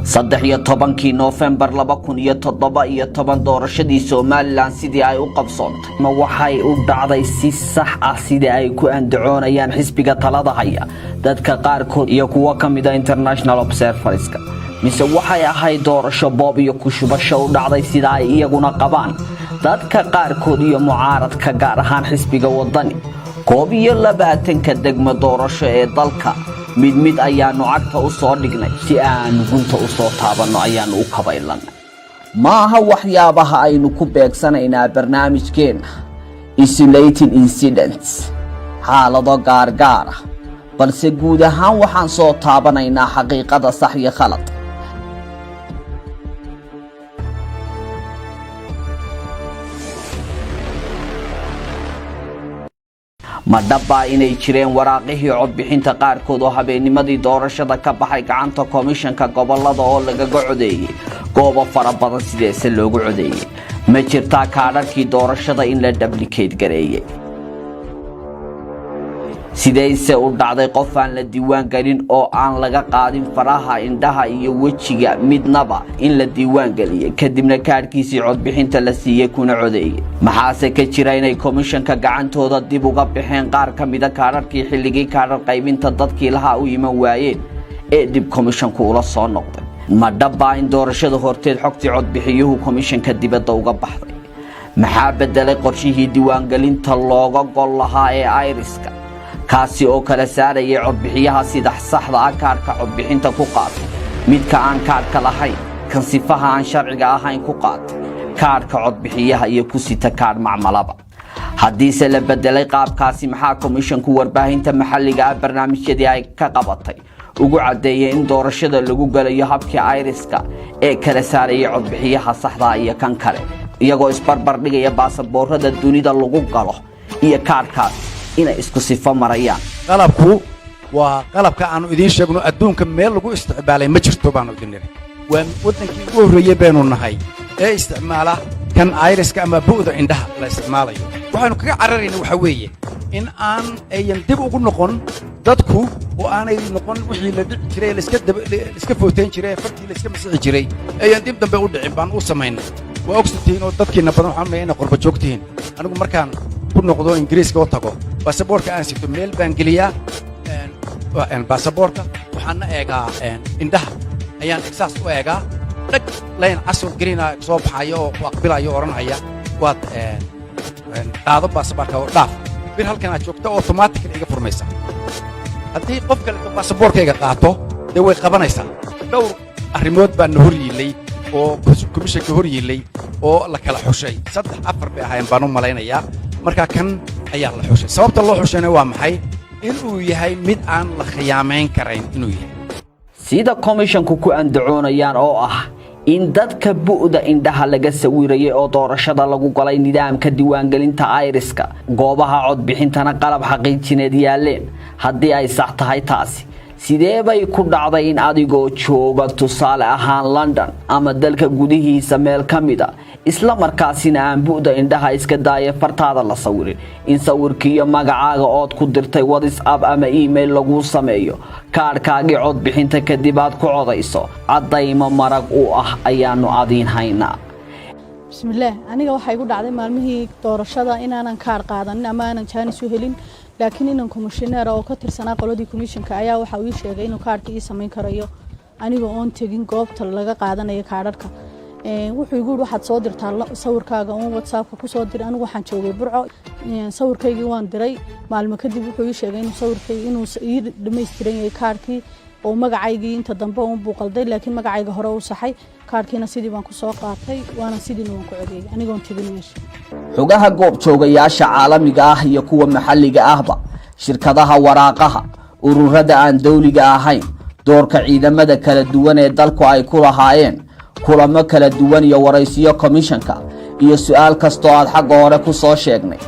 13 November 2017 doorashadii Somaliland sidii ay u qabsoontay ma waxay u dhacday si sax ah sidii ay ku andacoonayaan xisbiga talada haya dadka qaarkood iyo kuwa kamid ah international observers mise waxay ahayd doorasho boob iyo ku shubasho u dhacday sida ay iyaguna qabaan dadka qaarkood iyo mucaaradka gaar ahaan xisbiga wadani 22 degmo doorasho ee dalka mid ayaanu cagta u soo dhignay si aan gunta u soo taabano ayaanu u kabaylanay maaha waxyaabaha aynu ku beegsanaynaa barnaamijkeena isolating incidents xaalado gaargaar ah balse guud ahaan waxaan soo taabanaynaa xaqiiqada sax iyo khalad ma dhaba inay jireen waraaqihii codbixinta qaarkood oo habeennimadii doorashada ka baxay gacanta komishanka gobolada oo laga codeeyay goobo fara badan sideese loogu codeeyay ma jirtaa kaadhadhkii doorashada in la duplicate gareeyay sidayse u dhacday qof aan la diiwaan galin oo aan laga qaadin faraha indhaha iyo wejiga midnaba in la diiwaan galiyay kadibna kaadhkiisii codbixinta la siiyay kuna codeeyay maxaase ka jira inay komishanka gacantooda dib uga baxeen qaar kamid ah kaadhadhkii xilligii kaadhar qaybinta dadkii lahaa u iman waayeen ee dib komishanku ula soo noqday ma dhaba in doorashada horteed xogtii codbixiyuhu komishanka dibadda uga baxday maxaa bedelay qorshihii diiwaangelinta looga gol lahaa ee iriska kaasi oo kala saarayay codbixiyaha sida saxda ah kaarka codbixinta ku qaatay midka aan kaarka lahayn kan sifaha aan sharciga ahayn ku qaatay kaarka codbixiyaha iyo ku sita kaar macmalaba haddii se la bedelay qaabkaasi maxaa komishanku warbaahinta maxalliga ah barnaamijyadii ay ka qabatay ugu cadeeyay in doorashada lagu galayo habkii iriska ee kala saarayay codbixiyaha saxda iyo kan kale iyagoo isbarbar dhigaya baasaboorada dunida lagu galo iyo kaarkaas inay isku sifo marayaan qalabku waa qalabka aanu idin sheegno adduunka meel lagu isticmaalay ma jirto baanu idin niri waa wadankii ugu horeeyay baynu nahay ee isticmaala kan iriska ama bu'da indhaha la isticmaalayo waxaanu kaga cararaynaa waxa weeye in aan ayan dib ugu noqon dadku oo aanay noqon wixii la dhici jiray la iska footeen jiray fartii la iska masixi jiray ayan dib dambe u dhicin baan u samaynay waa ogsotiin oo dadkiina badan waxaan leeyahay inay qurba joogtiin anigu markaan ku noqdo ingiriiska oo tago baasaboorka aan sito meel baan geliyaa baasaboorka waxaan eegaa indhaha ayaan exaas u eegaa dhag layn casur greenaa soo baxayo oo aqbilayo oranaya waad qaado baasaboorka oo dhaaf bir halkan aad joogto automatically iga furmaysa haddii qof kale baasaboorkayga qaato dee way qabanaysaa dhowr arrimood baan hor yiilay oo komishanka hor yiilay oo la kala xushay 3-4 bay ahaayeen baan u malaynayaa marka kan ayaa la xushay sababta loo xushayna waa maxay inuu yahay mid aan la khiyaamayn karayn inuu yahay sida komishanku ku andacoonayaan oo ah in dadka bu'da indhaha laga sawirayay oo doorashada lagu galay nidaamka diiwaangelinta iriska goobaha codbixintana qalab xaqiijineed yaaleen haddii ay sax tahay taasi sidee bay ku dhacday in adigoo jooga tusaale ahaan London ama dalka gudihiisa meel kamid ah isla markaasina aan bu'da indhaha iska daaya fartaada la sawirin in sawirkiiyo magacaaga ood ku dirtay WhatsApp ama email lagu sameeyo kaarkaagii codbixinta kadib aad ku codayso cadaymo marag u ah ayaanu adiin haynaa bismillaah aniga waxa igu dhacday maalmihii doorashada inaanan kaar qaadanin ama aanan jaanis u helin laakiin inaan komishineer oo ka tirsanaa qoladii komishanka ayaa waxa uu sheegay inuu kaarka ii samayn karayo aniga oon tegin goobta laga qaadanayo kaararka wuxuu igu waxaad soo dirtaa sawirkaaga oo WhatsApp ku soo dir anigu waxaan joogay Burco sawirkaygii waan diray maalmo kadib wuxuu ii sheegay inuu sawirkayga inuu ii dhameystiran yahay kaarkii oo magacaygii inta dambe uu buuqalday laakiin magacayga hore uu saxay kaarkiina sidii baan ku soo qaatay waana sidii waan ku codeeyay anigoon tegin meesha xogaha goob joogayaasha caalamiga ah iyo kuwa maxalliga ahba shirkadaha waraaqaha ururada aan dawliga ahayn doorka ciidamada kala duwan ee dalku ay ku lahaayeen kulamo kala duwan iyo waraysiyo komishanka iyo su'aal kasto aad xaq hore ku soo sheegnay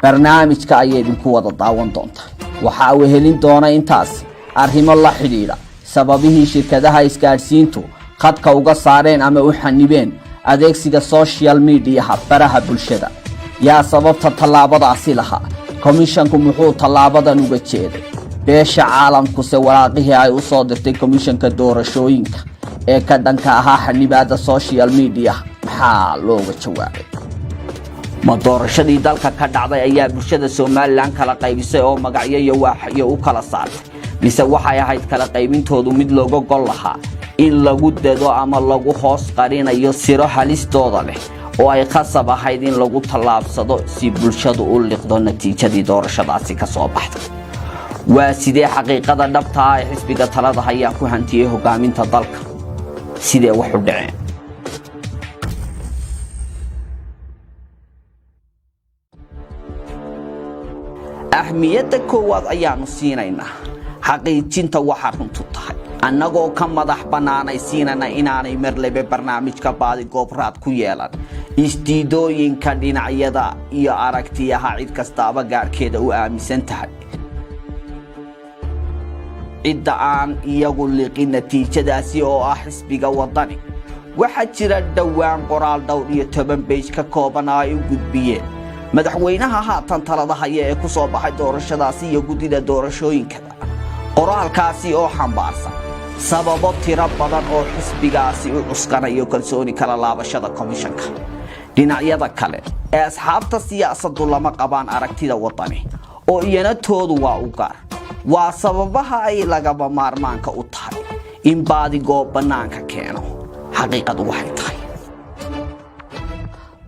barnaamijka ayay idinku wada daawan doontaa waxa uu helin doona intaas arrimo la xidhiidha sababihii shirkadaha isgaarsiintu khadka uga saareen ama u xanibeen adeegsiga social media baraha bulshada yaa sababta tallaabadaasi lahaa komishanku muxuu tallaabadan uga jeeday beesha caalamku se waraaqihii ay u soo dirtay komishanka doorashooyinka ee ka dhanka ahaa xanibaada social media maxaa looga jawaabay ma doorashadii dalka ka dhacday ayaa bulshada Soomaaliland kala qaybisay oo magacyo iyo waaxyo u kala saartay mise waxay ahayd kala qaybintoodu mid looga gol lahaa in lagu dado ama lagu hoos qarinayo siro halistooda leh oo ay khasab ahayd in lagu tallaabsado si bulshadu u liqdo natiijadii doorashadaasi ka soo baxday waa sidee xaqiiqada dhabta ah ee xisbiga talada haya ku hantiyay hogaaminta dalka sidee wax u dhaceen ahmiyadda koowaad ayaanu siinaynaa xaqiijinta waxa runtu tahay annagoo ka madax bannaanaysiinana inaanay marlebe barnaamijka baadigoobraad ku yeelan isdiidooyinka dhinacyada iyo aragtiyaha cid kastaaba gaarkeeda u aaminsan tahay cidda aan iyagu liqin natiijadaasi oo ah xisbiga wadani waxaa jira dhowaan qoraal dhowr iyo 10 beej ka kooban ay u gudbiyeen madaxweynaha haatan talada haya ee ku soo baxay doorashadaasi iyo gudida doorashooyinka qoraalkaasi oo xambaarsan sababo tiro badan oo xisbigaasi u cusqanayo kalsooni kala laabashada komishanka dhinacyada kale ee asxaabta siyaasaddu lama qabaan aragtida wadani oo iyana toodu waa u gaar waa sababaha ay lagaba maarmaanka u tahay in baadigoob bannaanka keeno xaqiiqadu waxay tahay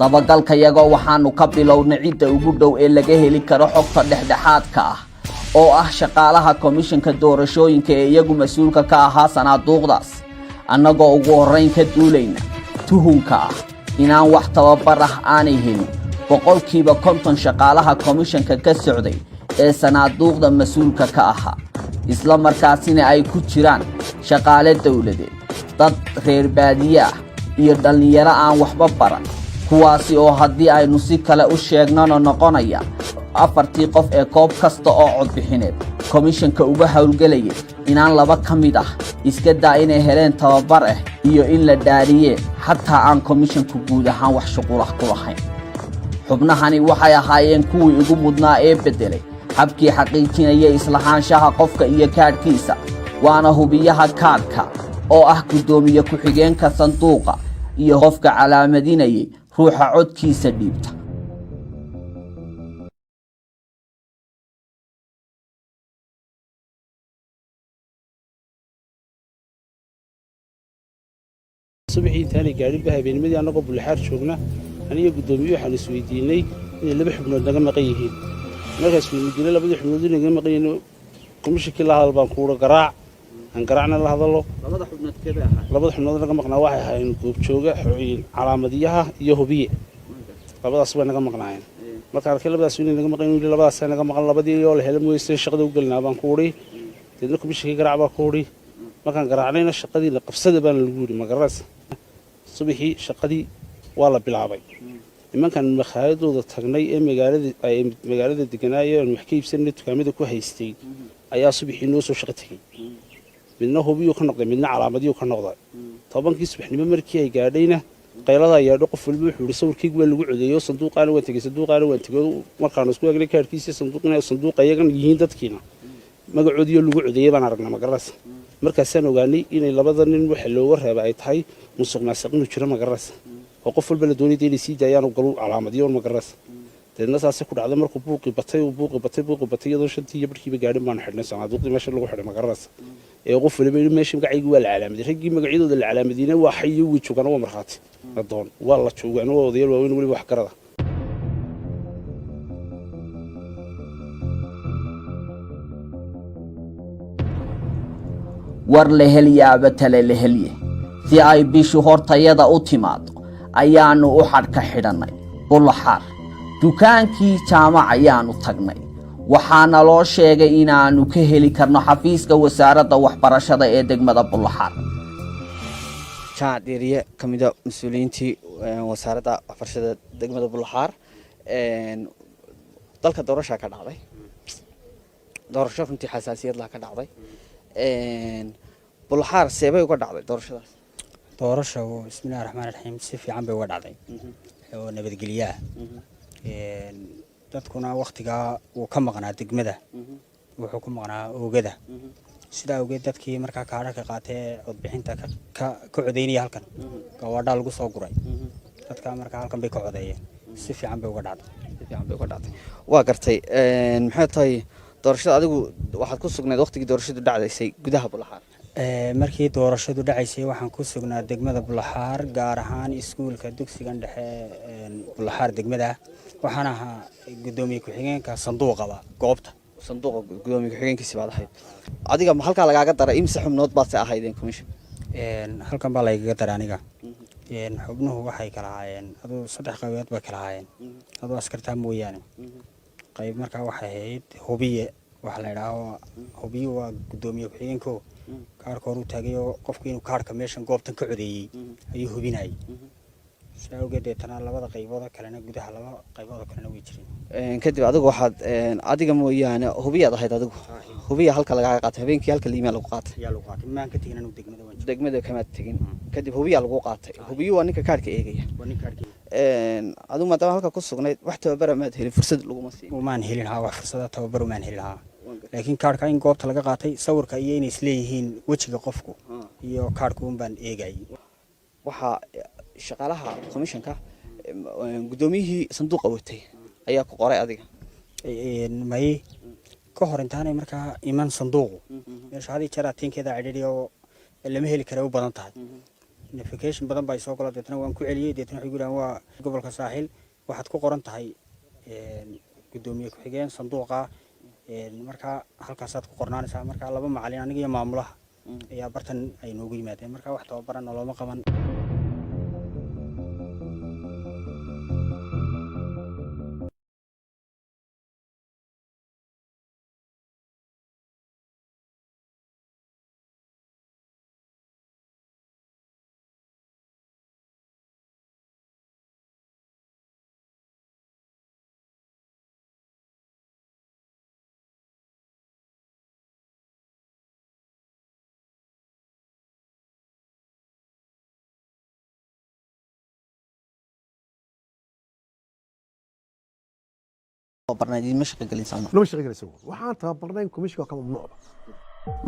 dabagalka iyagoo waxaanu ka bilownay cidda ugu dhow ee laga heli karo xogta dhexdhexaadka ah oo ah shaqaalaha komishanka doorashooyinka ee iyagu mas'uulka ka ahaa sanaaduuqdaas annagoo ugu horrayn ka duulayna tuhunka ah inaan wax tababar ah aanay helin 50% shaqaalaha komishanka ka socday ee sanaaduuqda mas'uulka ka ahaa isla markaasina ay ku jiraan shaqaale dawladeed dad reer baadiye ah iyo dhalinyaro aan waxba baran kuwaasi oo haddii aynu si kale u sheegnano noqonaya 4 qof ee koob kasta oo codbixineed komishanka uga hawlgelayay inaan laba ka mid ah iska daa inay heleen tababar ah iyo in la dhaariyay xataa aan komishanku guud ahaan wax shuqul ah ku lahayn xubnahani waxay ahaayeen kuwii ugu mudnaa ee bedelay habkii xaqiijinaya islahaanshaha qofka iyo kaadhkiisa waana hubiyaha kaadhka oo ah gudoomiye ku-xigeenka sanduuqa iyo qofka calaamadinayay ruuxa codkiisa dhiibta subaxii intaanay gaadhin ba habeennimadii annagoo bullaxaar joogna aniga guddoomiye waxaan isweydiinay inay 2 xubnood naga maqan yihiin markaas weydiinay 2 xubnood naga maqan yihiin komishinkii la hadal baan kuula garaac aan garaacna la hadalo 2 xubnood keeda ahaa 2 xubnood naga maqnaa waxay ahaayeen goob jooga xooyin calaamadiyaha iyo hubiye labadaas way naga maqnaayeen marka arkay labadaas inay naga maqan yihiin labadaas naga maqan labadii oo la helay mooyay shaqada u galnaa baan kuuri dadna komishinkii garaac baa kuuri markaan garaacnayna shaqadii la qabsada baan lagu yiri magaras subaxii shaqadii waa la bilaabay nimankan makhaayadooda tagnay ee magaalada deganaayeen wax ka iibsanay dukaamada ku haystay ayaa subaxii noo soo shaqo tagay midna hubiyo ka noqday midna calaamadiyo ka noqday 10kii subaxnimo markii ay gaadhayna qaylada ayaa qof walba wuxuu yiri sawirkaygu waa lagu codeeyo sanduuqaana waan tagay markaan isku eegnay kaarkiisa sanduuqa iyagan yihiin dadkiina magacoodiyo lagu codeeyay baan aragnaa magaras markaasaan ogaanay inay labada nin waxa looga reebay ay tahay musuqmaasuq inuu jiro magaras oo qof walba la doonayay inay sii daayaan oo galu calaamadiyo magaras dadna saasi ku dhacday markuu buuqi batay iyadoo 5 barkiiba gaadhin baan xidhnay sanaaduuqdii meesha lagu xidhay magaras ee qof walba meesha magacaygu waa la calaamaday raggii magacyadooda la calaamadina waa xayo wii joogan oo marxaati adoon waa la joogan oo odayaal waaweyn wali wax garada war la heliyaaba tale la heliye si ay bishu hortayada u timaado ayaanu u xadhka xidhanay bullaxaar dukaankii jaamac ayaanu tagnay waxaana loo sheegay inaanu ka heli karno xafiiska wasaaradda waxbarashada ee degmada bullaxaar jaadiriye kamida mas'uuliyiintii wasaaradda waxbarashada degmada bullaxaar dalka doorasho ka dhacday doorasho runtii xasaasiyad la ka dhacday bullaxaar seebay uga dhacday doorashadaas doorasho bismillaahir rahmaanir rahiim si fiican bay uga dhacday oo nabadgelyo dadkuna waqtiga uu ka maqnaa degmada wuxuu ku maqnaa oogada sidaa awgeed dadkii markaa kaadhaka qaatee codbixinta ka codeynaya halkan gawaadhaa lagu soo guray dadka markaa halkan bay ka codeeyeen si fiican bay uga dhacday waa gartay maxay tahay doorashada adigu waxaad ku sugnayd waqtigii doorashadu dhacdaysay gudaha Bulaxaar markii doorashadu dhacaysay waxaan ku sugnaa degmada Bulaxaar gaar ahaan iskuulka dugsigan dhexe Bulaxaar degmada waxaan ahaa gudoomiye ku-xigeenka sanduuqa goobta sanduuqa gudoomiye ku-xigeenkiisa baad ahayd adiga ma halka lagaaga daray imsa xubnood baad ahaydeen commission halkan baa lagaga daray aniga xubnuhu waxay kala haayeen aduu 3 qaybood bay kala haayeen aduu askarta mooyaane qayb markaa waxay ahayd hubiye waxa la yiraahdo hubiye waa gudoomiye ku-xigeenka kaarka hor u taagay oo qofku inuu kaarka meeshan goobtan ka codeeyay ayuu hubinayay sababta deetana labada qaybood kalena gudaha laba qaybood kalena way jireen kadib adigu waxaad adiga mooyaane hubiyaad ahayd adigu hubiya halka laga qaatay habeenkii halka liimaan lagu qaatay yaa lagu qaatay maan ka tagin degmada kama tagin kadib hubiya lagu qaatay hubiyo waa ninka kaarka eegaya adigu maadaama halka ku sugnayd wax tababar ma helin fursad lagu ma siin maan helin wax fursad tababar ma helin laakiin kaarka in goobta laga qaatay sawirka iyo inay isleeyihiin wajiga qofku iyo kaarku baan eegay waxa shaqaalaha commissionka gudoomiyihii sanduuqa watay ayaa ku qoray adiga may ka hor intaanay markaa iman sanduuqu meesha hadii jara tinkeeda cidhiidhiyo lama heli karo u badan tahay notification badan baa soo galay deetana waan ku celiyay deetana waxay guraan waa gobolka saaxil waxaad ku qoran tahay gudoomiye ku-xigeen sanduuqa markaa halkaasaad ku qornaanaysaa markaa laba macallin aniga iyo maamulaha ayaa bartan ay noogu yimaadeen markaa wax tababaran looma qaban barnaamij ma shaqo galin saama lama shaqo galin waxaan tababarnay commission ka mamnuuc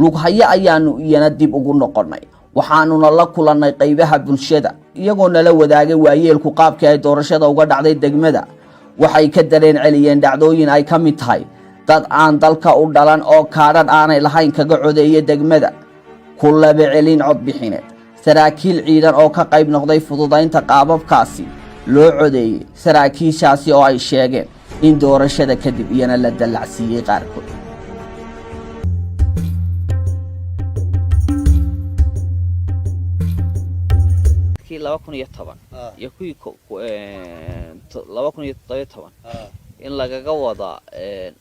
lughaye ayaanu iyana dib ugu noqonnay waxaanuna la kulannay qaybaha bulshada iyagoo nala wadaagay waayeelku qaabkii ay doorashada uga dhacday degmada waxay ka dareen celiyeen dhacdooyin ay ka mid tahay dad aan dalka u dhalan oo kaadhan aanay lahayn kaga codeeya degmada ku laba celin codbixineed saraakiil ciidan oo ka qayb noqday fududaynta qaababkaasi loo codeeyey saraakiishaasi oo ay sheegeen in doorashada kadib iyana la dallacsiiyey qaarkood kii 2010 iyo kuwii 2017 in lagaga wada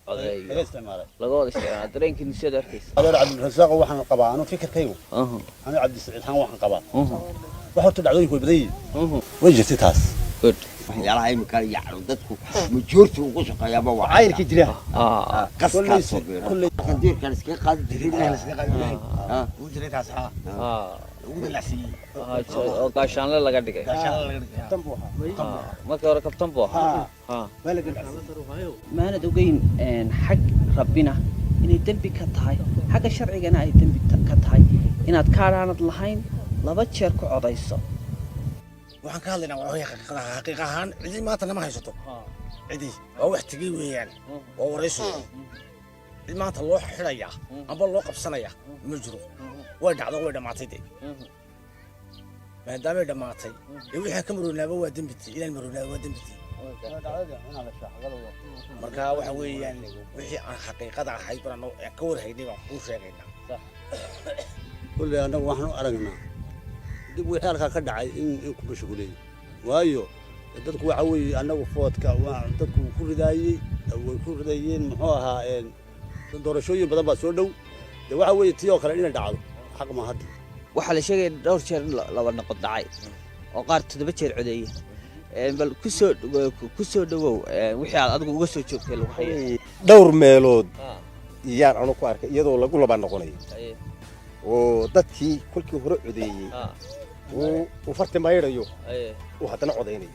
codeeyo laga wada isticmaalo dareenkii nisada arkaysa adeer Cabdirasaaq waxaan qabaa anu fikirkaygu ana Cabdi Saciid xan waxaan qabaa wax horta dhacdooyinku way badan yihiin way jirtay taas good waxyaalaha imika yacro dadku majority ugu shaqeeyaba waa caylka jira qaskaas kullee qandiirkan iska qaadi jiray iska qaadi jiray ugu jiray taas ugu dalacsiyay oo gaashaanle laga dhigay marka hore kabtan buu ahaa maanad ogeyn xag rabbina inay dembi ka tahay xagga sharcigana ay dembi ka tahay inaad kaadhaanad lahayn 2 jeer ku codayso waxaan ka hadlaynaa waa xaqiiq ahaan cidii maanta nama haysato cidii waa wax tagay weeyaan waa warayso cid maanta loo xidhayaa amba loo qabsanayaa ma jiro way dhacdo way dhamaatay de maadaama ay dhamaatay wixii ka maroonaaba waa dembiti ilaa maroonaaba waa dembiti marka waxa weeyaan wixii aan xaqiiqada ahayd baan ka warhaynay baan kuu sheegaynaa kulli anagu waxaan u aragnaa dib wixii halkaa ka dhacay in ku mashquulay waayo dadku waxa weeye anagu foodka waa dadku ku ridaayay way ku ridayeen muxuu ahaa doorashooyin badan baa soo dhow waxa weeye tii oo kale inay dhacdo xaq ma hadda waxa la sheegay dhowr jeer laba noqon dhacay oo qaar 7 jeer codeeyay bal ku soo dhawow wixii aad adigu uga soo joogtay lagu hayay dhowr meelood iyaan anu ku arkay iyadoo lagu laba noqonay oo dadkii kulkii hore codeeyay وفرت ما يريو وحدنا عضيني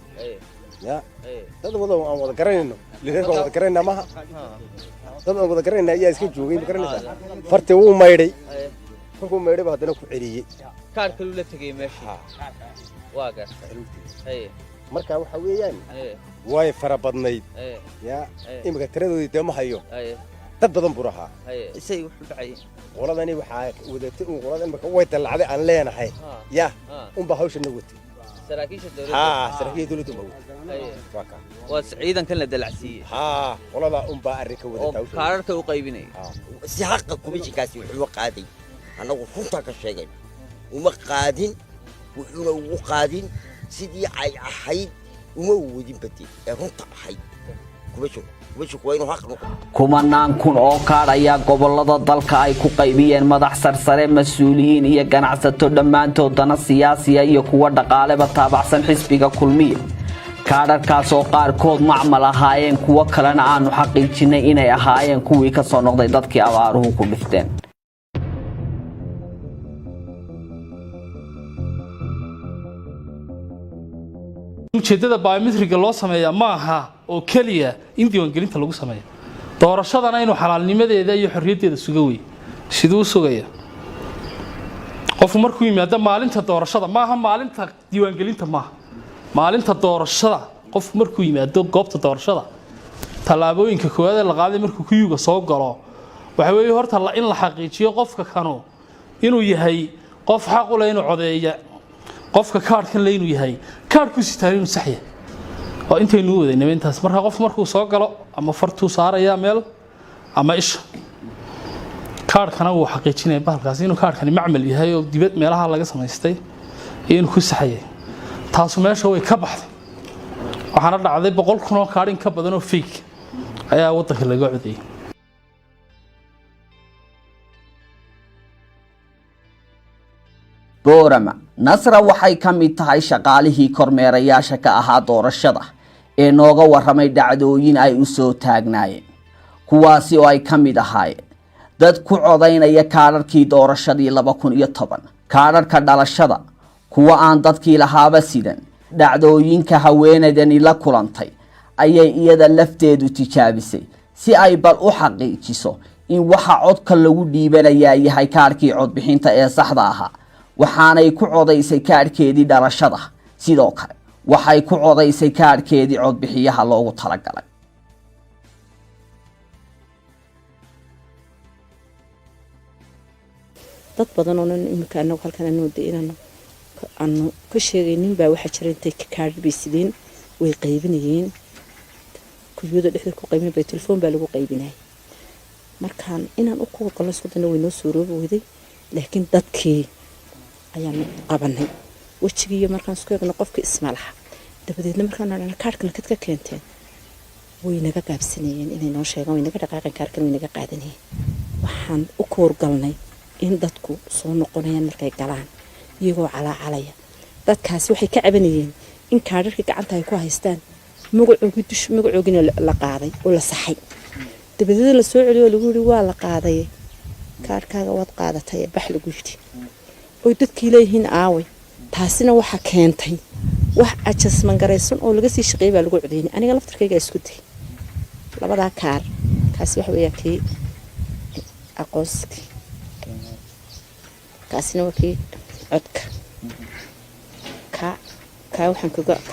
يا هذا والله أنا وذكرنا لذلك وذكرنا ما هذا وذكرنا يا إسكت جوجين ذكرنا فرت ما يري فكون ما يري بعدنا كعريه كار كله تجي ماشي واقع marka waxa weeyaan way fara badnayd ya imika tiradoodii dama hayo dad badan buraha isay wuxuu dhacay qoladani waxa wadatay qoladan marka way talacday aan leenahay ya ba hawsha nawatay saraakiisha dawladda saraakiisha dawladda waka waa ciidankan la dalacsiiyay qolada ba arrinka wadatay kaararka u qaybinay si xaqqa kumishigaasi wuxuu qaaday anagu runta ka sheegay uma qaadin wuxuu ugu qaadin sidii ay ahayd uma wadin badii ee runta ahayd kumanaan kun oo kaadh ayaa gobolada dalka ay ku qaybiyeen madax sarsare mas'uuliyiin iyo ganacsato dhammaantoodana siyaasiya iyo kuwa dhaqaaleba taabacsan xisbiga kulmiye kaadharkaas oo qaarkood macmal ahaayeen kuwa kalena aanu xaqiijinay inay ahaayeen kuwii ka soo noqday dadkii abaaruhu ku dhifteen ujeedada biometriga loo sameeyaa ma aha oo kaliya in diiwaangelinta lagu sameeyo doorashadana inuu xalaalnimadeeda iyo xorriyaddeeda suga weey sidoo sugaya qofku markuu yimaado maalinta doorashada ma aha maalinta diiwaangelinta ma maalinta doorashada qofku markuu yimaado goobta doorashada talaabooyinka koowaad ee la qaaday markuu kuyuga soo galo waxa weeye horta in la xaqiijiyo qofka kanu inuu yahay qof xaq u leh inuu codeeyo qofka kaarkan la inuu yahay kaarku sitaan inuu sax yahay oo intaynu wadaynay intaas marka qof markuu soo galo ama fartu saaraya meel ama isha kaarkana uu xaqiijinay bahalkaas inuu kaarkani macmal yahay oo dibad meelaha laga samaystay inuu ku sax yahay taas meesha way ka baxday waxaana dhacday 100 kun oo kaadhin ka badan oo fake ayaa wadanka laga codeeyay boorama nasra waxay ka mid tahay shaqaalihii kormeerayaasha ka ahaa doorashada ee nooga waramay dhacdooyin ay u soo taagnaayeen kuwaasi oo ay ka mid ahaayeen dad ku codaynaya kaadharkii doorashadii 2010 kaadharka dhalashada kuwa aan dadkii lahaaba sidan dhacdooyinka haweenaydani la kulantay ayay iyada lafteedu tijaabisay si ay bal u xaqiijiso in waxa codka lagu dhiibanayaa yahay kaarkii codbixinta ee saxda ahaa waxaanay ku codaysay kaarkeedii dhalashada sidoo kale waxay ku codaysay kaarkeedii codbixiyaha loogu talagalay dad badan oo imika anagu halkan aanu ka sheegaynin baa waxa jira intay kaarh bay sideen way qaybinayeen kuyuuda dhexda ku qaybin bay telefoon baa lagu qaybinayay markaan inaan u kuwa galno isku dana way noo soo roobi weyday laakiin dadkii ayaan qabanay wajigiiyo markaan isku eegno qofka ismalaha dabadeedna markaan nana kaarhkan kad ka keenteen way naga gaabsanayeen inay noo sheegaan way naga dhaqaaqeen kaarhkan way naga qaadanayeen waxaan u koorgalnay in dadku soo noqonayaan markay galaan iyagoo calaalaya dadkaasi waxay ka cabanayeen in kaadharka gacanta ay ku haystaan magacoogina la qaaday oo la saxay dabadeedna la soo celiyo lagu yiri waa la qaaday kaarhkaaga waad qaadatay bax lagu yiri oo dadkii leeyihiin aaway taasina waxa keentay wax adjustment garaysan oo laga sii shaqeeyay baa lagu codeeyay aniga laftarkayga isku day labada kaar kaasi wax weeyaa kii aqoonsi kaasina waa kii codka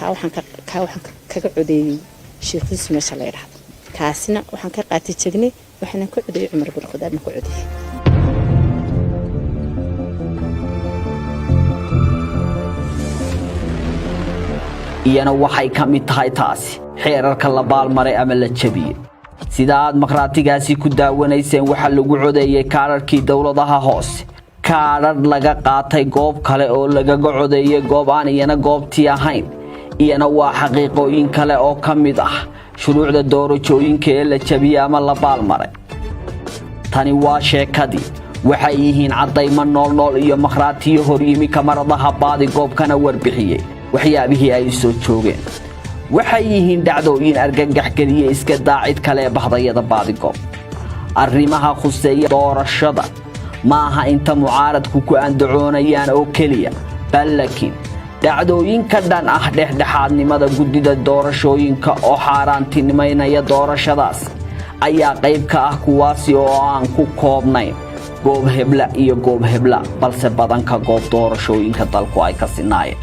waxaan kaga codeeyay sheekhiis meesha la yiraahdo kaasina waxaan ka qaatay jegnay waxaan ka codeeyay Umar bin Khadaab ma ku codeeyay iyana waxay ka mid tahay taasi xeerarka la baalmaray ama la jabiyay sida aad maqraatigaasi ku daawanayseen waxa lagu codeeyay kaararkii dawladaha hoose kaadhar laga qaatay goob kale oo lagaga codeeyay goob aan iyana goobtii ahayn iyana waa xaqiiqooyin kale oo ka mid ah shuruucda doorashooyinka ee la jabiyay ama la baalmaray tani waa sheekadii waxay yihiin cadaymo nool iyo maqraatiyo horyimi kamaradaha baadi goobkana warbixiyay waxyaabihii ay soo joogeen waxay yihiin dhacdooyin argagax geliye iska daacid kale bahdayada baadi goob arrimaha khuseeya doorashada maaha inta mucaaradku ku andacoonayaan oo keliya laakiin dhacdooyinka dhan ah dhexdhexaadnimada guddida doorashooyinka oo xaaraantinimaynaya doorashadaas ayaa qayb ka ah kuwaasi oo aan ku koobnayn goob hebla iyo goob hebla balse badanka goob doorashooyinka dalku ay ka sinaayeen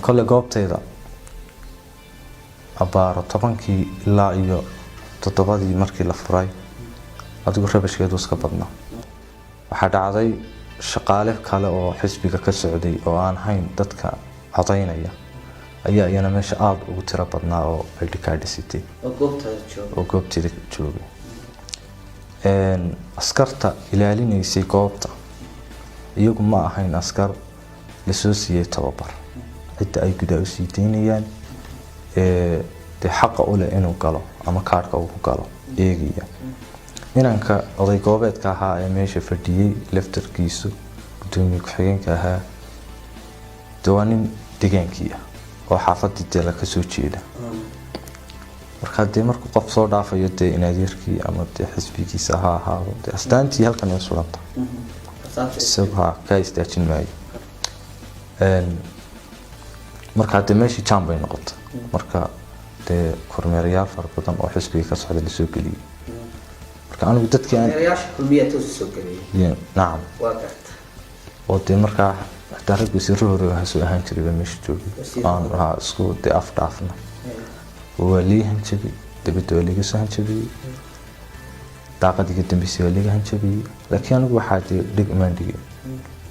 kole goobtayda abaaro 10kii ilaa iyo 7dii markii la furay adigu rabashkeedu iska badnaa waxaa dhacday shaqaale kale oo xisbiga ka socday oo aan hayn dadka codaynaya ayaa iyana meesha aad ugu tiro badnaa oo ay dhikaadhisitay oo goobteeda joogay askarta ilaalinaysay goobta iyagu ma ahayn askar lasoo siiyey tababar cidda ay gudaa u sii daynayaan dee xaqa u leh inuu galo ama kaadhka uu ku galo eegaya inanka oday goobeedka ahaa ee meesha fadhiyey laftarkiisu gudoomiye ku-xigeenka ahaa dee waa nin degaankii ah oo xaafadii dee ka soo jeeda marka dee markuu qof soo dhaafayo dee inaadeerkii ama dee xisbigiisa ha ahaado dee astaantii halkan ay sulanta isagu ha ka istaajin maayo marka dee meeshii jam bay noqotay marka dee kormeerayaal fara badan oo xisbiga ka socda lasoo geliyey marka anigu dadkii aan nacam oo dee markaa حتى رجل سيروه هسوا هنشري بمشتوي عن راسكو دي أفضافنا ولي هنشبي تبي ولي جس هنشبي طاقة جدا بيسي ولي هنشبي لكن أنا واحد دق من دق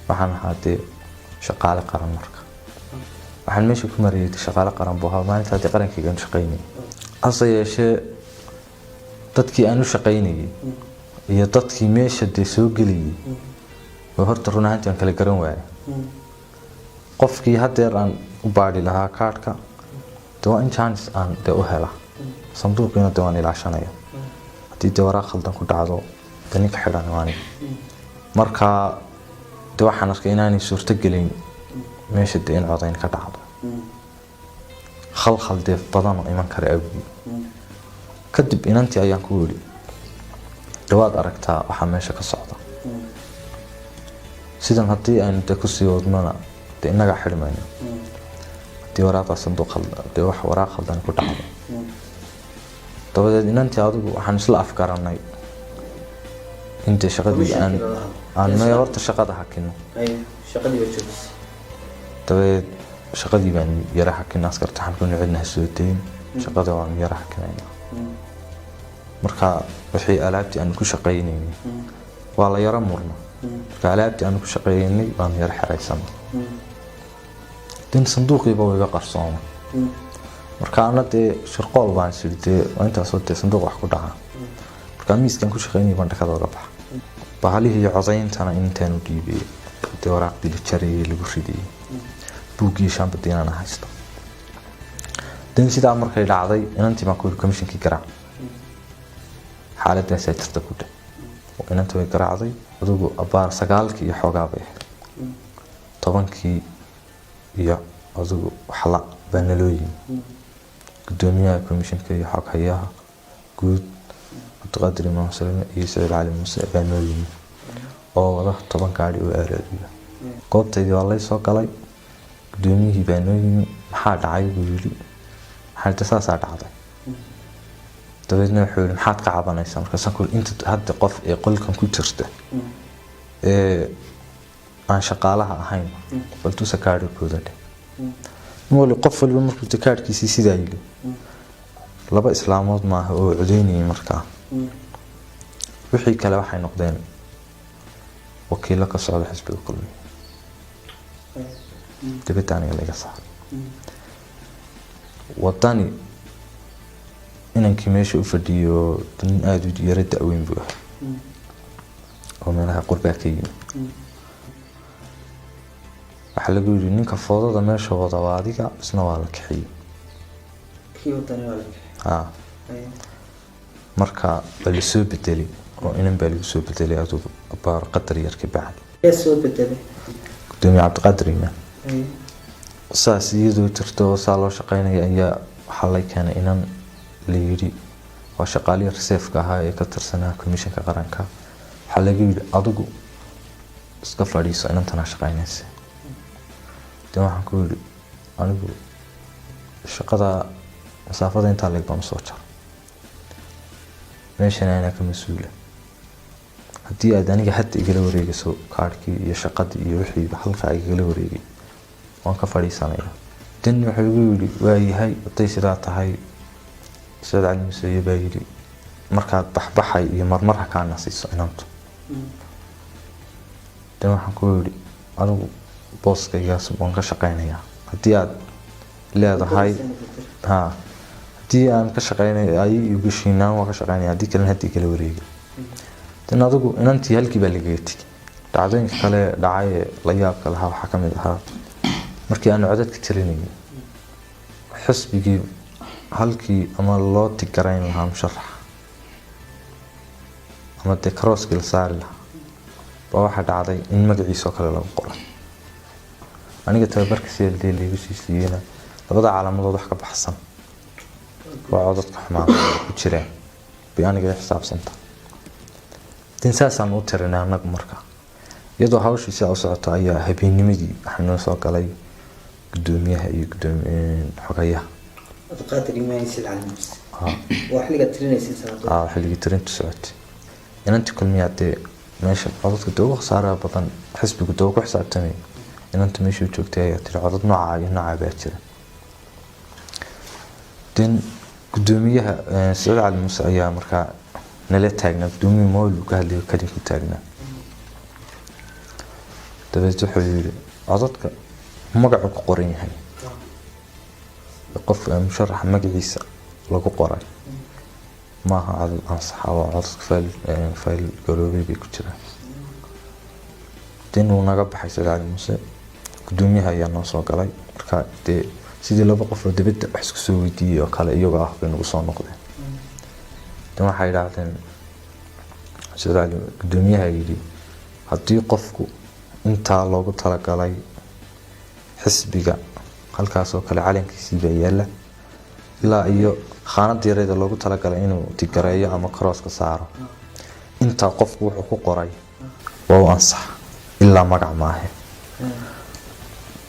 وحن هذا شقالة قرن مرك وحن ماشي كمريت شقالة قرن بوها ما أنت هذا قرن كي جن شقيني أصلا شيء تدكي أنا شقيني هي تدكي ماشي دي سوق لي وهرت رونا هنتي أنك لقرن واعي qofkii hadeer aan u baadhi lahaa kaadhka dee waa in chance aan dee u hela sanduuqiina dee waan ilaashanaya haddii dee waraaq khaldan ku dhacdo dee ninka xidhan waani marka dee waxaan arkay inaanay suurto gelin meesha dee in codayn ka dhacdo khalkhal dee badan oo iman kara awgii kadib inantii ayaan ku weli dhawaad aragtaa waxaa meesha ka socda sidan haddii aynu dee kusii wadnona inaga xirmayno hadii waraaqda sanduuq dee wax waraaq khaldan ku dhacdo dabadeed inantii adigu waxaan isla afgaranay inta shaqadii aan ma horta shaqada hakino dabadeed shaqadii baan yara hakina askarta waxaan ku nicilnaha soo dayn shaqada waan yara hakinayna marka wixii alaabtii aan ku shaqaynaynay waa la yara murna marka alaabtii aan ku shaqaynay baan yara xiraysanay din sanduuqiiba way iga qarsoomay marka ana dee shirqool baan sirtay intaasoo dee sanduuq wax ku dhaca marka miiskan ku shaqaynay baan dhakada uga baxa bahalihii iyo codayntana intaan u dhiibay dee waraaqdii la jarayay lagu ridayay buuggii shaambadii inaan haysto dan sidaa markay dhacday inantii baan ku yiri komishinkii garaac xaaladdaas ay jirta ku dhe inantii way garaacday adugu abaar 9kii iyo xoogaa bay ahayd 10kii iyo adigu waxla banalooyin gudoomiyaha komishanka iyo xoghayaha guud Cabdiqaadir Imaan Salame iyo Saciid Cali Muuse banalooyin oo wada 10 gaari oo aaraadiya goobtaydii waa la soo galay gudoomiyihii banalooyin maxaa dhacay buu yiri xaalta saasaa dhacday dabeedna wuxuu yiri maxaad ka cabanaysaa markaas aan ku inta hadda qof ee qolkan ku jirta aan shaqaalaha ahayn baltu sakaari koodade wali qof walba markuu takaarkiisii sidaa yiri laba islaamood ma aha oo codeynayay markaa wixii kale waxay noqdeen wakiilo ka socda xisbiga kulmi dibitaaniga laga saar wadani inankii meesha u fadhiyo nin aad u yara da'weyn buu ahaa oo meelaha qurbaa ka yimid waxa lagu yiri ninka foodada meesha wada waa adiga isna waa la kixiyay marka bal soo bedeli oo inan bal soo bedeli aad baar qadar yar ka bacad soo bedeli gudoomiye Cabdiqaadir Imaan saas iyadoo jirto saa loo shaqeynaya ayaa waxa la keenay inan la yiri waa shaqaalihii reserve-ka ahaa ee ka tirsanaa komishanka qaranka waxaa laga yidhi adigu iska fadhiiso inantanaa shaqaynaysa de waxaan ku yidhi anigu shaqada masaafada intaa leeg baan usoo jaro meeshan anaa ka mas-uula haddii aad aniga hadda igala wareegayso kaadhkii iyo shaqadii iyo wixiiba halkaa igala wareegay waan ka fadhiisanaya dan wuxuu igu yidhi waayahay haday sidaa tahay Saad Cali Muuse baa yidhi markaad baxbaxay iyo marmar ha kaa nasiiso inantu dan waxaan ku yidhi anigu booskaygaas waan ka shaqaynayaa haddii aad leedahay haddii aan ka shaqaynayo ay igu shiinaan waan ka shaqaynaya haddii kalena hadda igala wareegay dan adigu inantii halkii baa lagaga tegay dhacdooyinka kale dhacay ee la yaabka lahaa waxaa ka mid ahaa markii aan codadka tirinayay xisbigii halkii ama loo tigarayn lahaa musharax ama dee karooskii la saari lahaa baa waxaa dhacday in magaciisoo kale lagu qoray aniga tababarka CLD lagu sii siiyeyna labada calaamadood wax ka baxsan oo codadka xumaan ku jireen bay aniga xisaabsanta dinsaasaan u tirinay anagu markaa iyadoo hawshii si u socoto ayaa habeennimadii waxaa noo soo galay gudoomiyaha iyo xogayaha qaadir imaan Saad Cali Muuse wax liga tirinaysan sanadooda xilliga tirintu socotay inantii kulmiyaa dee meesha codadka doogu khasaaraha badan xisbigu doogu ku xisaabtamay inanta meeshuu joogtay ayaa tiri codad nooca iyo nooca baa jira dan gudoomiyaha Saad Cali Muuse ayaa markaa nala taagnaa gudoomiye mool uu ka hadlayo kadib ku taagnaa dabeed wuxuu yidhi codadka magacu ku qoran yahay qof musharax magaciisa lagu qoray maaha codad ansaxa waa codadka fayl garoobay bay ku jiraan dan uu naga baxay Saad Cali Muuse gudoomiyaha ayaa noo soo galay markaa dee sidii laba qof oo dibadda wax isku soo weydiiyey oo kale iyagoo ah bay nagu soo noqdeen dan waxay idhaahdeen Saad Cali gudoomiyaha yidhi haddii qofku intaa loogu talagalay xisbiga halkaasoo kale calankiisii baa yaala ilaa iyo khaanad yareeda loogu talagalay inuu tigareeyo ama karooska saaro intaa qofku wuxuu ku qoray waa u ansax ilaa magac maahe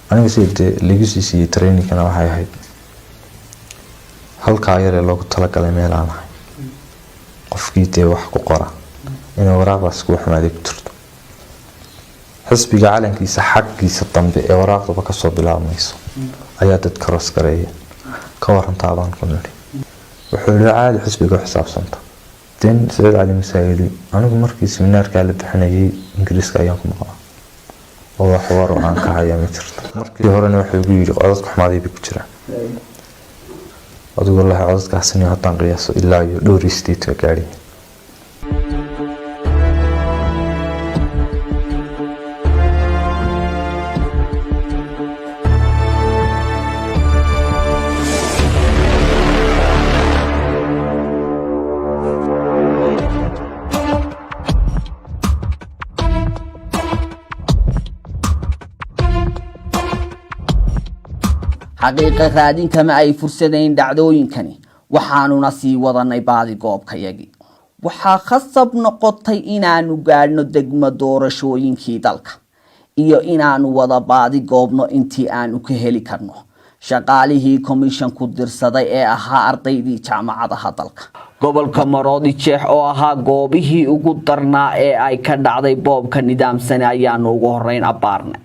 aniga sidee lagu sii siiyey trainingkana waxay ahayd halkaa yaree loogu talagalay meel aan ahay qofkii dee wax ku qora inuu waraaqdaas ku xumaaday ku jirto xisbiga calankiisa xaggiisa dambe ee waraaqdaba kasoo bilaabmayso ayaa dad karoos gareeya ka warantaa baan ku nidhi wuxuu yidhi caadi xisbiga xisaabsanta dan Saad Cali Muuse yidhi anigu markii seminaarkaa la bixinayay ingiriiska ayaan ku maqlaa oo wax war oo aan ka haya ma jirto markii horena wuxuu igu yidhi codadka xumaaday bay ku jiraan adigu wallahi codadkaasina haddaan qiyaaso ilaa iyo dhowr iyo 8 ka gaadhay xaqiiqa raadin kama ay fursadayn dhacdooyinkani waxaanuna sii wadanay baadi goobkayagii waxaa khasab noqotay inaanu gaadhno degmo doorashooyinkii dalka iyo inaanu wada baadi goobno intii aanu ka heli karno shaqaalihii komishanku dirsaday ee ahaa ardaydii jaamacadaha dalka gobolka Maroodi Jeex oo ahaa goobihii ugu darnaa ee ay ka dhacday boobka nidaamsan ayaanu ugu horeyn abaarnay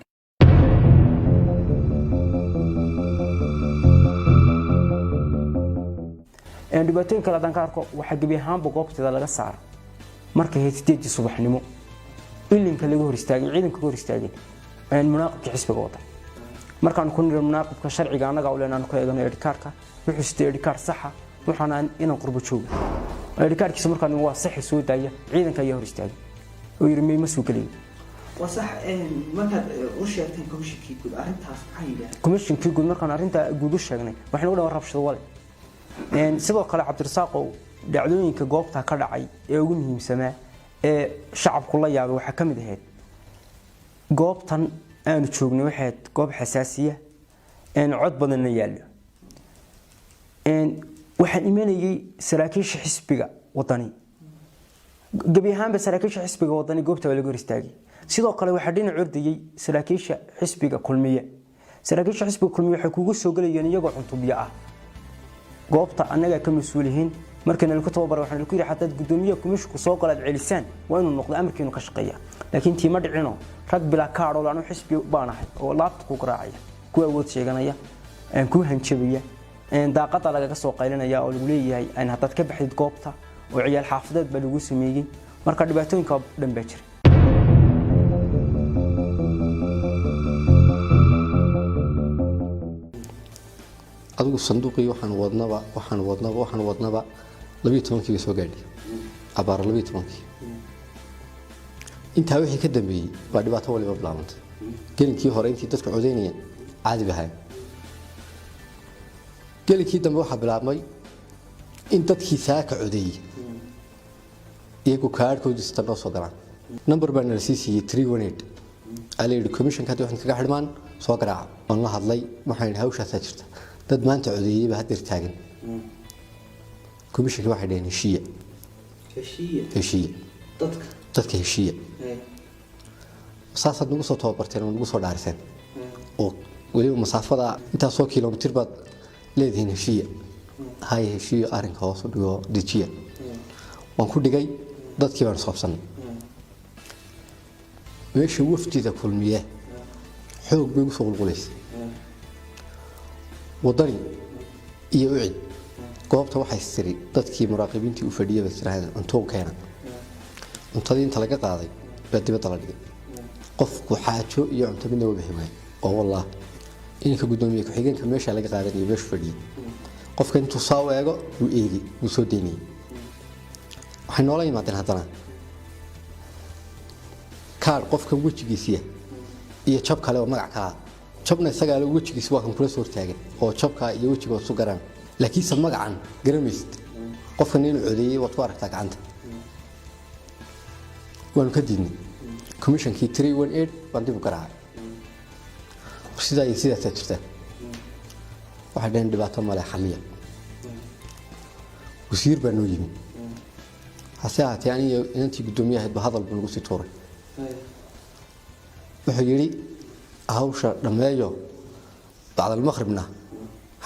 dhibaatooyin kale haddaan ka arko waxaa gebi ahaanba goobteeda laga saara markay ahayd 8 subaxnimo ilinka laga hor istaagay ciidanka ka hor istaagay munaaqibka xisbiga wada markaan ku niro munaaqibka sharciga anaga u leenaan ku eegano edhikaarka wuxuu sitay edhikaar saxa waxaan inaan qurbo joogo edhikaarkiisa markaan waa sax soo daaya ciidanka ayaa hor istaagay oo yiri may mas'uul kaliya وصح markaad u sheegtay komishinkii guud arintaas maxay yiraahdeen komishinkii guud markaan arinta guud u sheegnay waxaan u dhaw rabshado wale sidoo kale Cabdirasaaq oo dhacdooyinka goobta ka dhacay ee ugu muhiimsanaa ee shacabku la yaabay waxa kamid ahayd goobtan aanu joognay waxay goob xasaasiya cod badan yaalo waxaan imanayay saraakiisha xisbiga wadani gabi ahaanba saraakiisha xisbiga wadani goobta waa lagu hor istaagay sidoo kale waxaa dhinac ordayay saraakiisha xisbiga kulmiye saraakiisha xisbiga kulmiye waxay kugu soo galayeen iyagoo cuntubiya ah goobta annaga ka mas'uuliyiin markana lagu tababaray waxaan ku yiri xataa gudoomiyaha komishanku soo qalaad celisaan waa inuu noqdo amarkiinu ka shaqeeya laakiin tii ma dhicino rag bila kaadho laanu xisbi baanahay oo laabta ku garaacaya kuwa awood sheeganaya ku hanjabaya daaqada laga soo qaylinaya oo lagu leeyahay aan hadad ka baxid goobta oo ciyaal xaafadeed baa lagu sameeyay marka dhibaatooyinka dhan baa jira adigu sanduuqii waxaan wadnaba 12 soo gaadhay abaar 12 inta wixii ka dambeeyay waa dhibaato waliba bilaabantay gelinkii hore intii dadku codeynayeen caadi bahay gelinkii dambe waxa bilaabmay in dadkii saaka codeeyay iyagu kaarkoodii istanoo soo galaan number baan la siiyay 318 على الكوميشن كاتو waxaan kaga xidhmaan soo garaac on la hadlay waxaan hawshaas jirta dad maanta codeeyay ba hadir taagan كوميشن waxa dheen heshiiye dadka heshiiye saasad nagu soo tababarteen oo nagu soo dhaariseen oo waliba masaafada inta soo kiiloomitir baad leedihiin heshiiye hay heshiiye arinka hoos u dhigo dejiya waan ku dhigay dadkii baan soobsanay meesha wafdida kulmiye xoog bay u soo qulqulaysa wadani iyo ucid goobta waxay siri dadkii muraaqibiintii u fadhiyay basrahan cunto keena cuntadii inta laga qaaday baa dibadda la dhigay qofku xaajo iyo cunto midna waa biximay oo wallah inka gudoomiye ku xigeenka meesha laga qaaday iyo meesha fadhiyay qofka intuu soo eego uu eegi uu soo deynay waxay noola yimaadeen haddana kaar qofka wajigiisa iyo jab kale oo magac ka jabna isaga la wajigiisa waa kan kula soo taagan oo jabka iyo wajiga soo garan laakiin sa magacan garamayst qofka inuu codeeyay waad ku aragtaa gacanta waan ka diidnay commissionkii 318 baan dib u garaacay sidaas jirta waxa dhan dhibaato male xamiya wasiir baa noo yimi hase ahaatee aniga intii gudoomiyaha hadal buu nagu sii tooray wuxuu yiri hawsha dhameeyo bacda maghribna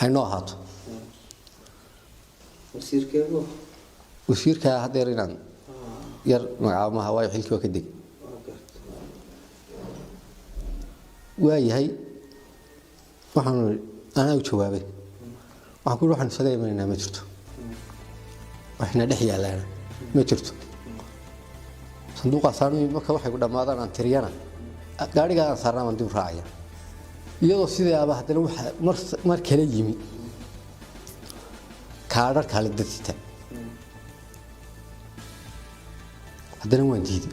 haynoo ahaato wasiirka hadeer inaan yar magacaamaha waa xilkii ka dig waayahay waxaan ana u jawaabay waxaan ku waxaan isaga imanayna ma jirto waxna dhex yaalaan ma jirto sanduuqa saarnay marka waxay ku dhamaadaan aan tiriyana gaariga aan saarnaa aan dib raacaya iyadoo sidaaba hadana waxa mar kale yimi kaadar kale dadita hadana waan diiday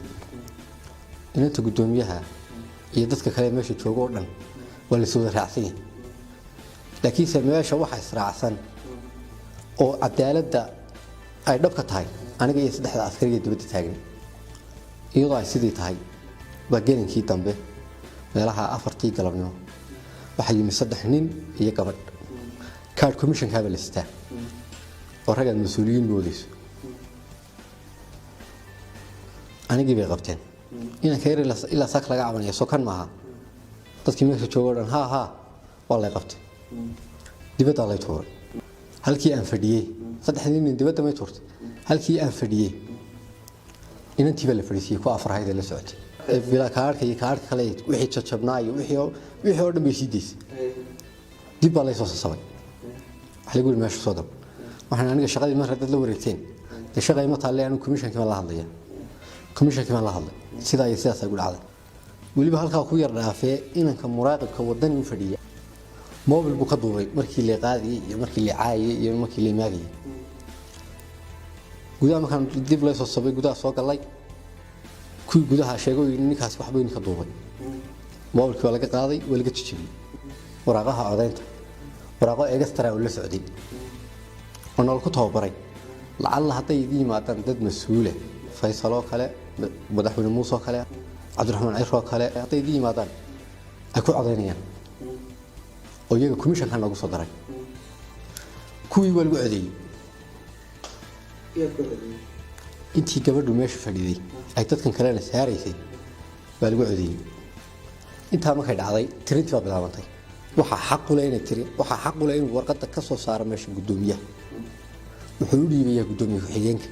inta gudoomiyaha iyo dadka kale meesha joogo oo dhan waa la soo raacsan laakiin sameeyasha waxa israacsan oo cadaaladda ay dhabka tahay aniga iyo saddexda askariga dibadda taagan iyadoo ay sidii tahay waa gelinkii dambe meelaha afartii galabnimo waxa yimi saddex nin iyo gabadh card commission ka balista oo rag mas'uuliyiin moodayso anigii bay qabteen ina ka yiri ila saak laga cabanaya soo kan maaha dadkii meesha joogo dhan ha wallahi qabtay dibadda la tuuray halkii aan fadhiyay saddexdii nin dibadda ma tuurtay halkii aan fadhiyay inantii baa la fadhiisay ku afrahayd la socotay bila kaarka iyo kaarka kale wixii jajabnaayo wixii oo dhan bay sideysay dib baa la soo sabay waxa lagu meesha soo dab waxaan aniga shaqadii mar dad la wareegteen shaqay ma taale aan commissionka la hadlaya commissionka la hadlay sida ay sidaas ugu dhacday waliba halka ku yar dhaafee inanka muraaqibka wadan u fadhiya موبل بكدوبي مركي اللي قادي مركي اللي عاي مركي اللي ماغي gudaha markaan dib la soo sabay gudaha soo galay ku gudaha sheego ninkaas wax weyn ka duubay mobilka laga qaaday waliga jijibay waraaqaha codeynta waraaqo extra oo la socday oo nool ku tababaray lacalla haday yimaadaan dad mas'uul ah Faysal oo kale madaxweyne Muuse oo kale Cabdiraxmaan Ciro oo kale haday yimaadaan ay ku codeynayaan oo iyaga commission kan lagu soo daray kuwii waliba codeeyay intii gabadhu meesha fadhiday ay dadkan kalena saaraysay baa lagu codeeyey intaa markay dhacday tirintii baa bilaabantay waxaa xaq u leh inay tiri waxaa xaq u leh inuu warqadda ka soo saaro meesha guddoomiyaha wuxuu u dhiibayaa guddoomiye ku-xigeenka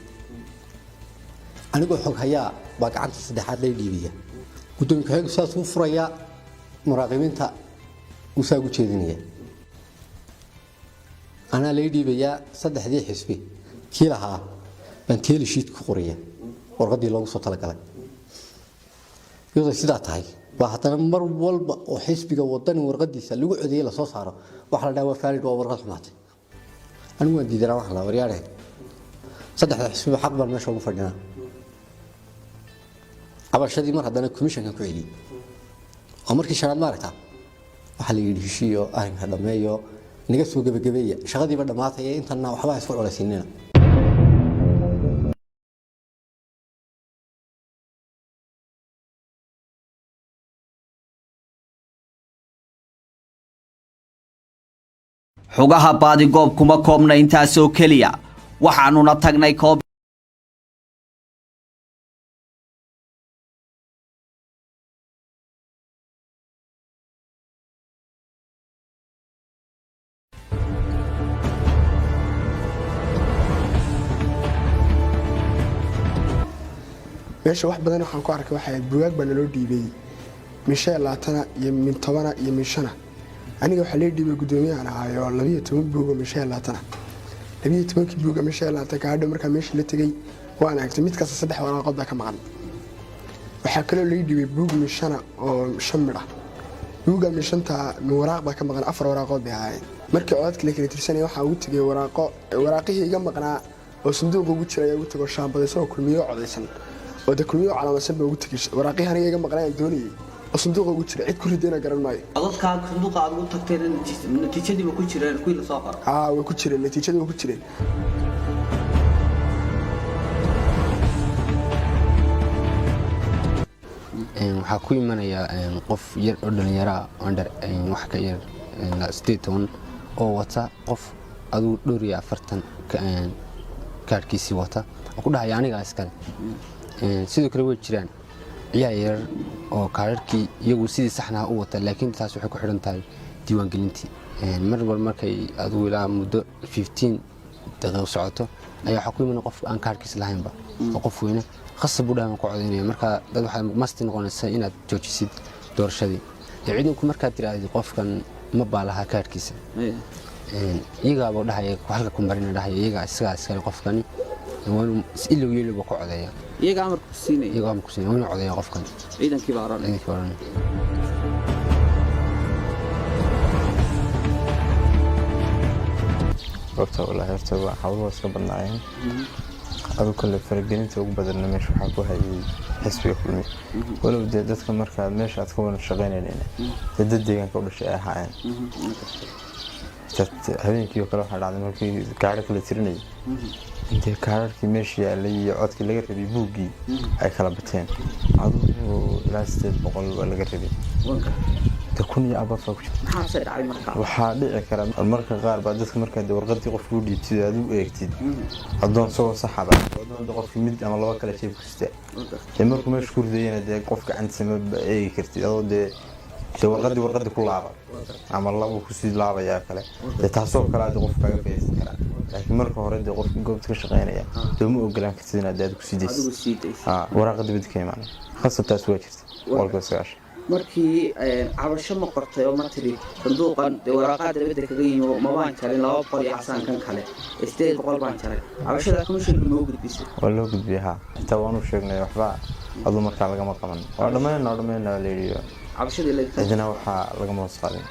anigoo xog hayaa baa gacanta saddexaad lay dhiibaya guddoomiye ku-xigeenku saas uu furayaa muraaqibiinta uu saa ugu jeedinaya anaa lay dhiibayaa saddexdii xisbi kii lahaa baan teeli shiid ku qoraya warqaddii loogu soo talagalay iyadoo sidaa tahay waa haddana mar walba oo xisbiga wadani warqadiisa lagu codeeyay la soo saaro waxa la dhahaa waa faalid waa warqad xumaatay anigu waan diidanaa wax la waryaareen saddexda xisbi xaq baan meesha ugu fadhinaa cabashadii mar haddana commissionka ku celiyay oo markii shanaad maaragtaa waxa la yidhi heshiiyo arrinka dhammeeyo naga soo gabagabeeya shaqadiiba dhammaatay ee intana waxba isku culaysiinina xogaha baadigoob kuma koobna intaasoo keliya waxaanuna tagnay koob meesha wax badan waxaan ku arkay waxa buugaag baa naloo dhiibay misha laatana iyo min tobana iyo min shana aniga waxa la dhiibay gudoomiyaha ahaayo 12 buug oo misha laatana 12 buug oo misha laatana kaadho marka meesha la tagay waan aragtay mid kasta saddex waraaqood baa ka maqan waxa kale oo la dhiibay buug mishana oo shamira buuga mishanta waraaq baa ka maqan afar waraaqood bay ahaayeen markii codadka la kala tirsanay waxa uu tagay waraaqihii iga maqnaa oo sanduuq ugu jiray ugu tago shaambada soo kulmiyo codaysan oo kulmiyo calaamad ugu tagay waraaqihii aniga iga maqnaa doonayay صندوق ugu jira cid ku ridayna garan maayo dadka sanduuqa aad ugu tagteen natiijadii ku jireen kuwii la soo qoro way ku jireen natiijadii ku jireen waxa ku imanaya qof yar oo dhalinyaro under wax ka yar 18 oo wata qof adu dhowr iyo 40 kaarkiisi wata ku dhahay aniga iskale sidoo kale way jiraan ciyaar yar oo kaararkii iyagu sidii saxnaa u wata laakiin taas waxay ku xidhan tahay diiwaangelintii mar walba markay aad u ilaa muddo 15 daqiiqo socoto ayaa waxa ku iman qof aan kaarkiis lahaynba oo qof weyne khasab u dhahan ku codeynaya marka dad waxa masti noqonaysa inaad joojisid doorashadii ciidanku marka tiraahdo qofkan ma baalaha kaarkiisa iyaga baa dhahay halka ku marina dhahay iyaga iska qofkani وانو إلو يلو بقى عديا. يجا عمر كسيني. يجا عمر كسيني وين عديا قفكن. إذا كبارنا. إذا كبارنا. وقتها ولا هرتوا حاولوا أسكبر نعيم. أبو كل فرقين توقف بدلنا مش وحبوا هاي حسبي كلمي. ولو جدت كمركز مش هتكون شغالين لنا. جدت دي كان كل شيء حين. habeenkii kale waxa dhacday markii gaari kala tirinay intii kaararkii meeshii yaalay iyo codkii laga rabay buuggii ay kala bateen aduu ilaa 800 waa laga rabay takun iyo aba fog waxaa dhici kara marka qaar baa dadka marka warqadii qofku u dhiibtay aad u eegtid adoon soo saxaba adoon qof mid ama laba kala shay kuste markuu meesha ku ridayna de qof gacanta ma eegi kartid adoo de warqadii ku laaba ama labo ku sii laabaya kale taasoo kala aad qof kaga faysan kara laakiin marka hore de qof goobta ka shaqeynaya doomo ogolaan kartid inaad aad ku sii deysid warqadii bid keenay khasabtaas waa jirta walba saash markii cabasho ma qortay oo ma tiri sanduuqan waraaqada dibadda kaga yimi ma baan jarin 200 iyo xasaan kan kale 800 baan jaray cabashada commission ma gudbisay waa loo gudbiyaa inta waanu sheegnay waxba adoo marka laga ma qaban waa dhameeyna leeyahay cabashada leeyahay idina waxa laga ma wasqaadin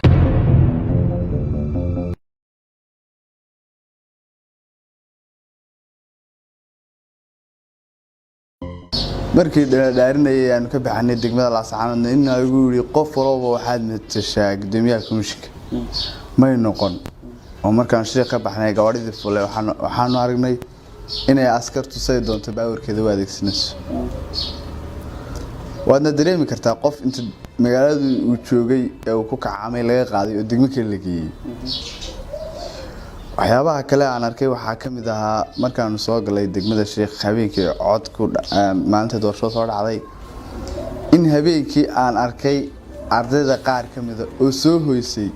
markii dhaarinayay aan ka baxnay degmada Laascaanood in ay ugu yiri qof walba waxaad matashaa gudoomiyaha komishinka may noqon oo markaan shir ka baxnay gawaadhida fulay waxaan aragnay inay askartu say doonto baawarkeeda u adeegsanayso waadna dareemi kartaa qof inta magaalada uu joogay ee uu ku kacamay laga qaaday oo degmo kale la geeyay waxyaabaha kale aan arkay waxaa ka mid ahaa markaanu soo galay degmada Sheekh habeenkii codku maalinta doorasho soo dhacday in habeenkii aan arkay ardayda qaar ka mid ah oo soo hoysay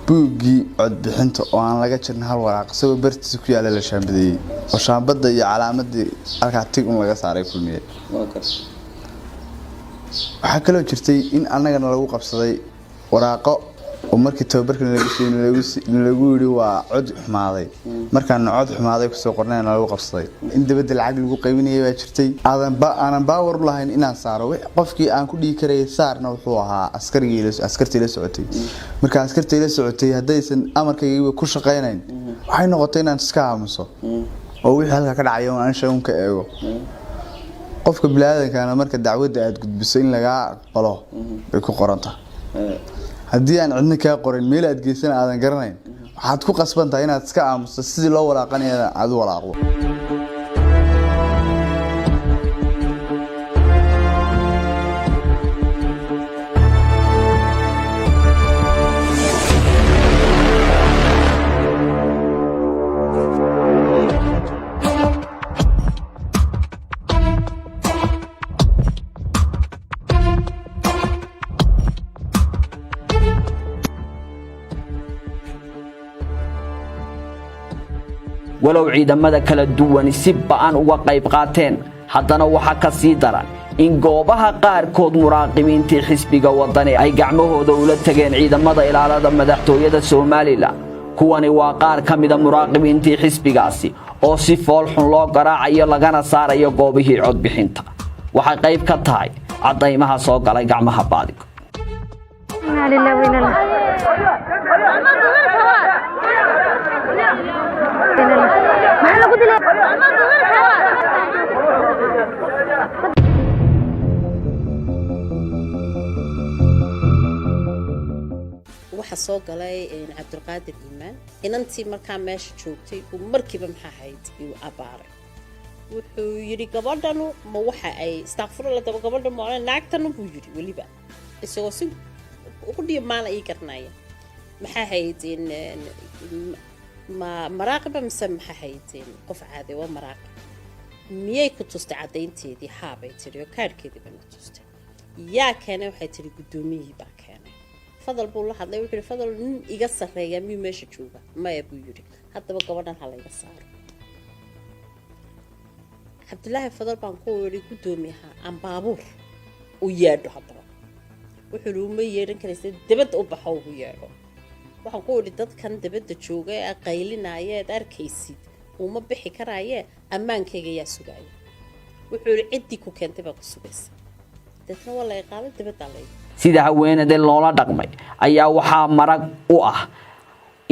buuggii codbixinta oo aan laga jirin hal waraaq soo bartiisa ku yaala la shaambadiyay oo shaambada iyo calaamadii halka tig laga saaray kulmiyay waxa kale oo jirtay in annagana lagu qabsaday waraaqo oo markii tababarka lagu yiri waa cod xumaaday markaan cod xumaaday ku soo qornayna lagu qabsaday in dibadda lacag lagu qaybinayay baa jirtay aanan baawar lahayn inaan saaro qofkii aan ku dhigi karay saarna wuxuu ahaa askartii la socotay marka askartii la socotay hadaysan amarkayga ku shaqeynayn waxay noqotay inaan iska aamuso oo wixii halka ka dhacay oo aan shaun ka eego qofka bilaadankaana marka dacwadda aad gudbiso in laga aqbalo bay ku qoranta haddii aan cidna ka qorin meel aad geysan aadan garanayn waxaad ku qasban tahay inaad iska aamuso sidii loo walaaqanayo aad u walaaqdo walow ciidamada kala duwan si ba'an uga qayb qaateen haddana waxa ka sii daran in goobaha qaarkood muraaqibiintii xisbiga wadani ay gacmahooda ula tageen ciidamada ilaalada madaxtooyada Soomaaliland kuwani waa qaar ka mid ah muraaqibiintii xisbigaasi oo si fool xun loo garaacayo lagana saarayo goobihii codbixinta waxa qayb ka tahay cadaymaha soo galay gacmaha baadiga waxa soo galay Cabdulqaadir Iimaan inantii markaa meesha joogtay uu markiiba maxaa hayd uu abaaray wuxuu yiri gabadhanu ma waxa ay istaghfirullah daba gabadhan ma naagtanu buu yiri waliba isagoo si ugu dhiimaan ay garnaayeen maxaa hayd in ma maraaqiba mise maxaa hayd qof caadi waa maraaqib miyay ku tustay cadaynteedii haabay tiri oo kaarkeedii bana tustay yaa keenay waxay tiri gudoomiyihii baa keenay fadal buu la hadlay wuxuu fadal nin iga sareeya miyuu meesha jooga maya buu yiri haddaba gabadhan ha laga saaro Cabdullaahi fadal baan ku wari gudoomiyaha aan baabuur u yeedho haddaba wuxuu uma yeeran karay dibadda u baxo u yeedho waxaan ku wari dadkan dibadda jooga ee qaylinaya arkaysid uma bixi karaaye ammaankayga yaa sugaya wuxuu cidii ku keentay baa ku sugaysa dadna wala qaaday dibadda lay sida haweenada loola dhaqmay ayaa waxaa marag u ah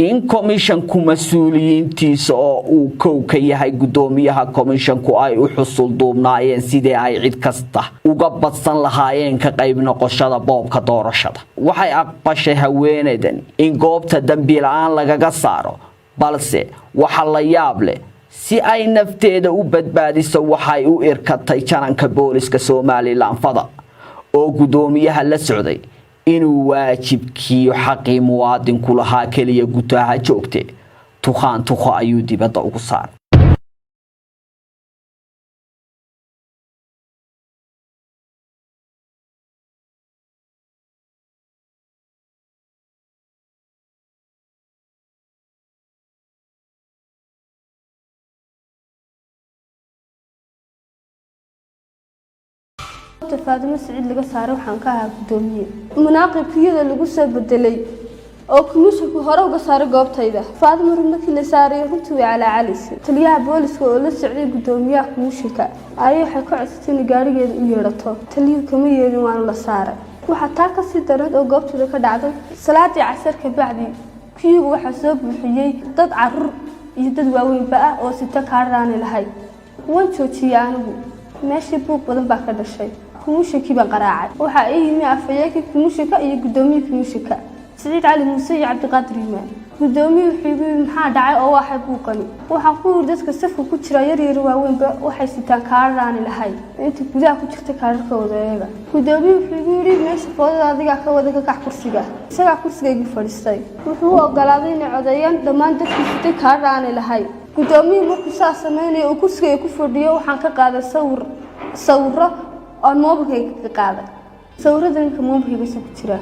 in commissionku mas'uuliyiintiisa oo uu kow ka yahay gudoomiyaha commissionku ay u xusul duubnaayeen sidii ay cid kasta uga badsan lahaayeen ka qayb noqoshada boobka doorashada waxay aqbashay haweenadan in goobta dambi la'aan lagaga saaro balse waxa la yaab leh si ay nafteeda u badbaadiso waxay u irkatay jananka booliska Soomaaliland fada oo gudoomiyaha la socday inuu waajibkii xaqii muwaadinku lahaa kaliya gutaha joogtay tuqaan ayuu dibadda ugu saaray Faadimo Saciid laga saaray waxaan ka ahaa gudoomiye munaaqibkiyada lagu soo bedelay oo komishanku hore uga saaray goobtayda Faadimo markii la saaray runtii way calaacalaysa taliyaha booliska oo la socday gudoomiyaha komishanka ayay waxay ka codsatay in gaarigeeda u yeerato taliyuhu kama yeerin waan la saaray waxa taa ka sii daran oo goobtada ka dhacday salaadii casar ka bacdi kiyugu waxa soo buuxiyay dad carruur iyo dad waaweynba ah oo sita kaaraan lahayd waan joojiyay anigu meeshii buuq badan baa ka dhashay كمشكي بقراعة وحقيقي ما أفياك كمشكا يقدمي كمشكا سعيد علي موسى عبد القادر إيمان gudoomiye wuxuu igu yiri maxaa dhacay oo waxay buuqani waxaan ku yiri dadka safka ku jira yar yar waaweynba waxay sitaan kaaraan lahayd inta gudaha ku jirta kaararkooda eega gudoomiye wuxuu igu yiri meesha foodada adiga ka wada ka kax kursiga isaga kursigaygu fadhiistay wuxuu ogolaaday in codeeyaan dhammaan dadkii sitay kaaraan lahayd gudoomiye markuu saas sameeyay oo kursiga ku fadhiyo waxaan ka qaaday sawiro oo mobilkayga ka qaaday sawiradan ka mobilkayga ku jira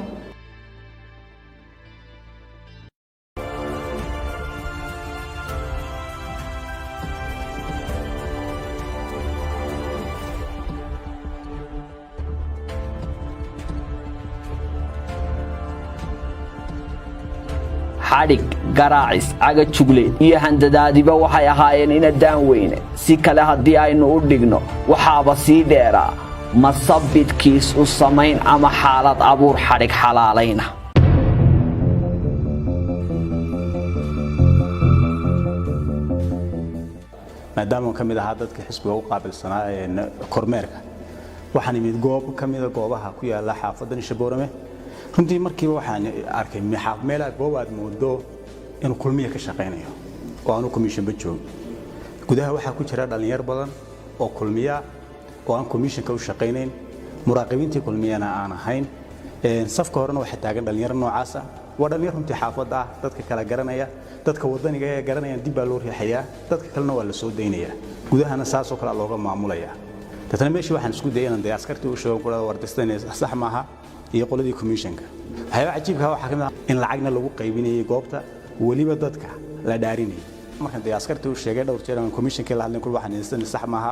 xadhig garaacis caga jugle iyo handadaadiba waxay ahaayeen ina daan weyne si kale haddii aynu u dhigno waxaaba sii dheeraa masabidkiis u samayn ama xaalad abuur xadhig xalaalayna maadaama ka mid ahaa dadka xisbiga u qaabilsanaa kormeerka waxaan imid goob ka mid ah goobaha ku yaala xaafadda Shaboorame runtii markiiba waxaan arkay meelaha goob aad moodo inuu kulmiye ka shaqeynayo oo aanu commission ba joog gudaha waxaa ku jira dhalinyar badan oo kulmiya oo aan commissionka u shaqeynayn muraaqibiintii kulmiyana aan ahayn safka horena waxa taagan dhalinyar noocaas ah waa dhalinyar runtii xaafadda ah dadka kala garanaya dadka wadaniga ee garanayaan dib baa loo riixayaa dadka kalena waa la soo deynayaa gudahana saas oo kale looga maamulaya dadna meeshii waxaan isku dayay inaan askartii u sheego kula wardistaan sax maaha iyo qoladii commissionka waxaa cajiibka waxa kamid ah in lacagna lagu qaybinayay goobta waliba dadka la dhaarinay markaan askartii u sheegay dhowr jeer aan commissionka la hadlin kul waxaan insan sax maaha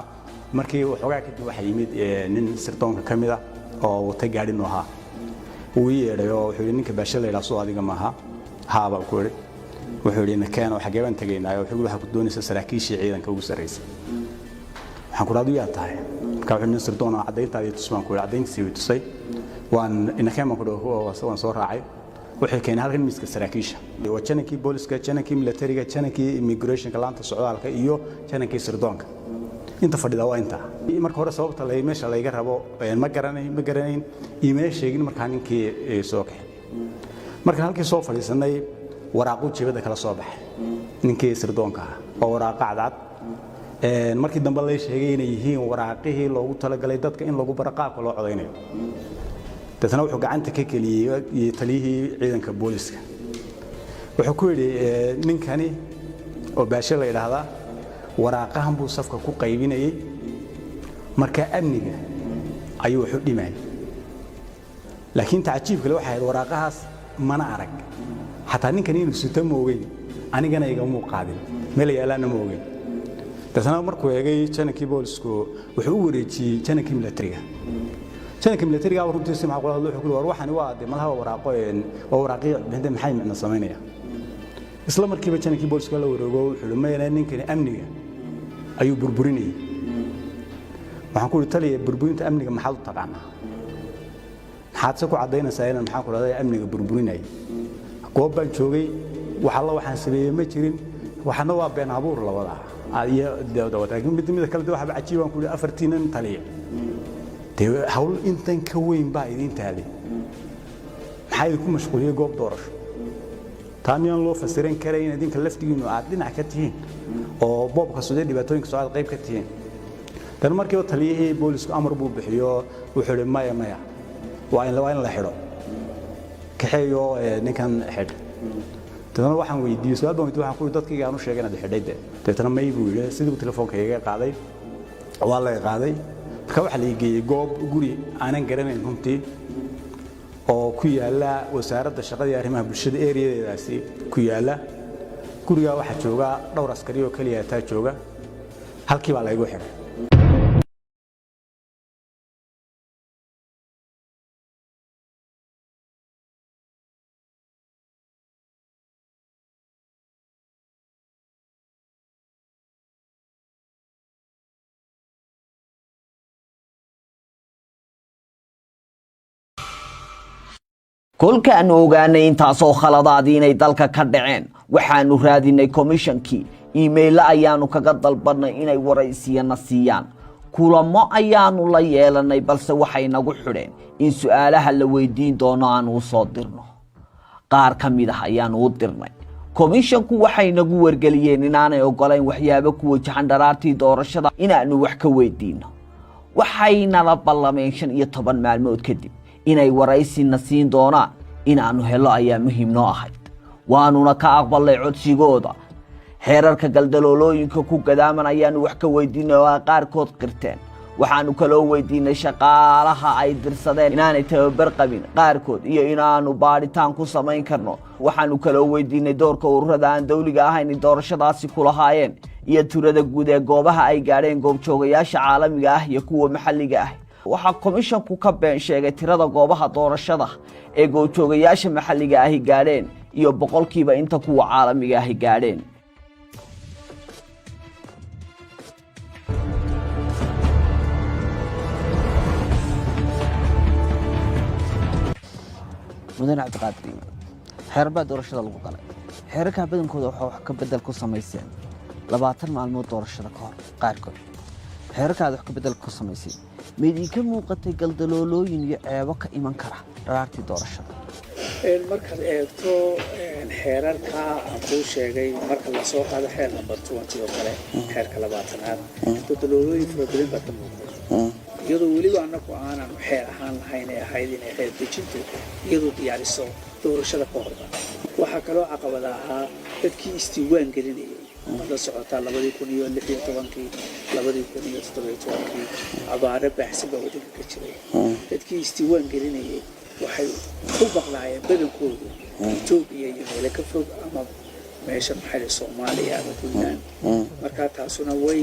markii waxoogaa kadib waxa yimid nin sirdoonka kamid ah oo wata gaari nooha uu yeeray oo wuxuu ninka baashada ila soo adiga maaha haaba ku yiri wuxuu yiri nakeen waxa gaban tagaynaa wuxuu waxa ku doonaysa saraakiishii ciidanka ugu sareysay waxaan ku raadiyaa tahay ka wuxuu sirdoon cadayntaadii tusmaan ku cadayntii tusay waan inakeen ma ku dhaw waan soo raacay waxay keenay halkan miiska saraakiisha waa janankii booliska janankii militariga janankii immigrationka laanta socdaalka iyo janankii sirdoonka inta fadhida waa inta marka hore sababta la meesha la iga rabo ma garanayn email sheegin marka ninkii soo kaxay marka halkii soo fadhiisanay waraaqo jibada kala soo baxay ninkii sirdoonka oo waraaqa cadcad markii dambe la sheegay inay yihiin waraaqihii loogu talagalay dadka in lagu baraqaaqo loo codeynayo dadna wuxuu gacanta ka keliyay taliyihii ciidanka booliska wuxuu ku yiri ninkani oo baasha la yiraahdaa waraaqahan buu safka ku qaybinayay marka amniga ayuu wuxuu dhimay laakiin tacajiibka waxa ay waraaqahaas mana arag hatta ninkani inuu sito moogay anigana iga muuqaadin meel yaalana moogay dadna markuu eegay janankii boolisku wuxuu u wareejiyay janankii militariga janankii militariga runtii si macquul ah wuxuu ku war waxani waa malaha waraaqii bixinta maxay macna sameynaya isla markiiba janankii booliska la wareego wuxuu leeyahay ninkani amniga ayuu burburinay waxaan ku taliye burburinta amniga maxaa u taqaanaa maxaad ku cadaynaysaa inaan maxaa ku raadaya amniga burburinay goob baan joogay waxa la waxaan sameeyay ma jirin waxana waa been abuur la wada iyo dawada mid kale waxa cajiibaan ku afartiinan taliye hawl intan ka weyn baa idin taali maxay ku mashquuliyay goob doorasho taamiyan loo fasirin karay in idinka laftigiinu aad dhinac ka tihiin oo boobka soo dhibaatooyinka soo qayb ka tihiin tan markii uu taliyay boolisku amar buu bixiyo wuxuu maya waa in la xiro kaxeeyo ninkan xid tan waxaan weydiiyay su'aal baan waxaan ku dadkayga aanu sheegay inaad xidhayde tan may buu yiri sidii telefoonka iga qaaday waa la qaaday marka waxa la geeyay goob guri aanan garanayn runtii oo ku yaala wasaaradda shaqada iyo arrimaha bulshada area-daasi ku yaala guriga waxa jooga dhowr askari oo kaliya taa jooga halkii baa la igu xiray kolkaanu ogaanay intaasoo khaladaadii inay dalka ka dhaceen waxaanu raadinay komishankii iimayl ayaanu kaga dalbanay inay waraysiyana siiyaan kulamo ayaanu la yeelanay balse waxay nagu xidheen in su'aalaha la weydiin doono aanu u soo dirno qaar ka mid ah ayaanu u dirnay komishanku waxay nagu wargeliyeen inaanay ogolayn waxyaabo ku wajahan dharaartii doorashada inaanu wax ka weydiino waxaynala ballameen 15 maalmood kadib inay waraysina siin doonaan inaanu helo ayaa muhiim noo ahayd waanuna ka aqbalay codsigooda xeerarka galdaloolooyinka ku gadaaman ayaanu wax ka weydiinay oo qaarkood qirteen waxaanu kaloo weydiinay shaqaalaha ay dirsadeen inaanay tababar qabin qaarkood iyo inaanu baadhitaan ku samayn karno waxaanu kaloo weydiinay doorka ururada aan dawliga ahayn doorashadaasi ku lahaayeen iyo tirada guud ee goobaha ay gaadheen goobjoogayaasha caalamiga ah iyo kuwa maxalliga ah waxaa komishanku ka been sheegay tirada goobaha doorashada ee goobjoogayaasha maxalliga ah gaadheen iyo boqolkiiba inta kuwa caalamiga ah gaadheen مدن عبد القادر xeerba doorashada lagu galay xeerarka badankooda waxa wax ka bedel ku sameeyeen 20 maalmood doorashada ka hor qaarkood xeerarkaada wax ka bedel ku sameeyeen meedii ka muuqatay galdaloolooyin iyo ceebo ka iman kara dharaartii doorashada markaad eegto xeerarka aan kuu sheegay marka la soo qaado xeer number 20 oo kale xeerka 20aad galdaloolooyin fara badan baa ka muuqda iyadoo weliba annagu aanan xeer ahaan lahayn ee ahayd inay xeer dejintu iyadoo diyaariso doorashada ka horba waxaa kaloo caqabada ahaa dadkii isdiiwaan gelinayay la socotaa 2016 2017 abaare baahsan baa waddanka ka jiray dadkii isdiiwaan gelinayay waxay ku baqlaayeen badankoodu Itoobiya iyo meelo ka fog ama meesha maxalli Soomaaliya ama Puntland marka taasuna way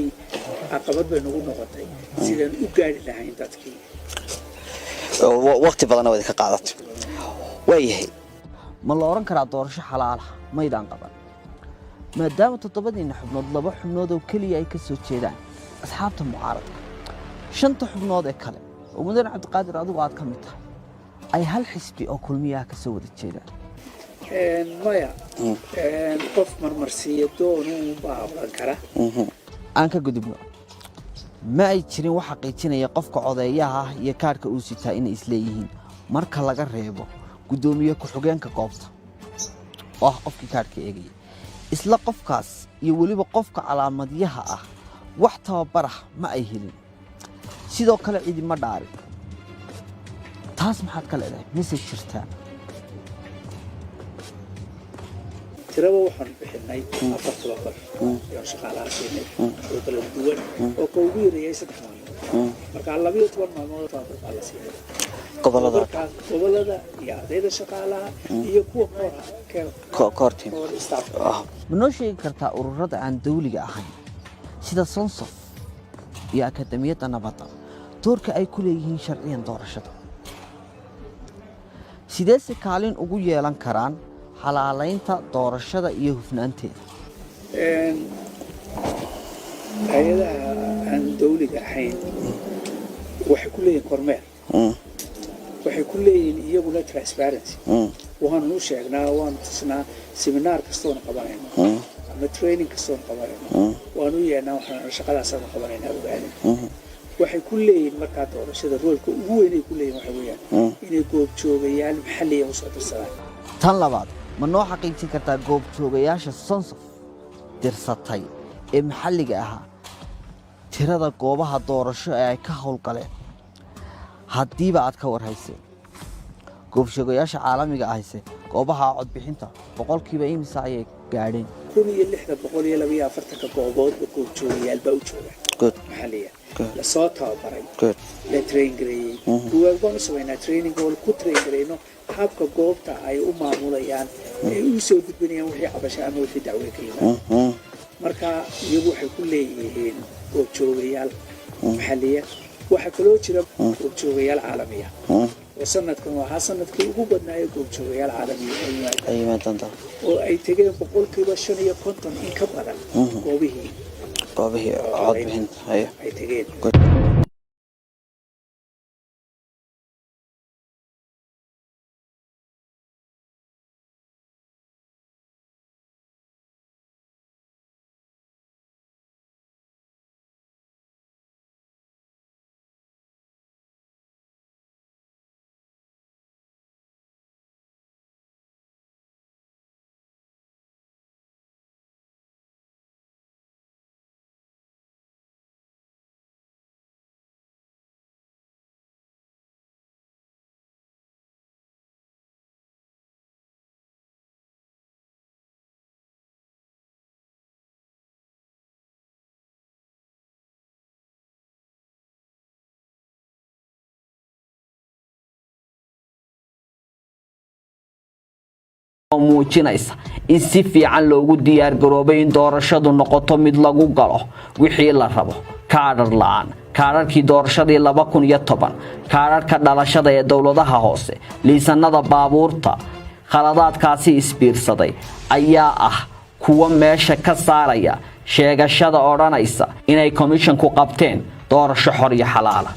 caqabad bay nagu noqotay sidaan u gaari lahayn dadkii waqti badan way ka qaadatay wayahay ma la oran karaa doorasho xalaal ah maydaan qaban maadaama toddobadiina xubnood laba xubnood oo kaliya ay ka soo jeedaan asxaabta mucaaradka shanta xubnood ee kale oo mudan cabdiqaadir adigu aad ka mid tahay ay hal xisbi oo kulmiyaha ka soo wada jeedaan maya qof marmarsiiyo doonu baaban kara aan ka gudubno ma ay jirin wax xaqiijinaya qofka codeeyaha iyo kaarka uu sitaa inay isleeyihiin marka laga reebo gudoomiye ku xigeenka goobta oo qofkii kaarka eegay isla qofkaas iyo waliba qofka calaamadiyaha ah wax tababar ah ma ay helin sidoo kale cidi ma dhaarin taas maxaad ka leedahay message jirtaa tiraba waxaan bixinay 4 tababar iyo shaqaalaha siinay oo kala duwan oo ka ugu yareeyay 3 maalmood marka 12 maalmood tababar la siinay gobolada iyo ardayda shaqaalaha iyo kuwa koortiin ma noo sheegi kartaa ururada aan dawliga ahayn sida Sonsof iyo Akademiyadda Nabadda doorka ay ku leeyihiin sharciyan doorashada sidee si kaalin ugu yeelan karaan xalaaleynta doorashada iyo hufnaanteeda hay'adaha aan dawliga ahayn waxay ku leeyihiin kormeer waxay ku leeyihiin iyaguna transparency waxaan u sheegnaa waan tusnaa seminar kastoo qabanayno ama training kastoo qabanayno waan u yeernaa waxaan shaqadaas aan qabanaynaa ogaanay waxay ku leeyihiin marka doorashada roolka ugu weyn ay ku leeyihiin waxa weeyaan inay goobjoogayaal maxalliya u soo dirsadaan tan labaad ma noo xaqiijin kartaa goobjoogayaasha Sonsof dirsatay ee maxalliga ahaa tirada goobaha doorasho ee ay ka howlgaleen haddiiba aad ka warhaysay goobjoogayaasha caalamiga ahayse goobaha codbixinta boqolkiiba imisa ayay gaadheen 1642 goobood oo goobjoogayaal baa u jooga maxalliya la soo tababaray la train gareeyay kuwa baan sameynaa training oo ku train gareyno habka goobta ay u maamulayaan ee u soo gudbinayaan wixii cabasho ama wixii dacwo ka yimaada marka iyagu waxay ku leeyihiin goobjoogayaal maxalliya waxa kaloo jira goobjoogayaal caalamiya oo sanadkan waxaa sanadkii ugu badnaayay goobjoogayaal caalamiya ay yimaadaan oo ay tageen 5% in ka badan goobihii codbixinta ay tageen oo muujinaysa in si fiican loogu diyaar garoobay in doorashadu noqoto mid lagu galo wixii la rabo kaadhar la'aan kaadharkii doorashadii 2010 kaadharka dhalashada ee dowladaha hoose liisanada baabuurta khaladaadkaasi isbiirsaday ayaa ah kuwa meesha ka saaraya sheegashada odhanaysa inay commissionku qabteen doorasho xor iyo xalaala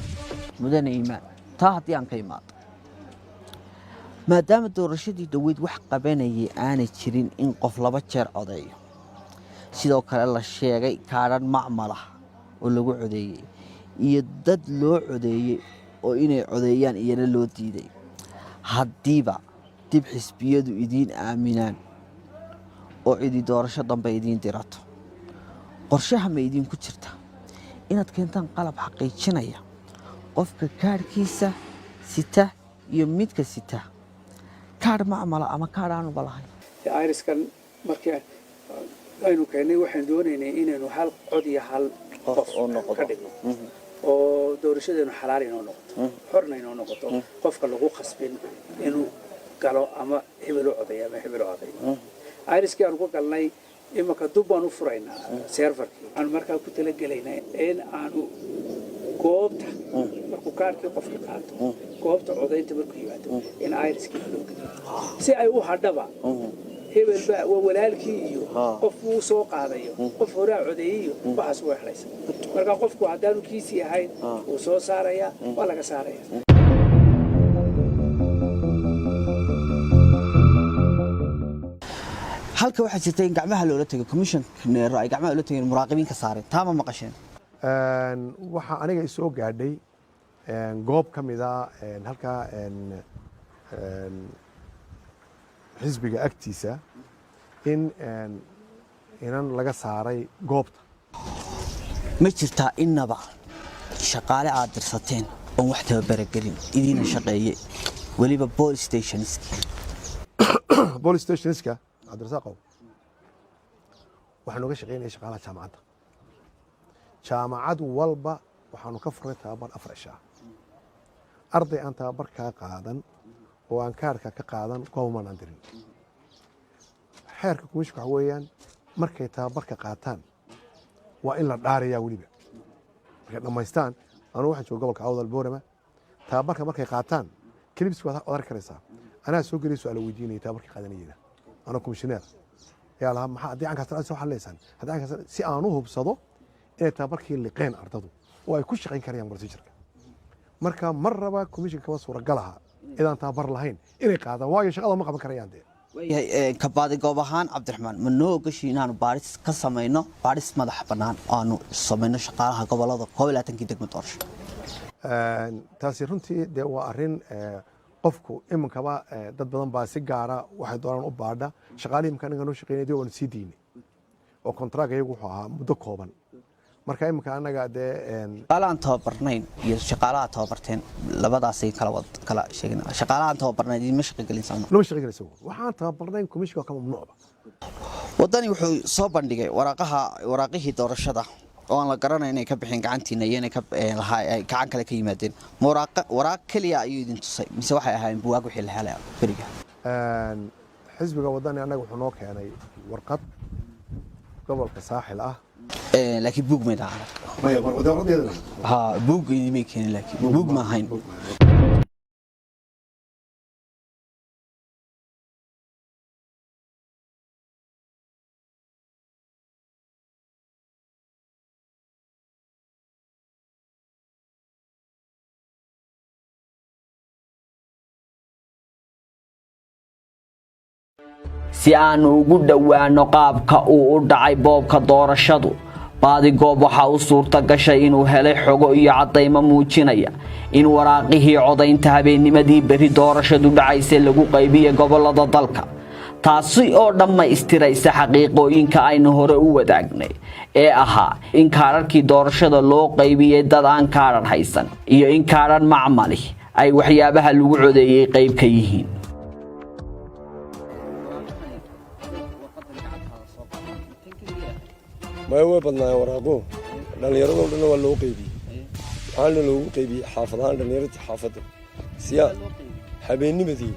mudane iimaan taa haddii aan ka imaado maadaama doorashadii dhaweyd wax qabanayay aanay jirin in qof 2 jeer codeeyo sidoo kale la sheegay kaadhan macmala oo lagu codeeyay iyo dad loo codeeyay oo inay codeeyaan iyana loo diiday haddiiba dib xisbiyadu idiin aaminaan oo cidi doorasho dambe idiin dirato qorshaha ma idinku jirta inaad keentaan qalab xaqiijinaya qofka kaadhkiisa sita iyo midka sita kaadh macmala ama kaadh aanu balahayn iriskan markii aynu keenay waxaan doonaynay inaynu hal cod iyo hal qof ka dhigno oo doorashadeenu xalaal inoo noqoto xorna inoo noqoto qofka lagu khasbin inuu galo ama hebel u codeeyo ama hebel u codeeyo iriskii aan ku galnay imaka dub baan u furaynaa serverkii aan markaa ku talagelaynaa in aanu goobta markuu kaarkii qofka qaato goobta codaynta markuu yimaado in iriskii loo geliyo si ay u hadhaba hebel baa walaalkii iyo qof uu soo qaadayo qof horaa codeeyo waxaas way xalaysan marka qofku haddaanu kiisii ahayn uu soo saaraya waa laga saaraya halka waxaa jirta in gacmaha loola tagay commissioneero ay gacmaha loola tageen muraaqibiin ka saareen taama maqasheen waxaa aniga isoo gaadhay goob ka mid ah halkaa xisbiga agtiisa in inan laga saaray goobta ma jirtaa innaba shaqaale aad dirsateen oon wax tababaragelin idiina shaqeeye weliba police stationska cabdirasaaqow waxaanu ka shaqeynaya shaqaalaha jaamacadda jaamacad walba waxaanu ka furnay tababar 4 isha arday aan tababarkaa qaadan oo aan kaarka ka qaadan goobamaan aan dirin xeerka kumishka waxa weeyaan markay tababarka qaataan waa in la dhaarayaa weliba markay dhammaystaan anuu waxaan jooga gobolka awdal boorama tababarka markay qaataan kelibis waad arki karaysaa anaa soo gelay su-aalo weydiinaya tababarkii qaadanayada anoo komishineer ayaa lahaa maxaa haddii aankaas soo xalinaysaan haddii aankaas si aan u hubsado inay tababarkii liqeen ardadu oo ay ku shaqayn karayaan procedureka marka mar raba komishinka kaba suuragal aha idaan tababar lahayn inay qaadaan waayo shaqada ma qaban karayaan dee waayahay kabaadi goob ahaan cabdiraxmaan ma noo ogashi inaanu baadhis ka samayno baadhis madax bannaan aanu samayno shaqaalaha gobolada 22 degmo doorasho taasi runtii dee waa arrin qofku iminkaba dad badan baa si gaara waxay doonaan u baadha shaqaalihii imika anaga noo shaqeynay dee waanu sii diinay oo kontraag iyagu wuxuu ahaa muddo kooban marka iminka anaga dee shaqaalahan tababarnayn iyo shaqaalaha tababarteen labadaasay kala sheegin shaqaalahan tababarnayn idinma shaqagelin sama lama shaqagelin isagu waxaan tababarnayn komishinka waa ka mamnuucba wadani wuxuu soo bandhigay waraaqihii doorashada oo aan la garanayn inay ka bixin gacantiina iyo inay gacan kale ka yimaadeen waraaq keliya ayuu idin tusay mise waxay ahaayeen buwaag wixii la helay beriga xisbiga wadani annaga wuxuu noo keenay warqad gobolka saaxil ah laakiin buug maydaan buug idimay keenin laakiin buug ma ahayn si aanu ugu dhowaano qaabka uu u dhacay boobka doorashadu baadigoob waxa uu suurta gashay inuu helay xogo iyo cadaymo muujinaya in waraaqihii codaynta habeennimadii beri doorashadu dhacaysay lagu qaybiyay gobolada dalka taasi oo dhammaystiraysa xaqiiqooyinka aynu hore u wadaagnay ee ahaa in kaadharkii doorashada loo qaybiyey dad aan kaadhar haysan iyo in kaadhar macmali ay waxyaabaha lagu codeeyey qayb ka yihiin maya way badnaayeen waraaqo dhallinyaradoo dhanna waa loo qaybiyey waxaana loogu qaybiyey xaafadahaan dhallinyaradii xaafadda siyaa habeennimadii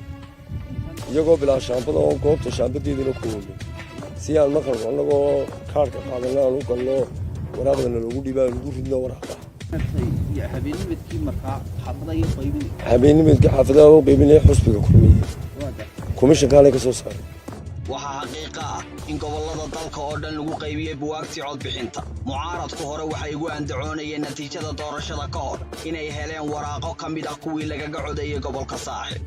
iyagoo bilaa shaambada oo goobta shaambadeedina ku hoolay si aan maqalno annagoo kaarka qaadana aan u galno waraaqdana loogu dhiibaa lagu ridno waraaqa habeennimeedkii xaafadaha u qaybinaya xusbiga kulmiye komishankaanay ka soo saaray waxaa xaqiiqa ah in gobollada dalka oo dhan lagu qaybiyey buwaagtii codbixinta mucaaradku hore waxay ugu andacoonayeen natiijada doorashada ka hor inay heleen waraaqo ka mid ah kuwii lagaga codeeyey gobolka saaxil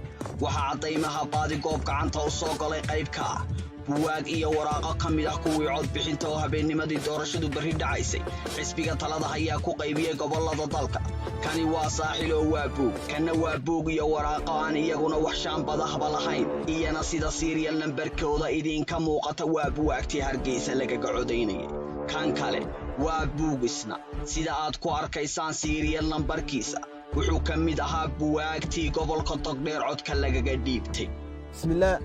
waxaa caddaymaha baadigoob gacanta u soo galay qayb ka ah buwaag iyo waraaqo ka mid ah kuwii codbixinta oo habeennimadii doorashadu berri dhacaysay xisbiga talada ayaa ku qaybiyey gobollada dalka kani waa saaxil oo waa buug kanna waa buug iyo waraaqo aan iyaguna wax shaambadahba lahayn iyana sida siiriyal nambarkooda idinka muuqata waa buwaagtii hargeysa lagaga codaynayay kan kale waa buugisna sida aad ku arkaysaan siiriyal nambarkiisa wuxuu ka mid ahaa buwaagtii gobolka togdheer codka lagaga dhiibtay bismillaah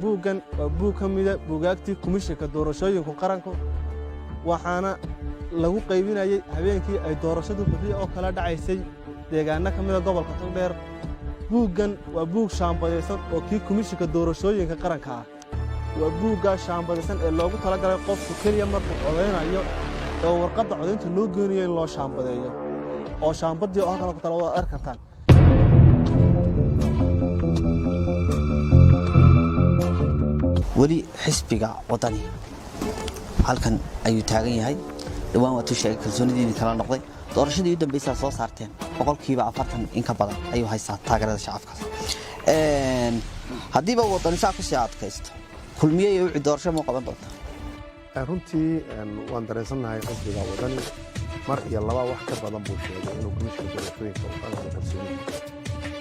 buuggan waa buug ka mida buugaagtii komishanka doorashooyinku qaranku waxaana lagu qaybinayay habeenkii ay doorashadu berri oo kala dhacaysay deegaanno ka mida gobolka togdheer buuggan waa buug shaambadaysan oo kii komishanka doorashooyinka qaranka ah waa buuggaa shaambadaysan ee loogu talagalay qofku keliya markuu codaynayo oo warqadda codaynta loo geenayo in loo shaambadeeyo oo shaambadii oo halkan ku tala wada arki kartaan weli xisbiga wadani halkan ayuu taagan yahay dhawaan waatuu sheegay kalsoonidiini kala noqday doorashadii u dambaysaa soo saarteen boqolkiiba 40 in ka badan ayuu haystaa taageerada shacabkaas haddiiba wadani saa ku sii adkaysto kulmiye iyo wixii doorasho ma qaban doontaa runtii waan dareensannahay xisbiga wadani mar iyo laba wax ka badan buu sheegay inuu komishanka doorashooyinka u qabanaya kalsoonida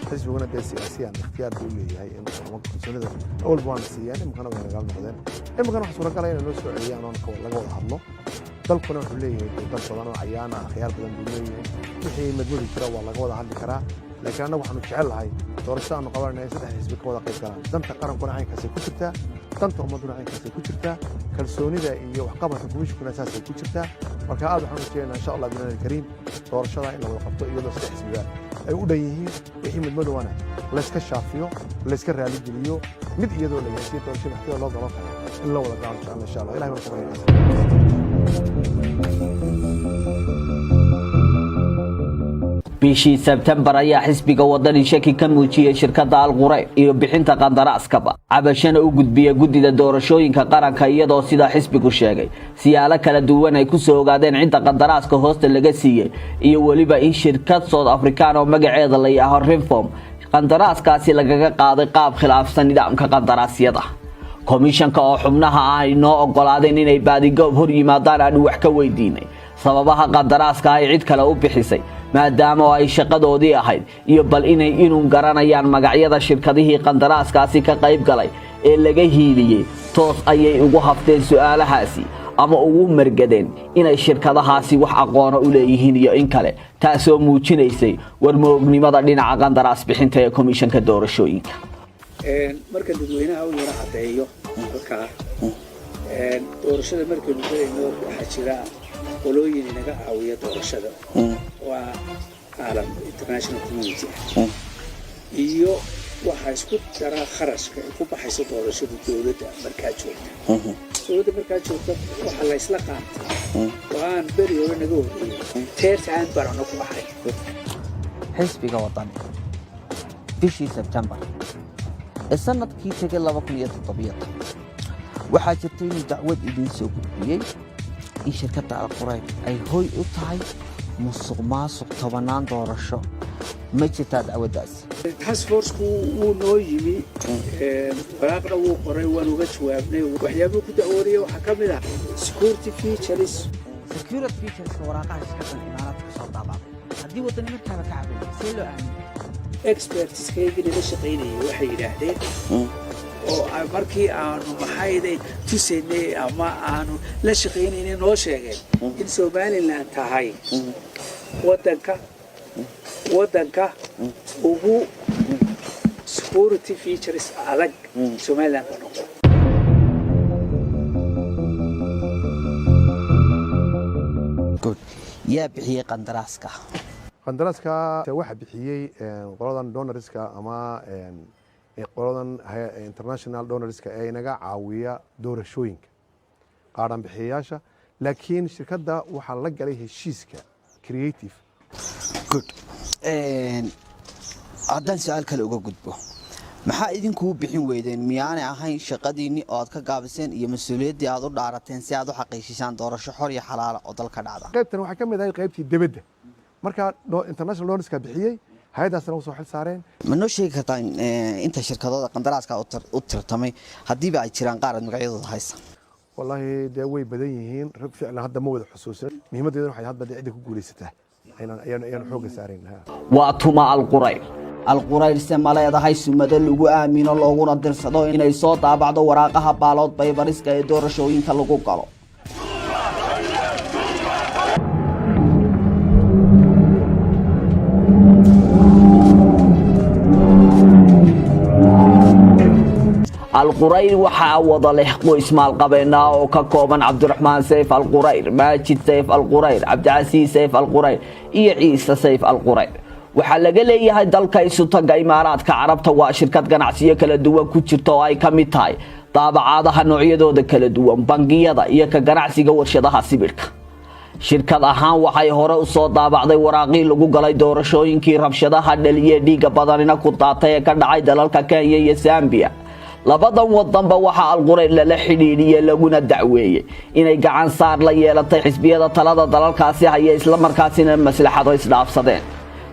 xisbiguna dee siyaasiyan ikhtiyaar buu leeyahay in kalsoonida awalba waana siiyeen imikana way nagaal noqdeen imikana waxa suuragalaya inay noo soo celiyaan oon laga wada hadlo dalkuna wuxuu leeyahay dad badan oo cayaana akhyaar badan buu leeyahay wixii madmadi jira waa laga wada hadli karaa laakiin annagu waxaanu jecel lahay doorashada aanu qabanayna in saddex xisbi ka wada qayb galaan danta qarankuna caynkaasay ku jirtaa danta ummadduna caynkaasay ku jirtaa kalsoonida iyo waxqabadka komishinkuna saasay ku jirtaa marka aad waxaan rajeynaynaa insha allah binaan alkariim doorashada in la wada qabto iyadoo saddex xisbiga ay u dhan yihiin wixii madmadowana layska shaafiyo layska raaligeliyo mid iyadoo la yeeshiyo doorashada waxtida loo galo kale in loo wada gaalo jecel insha allah ilahay waan bishii sebtembar ayaa xisbiga wadani shaki ka muujiyey shirkadda alqurayb iyo bixinta qandaraaskaba cabashana u gudbiya guddida doorashooyinka qaranka iyadoo sidaa xisbigu sheegay siyaalo kala duwan ay ku soo ogaadeen cidda qandaraaska hoosta laga siiyey iyo weliba in shirkad South African oo magaceeda la yidhaahdo Reform qandaraaskaasi lagaga qaaday qaab khilaafsan nidaamka qandaraasyada komishanka oo xubnaha ah ay noo ogolaadeen inay baadigoob hor yimaadaan aan wax ka weydiinay sababaha qandaraaska ay cid kale u bixisay maadaama ay shaqadoodii ahayd iyo bal inuu garanayaan magacyada shirkadihii qandaraaskaasi ka qayb galay ee laga hiiliyey toos ayay ugu hafteen su'aalahaasi ama ugu margadeen inay shirkadahaasi wax aqoon u leeyihiin iyo in kale taasoo muujinaysay warmoognimada dhinaca qandaraas bixinta ee komishanka doorashooyinka marka dadweynaha uu yara cadeeyo halkaa doorashada markaynu galayno waxaa jira qolooyin inaga caawiya doorashada waa caalam international community iyo waxaa isku daraa kharashka ay ku baxayso doorashada dowladda markaa joogta dowladda markaa joogta waxaa la isla qaatay waan beri hore naga horreeyey teertaan barano ku baxay xisbiga wadani bishii sebtembar ee sanadkii tegay 2017 waxaa jirtay inuu dacwad idiin soo gudbiyey in shirkadda alqurayb ay hoy u tahay musuq maasuq tobanaan doorasho ma jirtaa dacwaddaas task force-ku wuu noo yimi waraaqna wuu qoray waan uga jawaabnay waxyaabuu ku dacwoonaya waxaa ka mid ah security features waraaqaha shirkaddan imaaraadka ka soo daabacday haddii waddani markaaba ka cabanaya see loo aaminay expertiskaygii nala shaqaynayay waxay yidhaahdeen oo markii aanu maxayday tusaynay ama aanu la shaqaynaynay noo sheegeen in somaliland tahay waddanka ugu security features adag somaliland ka noqdo yaa bixiyey qandaraaska waxa bixiyey qoladan donorska ama qoladan international donorska ee inaga caawiya doorashooyinka qaaran bixiyayaasha laakiin shirkadda waxaa la galay heshiiska creative good haddaan su-aal kale uga gudbo maxaa idinkuu bixin weydeen miyaanay ahayn shaqadiinni oo aad ka gaabiseen iyo mas-uuliyaddii aad u dhaarateen si aad u xaqiijisaan doorasho xor iyo xalaala oo dalka dhacda qaybtan waxay ka mid ahay qaybtii dibadda markaa international donorska bixiyey hay-adaasna u soo xil saareen ma noo sheegi kartaa inta shirkadooda qandaraaska u tirtamay haddiiba ay jiraan qaar aad magacyadooda haysa wallaahi dee way badan yihiin rag ficlan hadda ma wada xusuusan muhiimaddeedana waxay hadba cidda ku guulaysataa ayaan xoogga saarayn waa tuma alqurayr alqurayrse ma leedahay sumado lagu aamino looguna dirsado inay soo daabacdo waraaqaha baalood baybariska ee doorashooyinka lagu galo القرير waxaa wada leh qoys maalqabeena oo ka kooban Cabdiraxmaan Sayf Al-Qurayr, Maajid Sayf Al-Qurayr, Cabdicasiis Sayf Al-Qurayr iyo Ciise Sayf Al-Qurayr. waxaa laga leeyahay dalka isu taga Imaaraadka Carabta waa shirkad ganacsiyo kala duwan ku jirta oo ay ka mid tahay daabacaadaha noocyadooda kala duwan, bangiyada iyo ka ganacsiga warshadaha sibirka. shirkad ahaan waxay hore u soo daabacday waraaqii lagu galay doorashooyinkii rabshadaha dhaliyay dhiiga badanina ku daatay ee ka dhacay dalalka Kenya iyo Zambia. labadan wadanba waxa Al-Qurayr la xidhiidhiyay laguna dacweeyay inay gacan saar la yeelatay xisbiyada talada dalalkaasi haya isla markaasina maslaxado isdhaafsadeen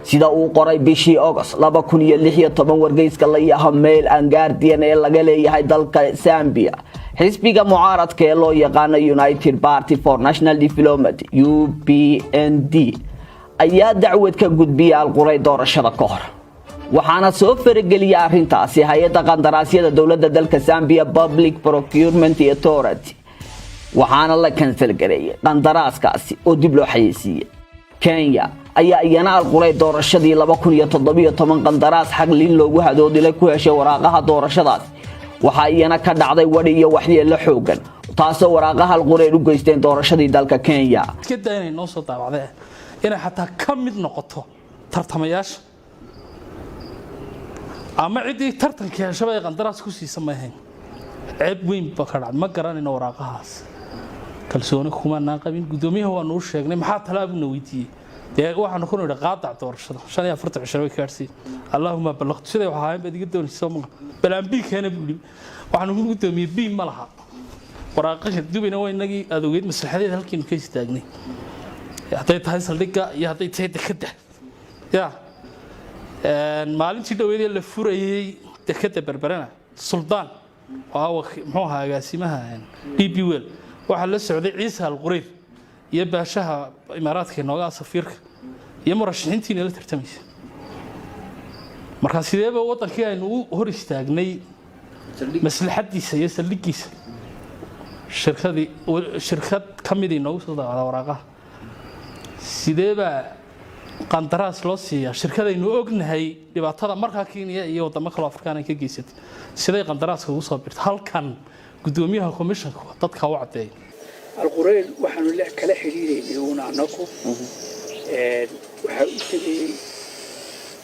sida uu qoray bishii August 2016 wargeyska la yahay Mail and Guardian ee laga leeyahay dalka Zambia xisbiga mucaaradka ee loo yaqaan United Party for National Development UPND ayaa dacwad ka gudbiyay Al-Qurayr doorashada ka hor waxaana soo farageliyay arrintaasi hay'adda qandaraasyada dawladda dalka Zambia Public Procurement Authority waxaana la cancel gareeyay qandaraaskaasi oo dib loo xayeysiiyay Kenya ayaa iyana Al-Qurayr doorashadii 2017 qandaraas xaglin loogu hadoodilay ku heshay waraaqaha doorashadaas waxa iyana ka dhacday wadi iyo waxyeello xoogan taasoo waraaqaha Al-Qurayr u geysteen doorashadii dalka Kenya iska inay noo soo daabacday inay xataa ka mid noqoto tartamayaasha ama cidii tartanka heshay ay qandaraas ku siisamayeen ceeb weyn ba ka dhacay ma garanayno waraaqahaas kalsooni kuma naaqabin gudoomiyaha waa noo sheegnay maxaa talaabuna weydiiyay dee waxaan ku nidhi qaadac doorashada 45 way kaarsi Allahumma ballaqtu sida waxa ay badiga doonayso ma balaan bi keena buli waxaan ugu gudoomiyay bi ma laha waraaqaha dubina waa inagii adogeed maslaxadeed halkii ka istaagnay haday tahay saldhiga iyo haday tahay dekada ya maalintii dhaweeyay la furayay dekada Berberana Suldaan waa muxuu ahaa agaasimaha DBWL waxa la socday Ciise Al-Qurayr iyo baashaha Imaaraadka nooga safiirka iyo murashaxiintii la tartamaysa marka sideeba wadankii aynu hor istaagnay maslaxadiisa iyo saldhigiisa shirkad kamidii noogu soo daawada waraaqaha sideeba qandaraas loo siiyaa shirkadaynu ognahay dhibaatada markaa Kenya iyo wadamo kale Afrikaan ka geysatay siday qandaraaska ugu soo birtay halkan gudoomiyaha komishanka dadka u cadeeyay Al-Qurayr waxaanu la kala xiriirinay una anaku waxa u tagay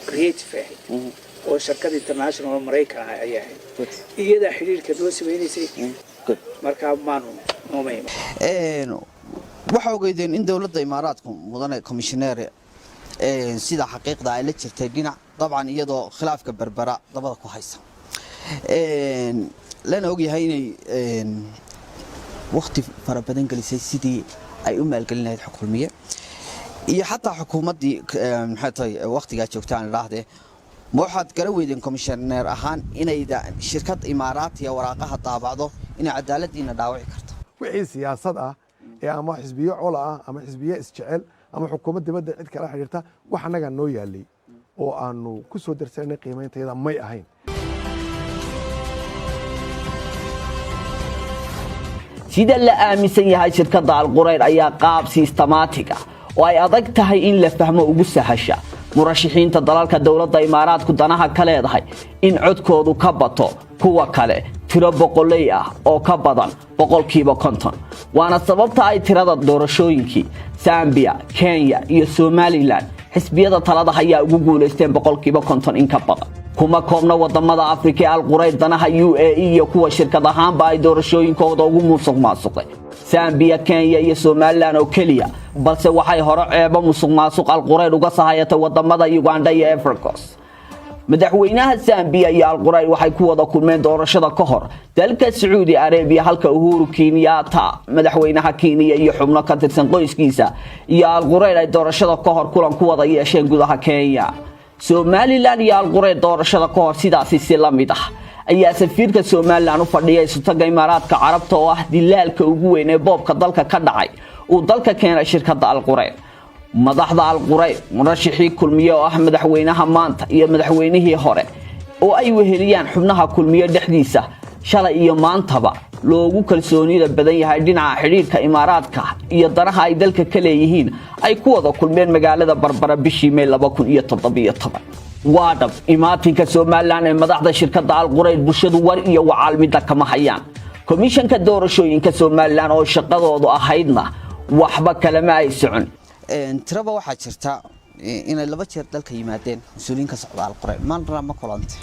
creative oo shirkad international Mareykan ay ahayd iyada xiriirka doo sameeynayay marka maanu noomayma waxa ogeydeen in dawladda Imaaraadku mudane commissioner sida xaqiiqda ay la jirtay dhinac dabcan iyadoo khilaafka Berbera dabada ku haysa lana og yahay inay waqti fara badan gelisay sidii ay u maalgelinayd xukuumiye iyo xataa xukuumadii maxay tahay waqtiga joogtaan ilaahdee waxaad kala weydeen commissioner ahaan inay shirkad Imaaraatiya waraaqaha daabacdo inay cadaaladiina dhaawici karto wixii siyaasad ah ee ama xisbiyo col ah ama xisbiyo isjecel ama xukuumad dibadda cid kala xiriirta wax anaga noo yaalay oo aanu ku soo darsanay qiimaynteeda may ahayn sida la aaminsan yahay shirkadda Al-Qurayr ayaa qaab systematic ah oo ay adag tahay in la fahmo ugu sahasha murashaxiinta dalalka dawladda Imaaraadku danaha ka leedahay in codkoodu ka bato kuwa kale tiro boqolay ah oo ka badan 50% waana sababta ay tirada doorashooyinkii Zambia, Kenya iyo Somaliland xisbiyada talada ayaa ugu guuleysteen 50% in ka badan kuma koobna wadamada Afrika ee Al-Qurayd danaha UAE iyo kuwa shirkad ahaanba ay doorashooyinkooda ugu musuqmaasuqay Zambia, Kenya iyo Somaliland oo kaliya balse waxay hore ceebo musuqmaasuq Al-Qurayd uga sahayatay wadamada Uganda iyo Ivory Coast madaxweynaha Zambia iyo Al-Qurayd waxay ku wada kulmeen doorashada ka hor dalka Saudi Arabia halka Uhuru Kenyatta madaxweynaha Kenya iyo xubno ka tirsan qoyskiisa iyo Al-Qurayd ay doorashada ka hor kulan ku wada yeesheen gudaha Kenya Somaliland iyo Al-Qurayd doorashada ka hor sidaasi si la mid ah ayaa safiirka Somaliland u fadhiyay sultanka Imaaraadka Carabta oo ah dilaalka ugu weyn ee boobka dalka ka dhacay uu dalka keenay shirkadda Al-Qurayd madaxda Al-Qurayd murashixii kulmiye oo ah madaxweynaha maanta iyo madaxweynihii hore oo ay weheliyaan xubnaha kulmiye dhexdiisa shalay iyo maantaba loogu kalsoonida badan yahay dhinaca xiriirka Imaaraadka iyo danaha ay dalka ka leeyihiin ay ku wada kulmeen magaalada Barbara bishii May 2017 waadab imaatinka Somaliland ee madaxda shirkadda Al-Qurayd bulshadu war iyo wacaalmida kama hayaan komishanka doorashooyinka Somaliland oo shaqadoodu ahaydna waxba kalama ay socon tiraba waxaa jirta inay laba jeer dalka yimaadeen mas'uuliyiinka socda Al-Qurayd maanta ma kulantay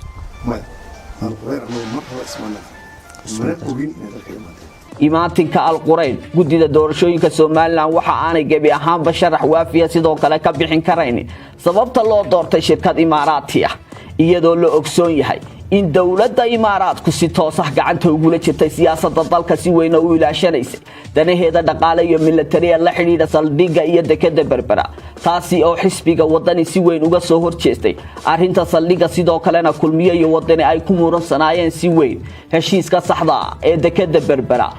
imaatinka Al-Qurayd gudida doorashooyinka Somaliland waxa aanay gabi ahaanba sharax waafiya sidoo kale ka bixin karayn sababta loo doortay shirkad Imaaraati ah iyadoo la ogsoon yahay in dawladda Imaaraadku si toos ah gacanta ugu jirtay siyaasadda dalka si weyn u ilaashanaysay danaheeda dhaqaale iyo military la xiriira saldhigga iyo dekedda Berbera taasi oo xisbiga wadani si weyn uga soo horjeestay arrinta saldhigga sidoo kalena kulmiye iyo wadani ay ku muransanayeen si weyn heshiiska saxda ah ee dekedda Berbera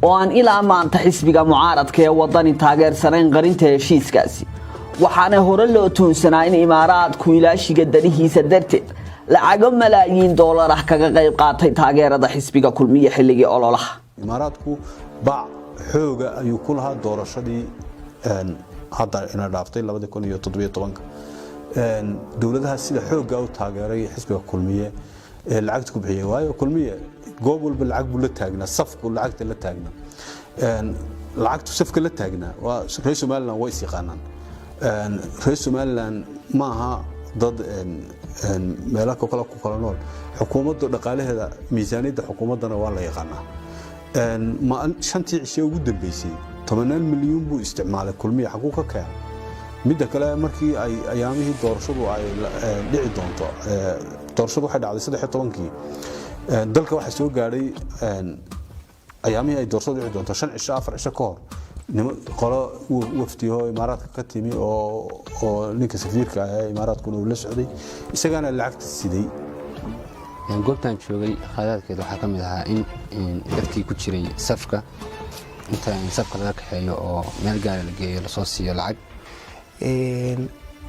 oo aan ilaa maanta xisbiga mucaaradka ee wadani taageersanayn qarinta heshiiskaasi waxaana hore loo toonsanaa in Imaaraadku ilaashiga danihiisa darteed lacago malaayiin dollar ah kaga qayb qaatay taageerada xisbiga kulmiye xilligii ololaha Imaaraadku baac xooga ayuu ku lahaa doorashadii hadda ina dhaaftay 2017 dawladaha sida xooga u taageeray xisbiga kulmiye ee lacagta ku bixiyay waayo kulmiye goob walba lacag buu la taagnaa safku lacagta la taagnaa lacagtu safka la taagnaa waa reer Somaliland way yaqaanaan reer Somaliland maaha dad meelaha kale ku kala nool xukuumadda dhaqaalaheeda miisaaniyadda xukuumaddana waa la yaqaanaa ma shantii cisho ugu dambeysay 10 milyan buu isticmaalay kulmiye xaqu ka keen midda kale markii ay ayaamihii doorashadu ay dhici doonto doorashadu waxay dhacday 13kii dalka waxa soo gaaray ayaamihii ay doorashadu dhici doonto 5 cisho 4 cisho ka hor qolo wafdiyo Imaaraadka ka timi oo ninka safiirka ah ee Imaaraadku uu la socday isagana lacagta siday goobtan joogay khadadkeed waxa kamid ahaa in dadkii ku jiray safka inta safka laga kaxeeyo oo meel gaar ah la geeyo la soo siiyo lacag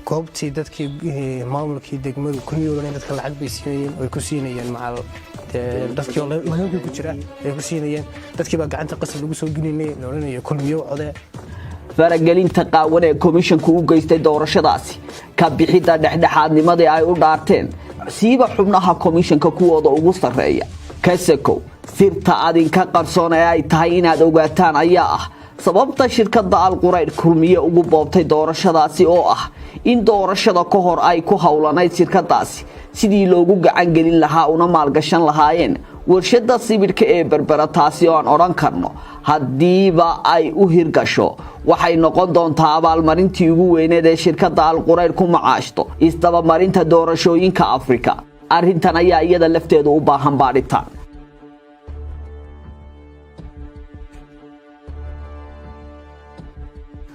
goobtii dadkii maamulkii degmadu kulmiyoodan dadka lacag bay siinayeen way ku siinayeen macal dadkii oo laga ku jira ay ku siinayeen dadkii baa gacanta qasab lagu soo gelinayay noolanayo kulmiyo code faragelinta qaawan ee komishanku u geystay doorashadaasi ka bixida dhexdhexaadnimadii ay u dhaarteen siiba xubnaha komishanka kuwooda ugu sareeya kasako sirta adinka qarsoon ee ay tahay inaad ogaataan ayaa ah sababta shirkadda Al-Qurayd kulmiye ugu boobtay doorashadaasi oo ah in doorashada ka hor ay ku hawlanayd shirkadaasi sidii loogu gacan gelin lahaa una maalgashan lahaayeen warshada sibirka ee Berbera taasi oo aan oran karno hadiiba ay u hirgasho waxay noqon doontaa abaalmarintii ugu weyneed ee shirkadda Al-Qurayd ku macaashto isdaba marinta doorashooyinka Afrika arrintan ayaa iyada lafteedu u baahan baaritaan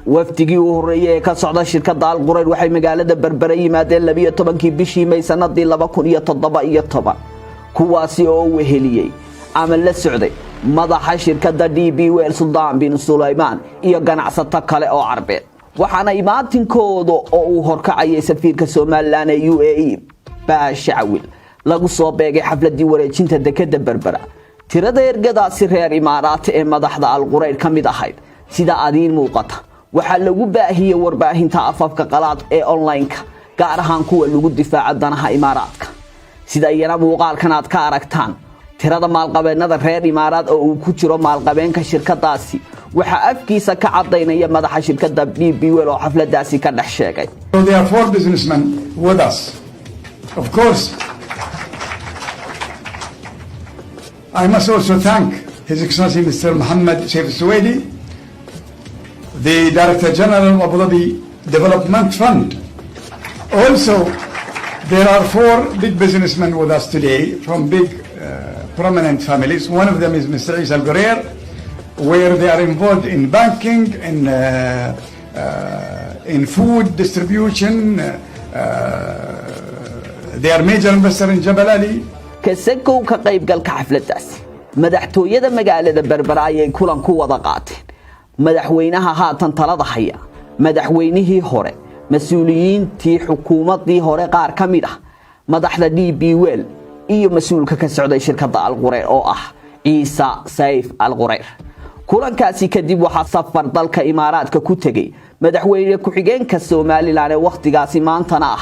wafdigii u horeeyay ka socda shirkadda Al-Qurayd waxay magaalada Berbera yimaadeen 12kii bishii May sanadii 2017 kuwaasi oo weheliyay ama la socday madaxa shirkadda DB World Sultan bin Sulaiman iyo ganacsato kale oo Carbeed waxaana imaatinkooda oo uu horkacayay safiirka Somaliland ee UAE Baashawil lagu soo beegay xafladii wareejinta dekedda Berbera tirada ergadaasi reer Imaaraat ee madaxda Al-Qurayd kamid ahayd sida adiin muuqata waxa lagu baahiyay warbaahinta afafka qalaad ee online-ka gaar ahaan kuwa lagu difaaca danaha Imaaraadka sida iyana muuqaalkan aad ka aragtaan tirada maalqabeennada reer Imaaraad oo uu ku jiro maalqabeenka shirkadaasi waxa afkiisa ka cadeynaya madaxa shirkadda DB World oo xafladaasi ka dhex sheegay So there are 4 businessmen with us. Of course, I must also thank His Excellency Mr. Mohammed Sheikh Suwaidi, the Director General of Abu Dhabi Development Fund. Also, there are 4 big businessmen with us today from big prominent families. One of them is Mr. Isa Al-Gurer, where they are involved in banking, in food distribution. They are major investor in Jabal Ali. كسكو كقيب قال كحفلة داس مدحتوية مقالة بربراية كلن كوة قاتين مدحوينها هاتن تلاد حيا مدحوينه هوري مسؤولين تي حكومة دي هوري قار كاميرا مدحنا دي بيويل إيو مسؤول كسعودي شركة الغرير أو عيسى سيف الغرير كلن كاسي كدب وحا سفر دالك إمارات ككوتغي مدحوينه كحيجين كالسومالي لاني وقت قاسي مانتنا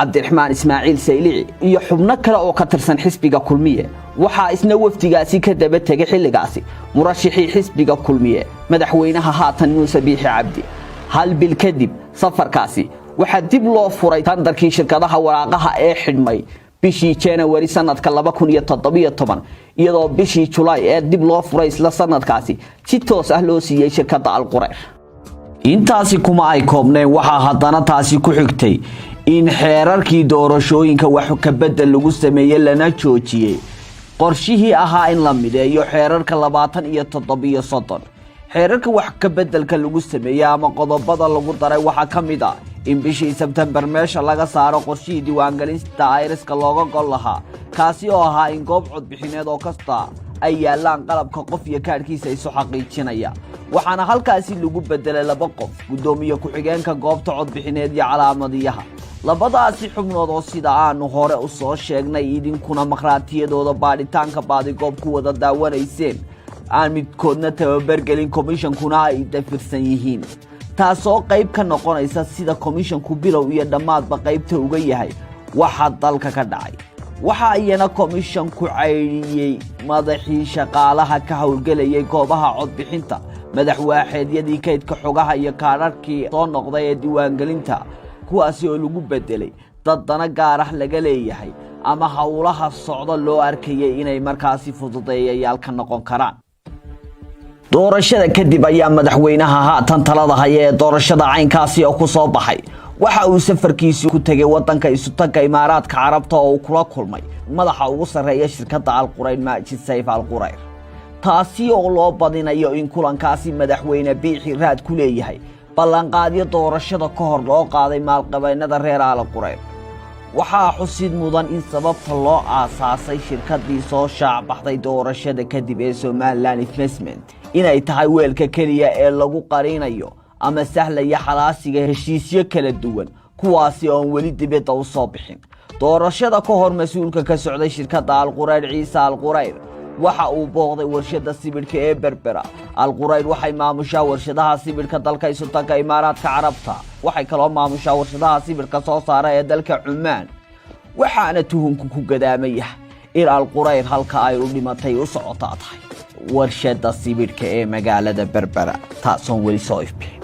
عبد الرحمن إسماعيل سيلعي iyo xubno kale oo ka tirsan xisbiga kulmiye waxa isna waftigaasi ka daba tagay xilligaasi murashixii xisbiga kulmiye madaxweynaha haatan Muuse Biixi Cabdi hal bil kadib safarkaasi waxa dib loo furay tandarkii shirkadaha waraaqaha ee xidhmay bishii January sanadka 2017 iyadoo bishii July ee dib loo furay isla sanadkaasi si toos ah loo siiyay shirkadda Al-Qurayr intaasi kuma ay koobneen waxa haddana taasi ku xigtay in xeerarkii doorashooyinka wax ka bedel lagu sameeyay lana joojiyay qorshihii ahaa in la mideeyo xeerarka 27 xeerarka wax ka bedelka lagu sameeyay ama qodobada lagu daray waxa kamid ah in bishii September meesha laga saaro qorshihii diiwaangelinta ayriska looga gol lahaa kaasi oo ahaa in goob codbixineed oo kasta ay yaalaan qalabka qof iyo kaarkiisa ay soo xaqiijinaya waxaana halkaasi lagu bedelay 2 qof gudoomiye ku xigeenka goobta codbixineed iyo calaamadiyaha labadaasi xubnood oo sida aanu hore u soo sheegnay idinkuna maqraatiyadooda baadhitaanka baadi goob ku wada daawanayseen aan midkoodna tababar gelin komishankuna ay dafirsan yihiin taasoo qayb ka noqonaysa sida komishanku bilow iyo dhamaadba qaybta uga yahay waxa dalka ka dhacay waxa ayana komishanku cayriyay madaxii shaqaalaha ka howlgelayay goobaha codbixinta madaxwaaxeedyadii kaydka xogaha iyo kaararkii soo noqday ee diiwaangelinta kuwaasi oo lagu bedelay dad dana gaar ah laga leeyahay ama hawlaha socdo loo arkayay inay markaasi fududeeyayaal ka noqon karaan doorashada kadib ayaa madaxweynaha haatan talada haya ee doorashada caynkaasi oo ku soo baxay waxa uu safarkiisa ku tagay wadanka Isutaga Imaaraadka Carabta oo kula kulmay madaxa ugu sareeya shirkadda Al-Qurayr Maajid Sayf Al-Qurayr taasi oo loo badinayo in kulankaasi madaxweyne Biixi raad ku leeyahay ballanqaadyo doorashada ka hor loo qaaday maalqabeennada reer Al-Qurayr waxa xusid mudan in sababta loo aasaasay shirkaddii soo shaac baxday doorashada kadib ee Somaliland Investment inay tahay weelka kaliya ee lagu qarinayo ama sahlaya xalaasiga heshiisyo kala duwan kuwaasi oo weli dibadda u soo bixin doorashada ka hor mas'uulka ka socday shirkadda Al-Qurayr Ciise Al-Qurayr waxa uu booqday warshada sibirka ee Berbera Al-Qurayr waxay maamushaa warshadaha sibirka dalka Isutaga Imaaraadka Carabta waxay kaloo maamushaa warshadaha sibirka soo saara ee dalka Cumaan waxaana tuhunku ku gadaamaya in Al-Qurayr halka ay u dhimatay u socotaa tahay warshada sibirka ee magaalada Berbera taasoo weli soo ifbixin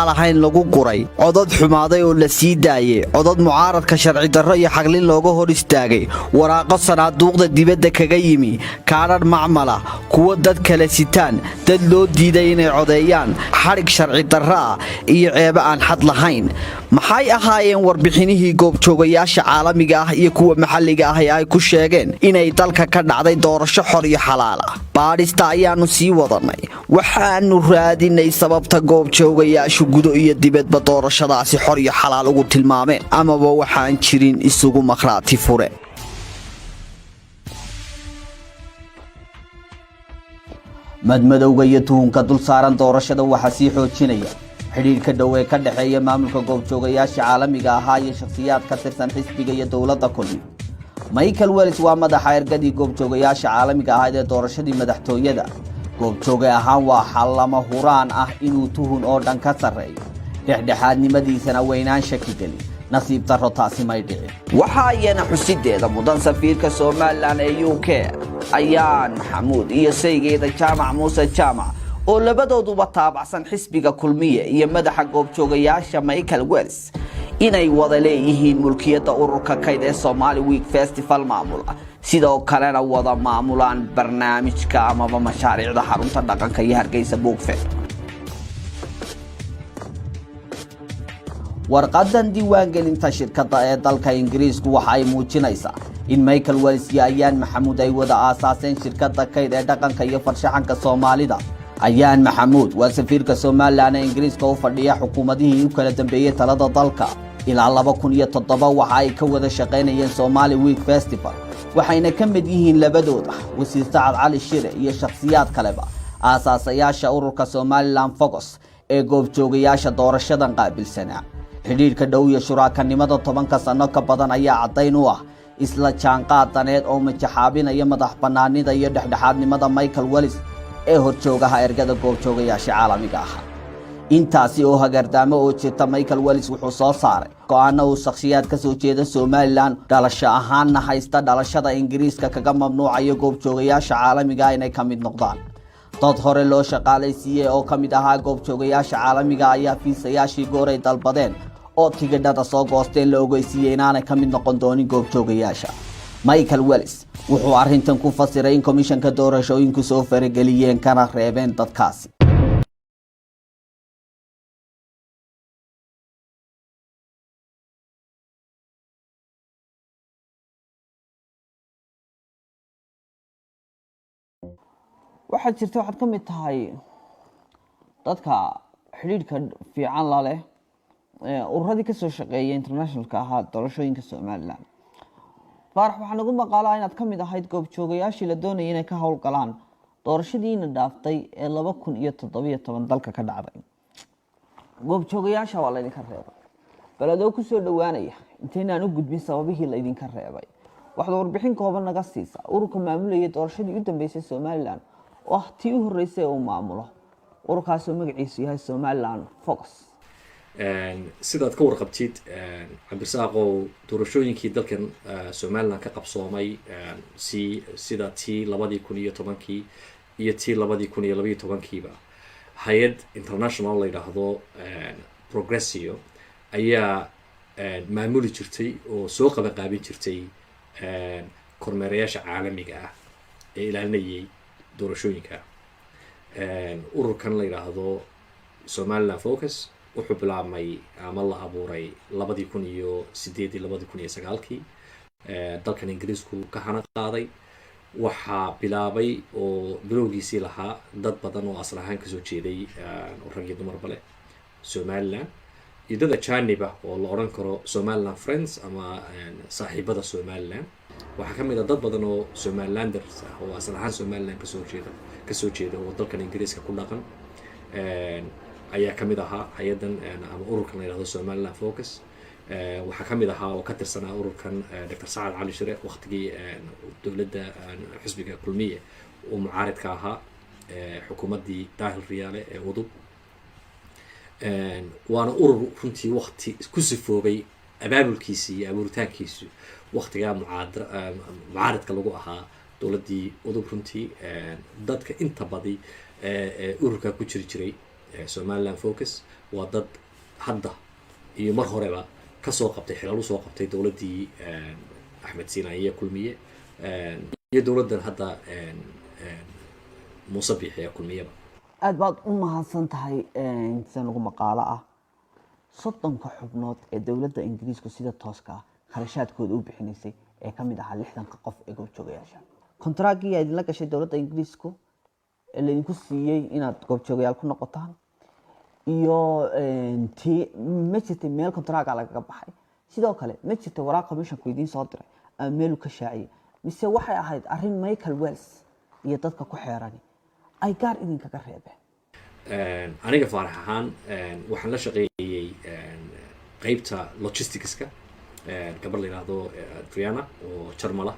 alahayn lagu guray codad xumaaday oo la sii daayay codad mucaaradka sharci darro iyo xaqlin looga hor istaagay waraaqo sanaaduuqda dibadda kaga yimi kaarar macmala kuwa dad kale sitaan dad loo diiday inay codeeyaan xarig sharci darro ah iyo ceebo aan xad lahayn maxay ahaayeen warbixinihii goobjoogayaasha caalamiga ah iyo kuwa maxalliga ah ee ay ku sheegeen inay dalka ka dhacday doorasho xor iyo xalaal ah? baadhista ayaanu sii wadanay, waxaanu raadinay sababta goobjoogayaashu gudo iyo dibadba doorashadaasi xor iyo xalaal ugu tilmaameen, amaba waxaan jirin isugu makhraati fure. madmadowga iyo tuhunka dul saaran doorashada waxaa sii xoojinaya xidhiidhka dhow ee ka dhexeeya maamulka goobjoogayaasha caalamiga ahaa iyo shakhsiyaad ka tirsan xisbiga iyo dowladda kulmi. Michael Wells waa madaxa ergadii goobjoogayaasha caalamiga ahayd ee doorashadii madaxtooyada. goobjooge ahaan waa xal lama huraan ah inuu tuhun oo dhan ka sarreeyo, dhexdhexaadnimadiisana weynaan shaki gelin. nasiib darro taasi may dhicin. waxaa iyana xusideeda mudan safiirka Somaliland ee UK ayaan maxamuud iyo saygeeda jaamac muuse jaamac oo labadooduba taabacsan xisbiga kulmiye iyo madaxa goobjoogayaasha Michael Wells inay wada leeyihiin mulkiyadda ururka kayd ee Somali Week Festival maamula, sidoo kalena wada maamulaan barnaamijka amaba mashaariicda xarunta dhaqanka iyo Hargeysa Book Fair. warqadan diiwaangelinta shirkadda ee dalka Ingiriisku waxa ay muujinaysaa in Michael Wells iyo ayaan maxamuud ay wada aasaaseen shirkadda kayd ee dhaqanka iyo farshaxanka Soomaalida. ayaan maxamuud waa safiirka Somaliland ee Ingiriiska u fadhiya xukuumadihii u kala dambeeyay talada dalka. ilaa 2007 waxa ay ka wada shaqeynayeen Somali Week Festival, waxayna ka mid yihiin labadooda wasiir Sacad Cali Shire iyo shakhsiyaad kaleba aasaasayaasha ururka Somaliland Focus ee goobjoogayaasha doorashadan qaabilsanaa. xidhiidhka dhow iyo shuraakanimada 10 sano ka badan ayaa caddayn u ah isla jaanqaadaneed oo majaxaabinaya madax bannaanida iyo dhexdhexaadnimada Michael Wells ee horjoogaha ergada goobjoogayaasha caalamiga ah. intaasi oo hagardaamo oo jirta, Michael Wells wuxuu soo saaray go'aano uu shakhsiyaad ka soo jeeda Somaliland dhalasho ahaanna haysta dhalashada Ingiriiska kaga mamnuucayo goobjoogayaasha caalamiga inay ka mid noqdaan. dad hore loo shaqaalaysiiyey oo ka mid ahaa goobjoogayaasha caalamiga ayaa fiisayaashii gooray dalbadeen oo tigidhada soo goosteen la ogeysiiyey inaanay ka mid noqon doonin goobjoogayaasha. Michael Wells wuxuu arrintan ku fasiray in komishanka doorashooyinku soo farageliyeen kana reebeen dadkaasi. waxaad jirta waxaad ka mid tahay dadka xidhiidhka fiican la leh ururadii ka soo shaqeeyay internationalka ahaa doorashooyinka Somaliland. faarax waxaa nagu maqaalaa inaad ka mid ahayd goobjoogayaashii la doonayay inay ka howlgalaan doorashadiina dhaaftay ee 2017 dalka ka dhacday. goobjoogayaasha waa laydinka reebay, baladoo ku soo dhowaanaya intaynaan u gudbin sababihii laydinka reebay. waxaad warbixin kooban naga siisaa ururka maamulayay doorashadii u dambeysay Somaliland oo tii u horeysay uu maamulo ururkaas oo magaciisu yahay Somaliland Focus. sidaad ka warqabtid cabdisaaqow doorashooyinkii dalkan Somaliland ka qabsoomay sida tii 2010 iyo tii 2012 hay'ad international la yiraahdo Progressio ayaa maamuli jirtay oo soo qabanqaabin jirtay kormeerayaasha caalamiga ah ee ilaalinayay doorashooyinka. ururkan la yiraahdo Somaliland Focus wuxuu bilaabmay ama la abuuray 2008-2009 dalkan Ingiriisku ka hana qaaday. waxaa bilaabay oo bilowgiisii lahaa dad badan oo asal ahaan kasoo jeeday rag iyo dumarba leh Somaliland iyo dad ajaanib ah oo la oran karo Somaliland Friends ama saaxiibada Somaliland. waxaa ka mid ah dad badan oo Somalilanders ah oo asal ahaan Somaliland kasoo jeeda oo dalkan Ingiriiska ku dhaqan ayaa ka mid ahaa hay'adan ama ururkan la yiraahdo Somaliland Focus. waxaa ka mid ahaa oo ka tirsanaa ururkan Dr. Sacad Cali Shire waqtigii dowladda xisbiga kulmiye oo mucaaridka ahaa xukuumaddii Daahir Riyaale ee udub. waana urur runtii waqti ku sifoobay abaabulkiisii iyo abuuritaankiisu waqtigaa mucaaridka lagu ahaa dowladdii udub. runtii dadka inta badi ururka ku jiray Somaliland Focus waa dad hadda iyo mar horeba kasoo qabtay xilal soo qabtay dowladdii Axmed Siinaye kulmiye iyo dowladdan hadda Muuse Biixi kulmiyaba. aad baad u mahadsan tahay inta ugu maqaalo ah soddonka xubnood ee dowladda ingiriisku sida tooska ah kharashaadkooda u bixinaysay ee ka mid ahaa 60 qof ee goobjoogayaasha kontraagii ay idinla gashay dowladda ingiriisku ee laydinku siiyey inaad goobjoogayaal ku noqotaan iyo ma jirtay meel kontraaga lagaga baxay sidoo kale ma jirtay waraaq commissionku idiin soo diray ama meel ka shaaciyay mise waxay ahayd arrin Michael Wells iyo dadka ku xeeran ay gaar idinkaga reebeen aniga faarax ahaan waxaan la shaqeeyay qaybta logisticska gabar la yiraahdo Triana oo Jarmala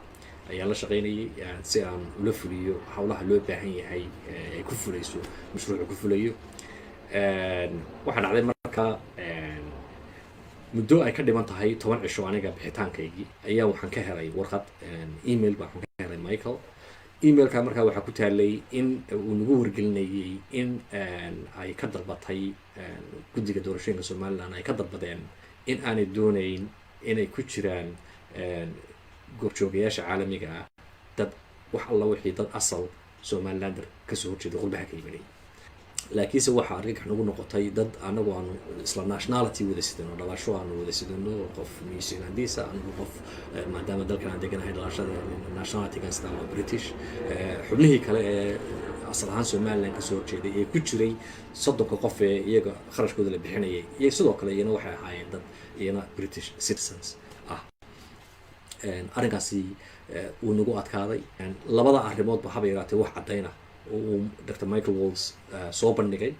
ayaan la shaqeynayay si aan ula fuliyo hawlaha loo baahan yahay ay ku fulayso mashruuca ku fulayo waxaan dhacday marka muddo ay ka dhiman tahay 10 cisho aniga bixitaankaygii ayaa waxaan ka helay warqad email baan ka helay Michael emailka markaa waxaa ku taalay in uu nagu wargelinayay in ay ka dalbatay guddiga doorashooyinka Somaliland ay ka dalbadeen in aanay doonayn inay ku jiraan goobjoogayaasha caalamiga ah dad wax alla wixii dad asal Somaliland ka soo horjeeda qurbaha ka yimid laakiinse waxa argagax nagu noqotay dad anagu aan isla nationality wada sidano dhalasho aan wada sidano qof New Zealandese anagu qof maadaama dalkan aan deganahay dhalashada nationality kan sida British xubnihii kale ee asal ahaan Somaliland ka soo horjeeday ee ku jiray 30 qof ee iyaga kharashkooda la bixinayay iyo sidoo kale iyana waxay ahaayeen dad iyana British citizens ah arrinkaasi uu nagu adkaaday labada arrimoodba haba yaraatee wax cadayna oo Dr. Michael Wells soo bandhigay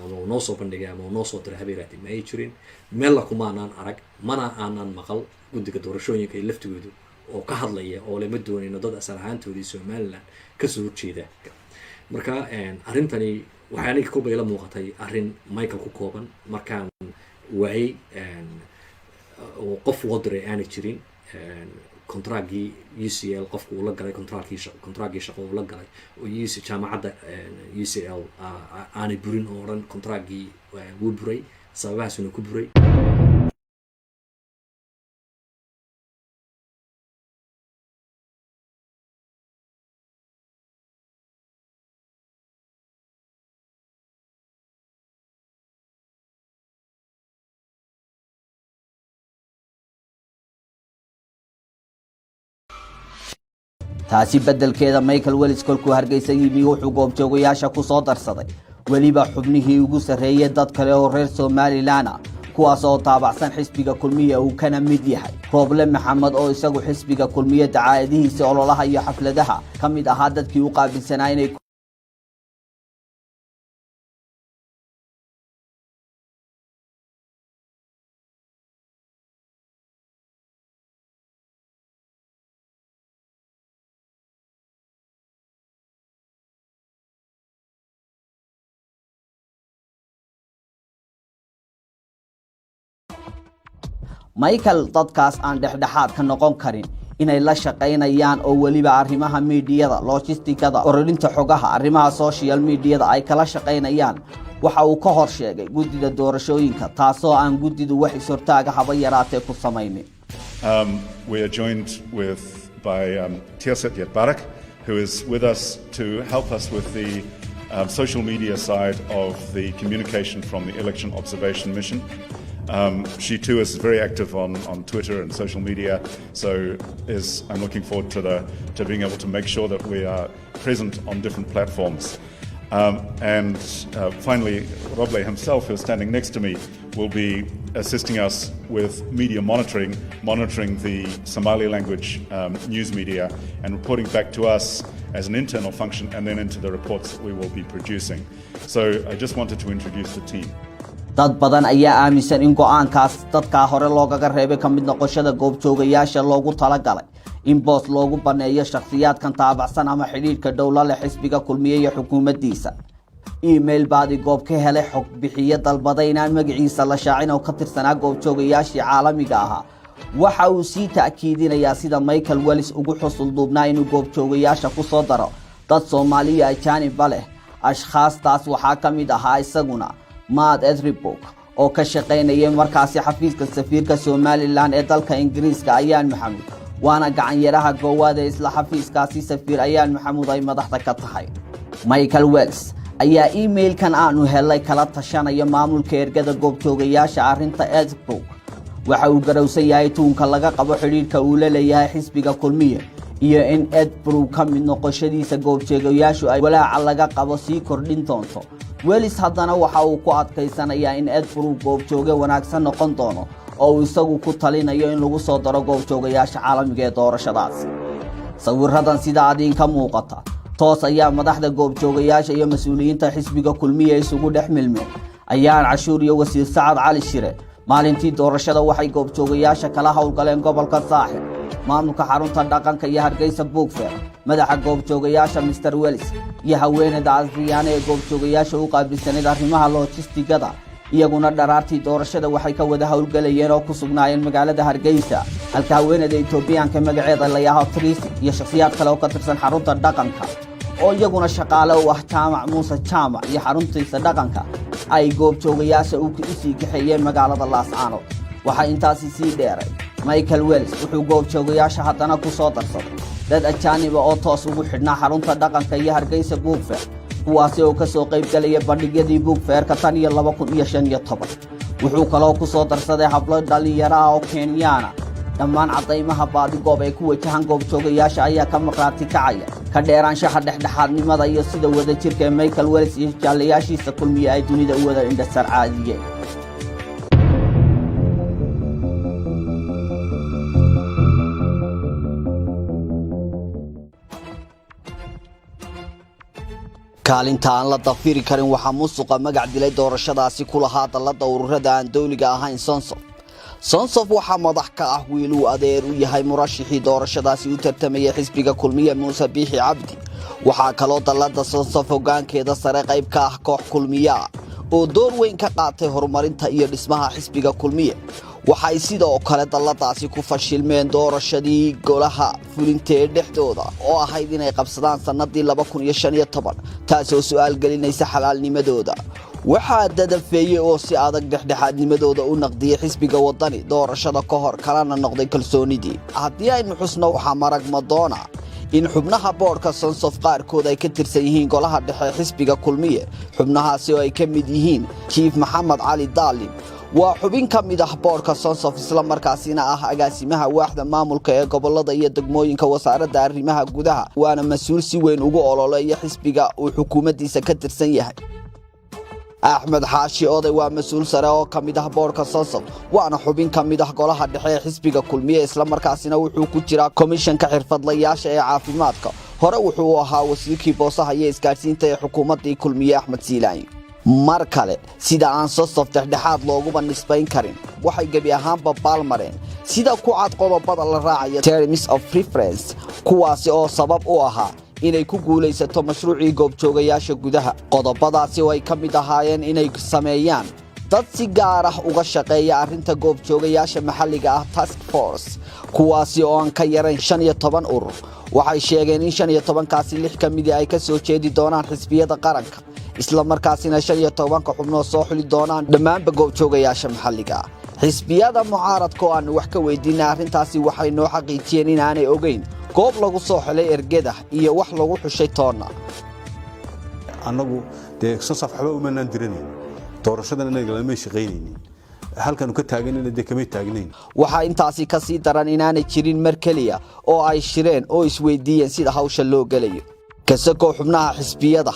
ama noo soo bandhigay ama noo soo diray haba yaraatee ma ay jirin meel la kuma aanan arag mana aanan maqal guddiga doorashooyinka ee laftigoodu oo ka hadlaya oo lama doonayno dad asal ahaantoodii Somaliland ka soo horjeeda marka arrintani waxay aniga ku bayla muuqatay arrin Michael ku kooban markaan waayay oo qof loo diray aanay jirin kontraagii UCL qofku uu la galay kontraagii shaqo uu la galay oo jaamacadda UCL aanay burin oo dhan kontraagii wuu buray sababahaasuna ku buray taasi beddelkeeda Michael Wells kolkuu Hargeysa yimi wuxuu goobjoogayaasha ku soo darsaday waliba xubnihii ugu sareeyay dad kale oo reer Somaliland kuwaas oo taabacsan xisbiga kulmiye uu kana mid yahay Problem Maxamed oo isagu xisbiga kulmiye dacaayadihiisa ololaha iyo xafladaha kamid ahaa dadkii u qaabilsanaa inay Michael dadkaas aan dhexdhexaad ka noqon karin inay la shaqeynayaan oo waliba arrimaha meediyada logistikada ururinta xogaha arrimaha social media ay kala shaqeynayaan waxa uu ka hor sheegay guddida doorashooyinka taasoo aan guddidu wax isortaaga haba yaraatee ku sameeyay we are joined by Tiaset Yatbarak who is with us to help us with the social media side of the communication from the election observation mission. She too is very active on Twitter and social media, so I'm looking forward to being able to make sure that we are present on different platforms. And finally, Roble himself, who's standing next to me, will be assisting us with media monitoring the Somali language news media and reporting back to us as an internal function and then into the reports that we will be producing. So I just wanted to introduce the team. dad badan ayaa aaminsan in go'aankaas dadka hore loogaga reebay kamid noqoshada goobjoogayaasha loogu talagalay in boos loogu baneeyo shakhsiyaadkan taabacsan ama xiriirka dawladda xisbiga kulmiye iyo xukuumaddiisa email baadi goob ka helay xog bixiye dalbaday inaan magaciisa la shaacin oo ka tirsanaa goobjoogayaashii caalamiga ahaa waxa uu sii taakiidinayaa sida Michael Wells ugu xusul duubnaa inuu goobjoogayaasha ku soo daro dad Soomaaliya ajaanib leh ashkhaastaas waxaa kamid ahaa isaguna Maad Edribok oo ka shaqeynaya markaasi xafiiska safiirka Somaliland ee dalka Ingiriiska Ayaan Maxamed waana gacan yaraha goowaad ee isla xafiiskaasi safiir Ayaan Maxamed ay madaxda ka tahay Michael Wells ayaa emailkan aanu helay kala tashanaya maamulka ergada goobjoogayaasha arrinta Edinburgh. waxa uu garowsan yahay tuunka laga qabo xiriirka uu la leeyahay xisbiga kulmiye iyo in Edinburgh ka mid noqoshadiisa goobjoogayaashu ay walaaca laga qabo sii kordhin doonto. Wells haddana waxa uu ku adkaysanayaa in Edinburgh goobjooge wanaagsan noqon doono oo uu isagu ku talinayo in lagu soo daro goobjoogayaasha caalamiga ee doorashadaas. sawirradan sida adinka muuqata toos ayaa madaxda goobjoogayaasha iyo mas'uuliyiinta xisbiga kulmiye isugu dhex milmeen. ayaan cashuur iyo wasiir Sacad Cali Shire maalintii doorashada waxay goobjoogayaasha kala howlgaleen gobolka Saaxil. maamulka xarunta dhaqanka iyo Hargeysa Book Fair madaxa goobjoogayaasha Mr Wells iyo haweeneyda Adriana ee goobjoogayaasha u qaabilsaneed arrimaha logistigada iyaguna dharaartii doorashada waxay ka wada howlgalayeen oo ku sugnaayeen magaalada Hargeysa. halka haweeneyda Itoobiyaanka magaceeda la yiraahdo Tracy iyo shakhsiyaad kale oo ka tirsan xarunta dhaqanka oo iyaguna shaqaale u ah Jaamac Muuse Jaamac iyo xaruntiisa dhaqanka ay goobjoogayaasha u sii kaxeeyeen magaalada Laascaanood. waxa intaasi sii dheeray Michael Wells wuxuu goobjoogayaasha haddana ku soo darsaday dad ajaanib oo toos ugu xidhnaa xarunta dhaqanka iyo Hargeysa Book Fair kuwaasi oo ka soo qayb galaya bandhigyadii Book Fair-ka tan iyo 2015. wuxuu kaloo ku soo darsaday hablo dhalinyaro ah oo Kenyaana. dhammaan cadaymaha baadigoob ee ku wajahan goobjoogayaasha ayaa ka maqraati kacaya ka dheeraanshaha dhexdhexaadnimada iyo sida wadajirka ee Michael Wells iyo jaalayaashiisa kulmiye ay dunida u wada indhasar caadiyeen. kaalinta aan la dafiri karin waxa musuqa magac dilay doorashadaasi ku lahaa dalada ururada aan dawliga ahayn Sonsof waxa madax ka ah wiil uu adeer u yahay murashixii doorashadaasi u tartamaya xisbiga kulmiye Muuse Biixi Cabdi. waxa kaloo dalada Sonsof hoggaankeeda sare qayb ka ah koox kulmiye oo door weyn ka qaatay horumarinta iyo dhismaha xisbiga kulmiye. waxay sidoo kale daladaasi ku fashilmeen doorashadii golaha fulinta ee dhexdooda oo ahayd inay qabsadaan sanadii 2015 taasoo su'aal gelinaysa xalaalnimadooda. waxaa dadafeeyay oo si adag dhexdhexaadnimadooda u naqdiyay xisbiga wadani doorashada ka hor kalena noqday kalsoonidii. haddii aynu xusno waxa marag madoona in xubnaha boardka Sonsof qaarkood ay ka tirsan yihiin golaha dhexe xisbiga kulmiye. xubnahaasi oo ay ka mid yihiin Chief Maxamed Cali Daalin waa xubin ka mid ah boardka Sonsof isla markaasina ah agaasimaha waaxda maamulka ee gobolada iyo degmooyinka wasaaradda arrimaha gudaha waana mas'uul si weyn ugu ololeeya xisbiga uu xukuumaddiisa ka tirsan yahay. Axmed Xaashi Oday waa mas'uul sare oo ka mid ah boardka Sonsof waana xubin ka mid ah golaha dhexe ee xisbiga kulmiye isla markaasina wuxuu ku jiraa komishanka xirfadlayaasha ee caafimaadka. hore wuxuu ahaa wasiirkii boosaha iyo isgaarsiinta ee xukuumaddii kulmiye Axmed Siilaani. mar kale sida aan Sonsof dhexdhexaad loogu nisbayn karin waxay gabi ahaanba baalmareen sida ku cad qodobada la raacayo terms of reference kuwaasi oo sabab u ahaa inay ku guulaysato mashruucii goobjoogayaasha gudaha. qodobadaasi oo ay ka mid ahaayeen inay sameeyaan dad si gaar ah uga shaqeeya arrinta goobjoogayaasha maxalliga ah task force kuwaasi oo aan ka yarayn 15 urur. waxay sheegeen in 15kaasi 6 ka mid ay ka soo jeedi doonaan xisbiyada qaranka isla markaasina 15 xubnood soo xuli doonaan dhammaanba goobjoogayaasha maxalliga. xisbiyada mucaaradka oo aan wax ka weydiinay arrintaasi waxay noo xaqiijiyeen in aanay ogeyn goob lagu soo xilay ergada iyo wax lagu xushay toona. annagu de Sonsof waxba uma naan diranayn doorashadan inaga lama shaqeynaynin halkan ka taaganina de kama taagnayn. waxa intaasi ka sii daran inaanay jirin mar kaliya oo ay shireen oo isweydiiyeen sida hawsha loo galayo. kasakoo xubnaha xisbiyada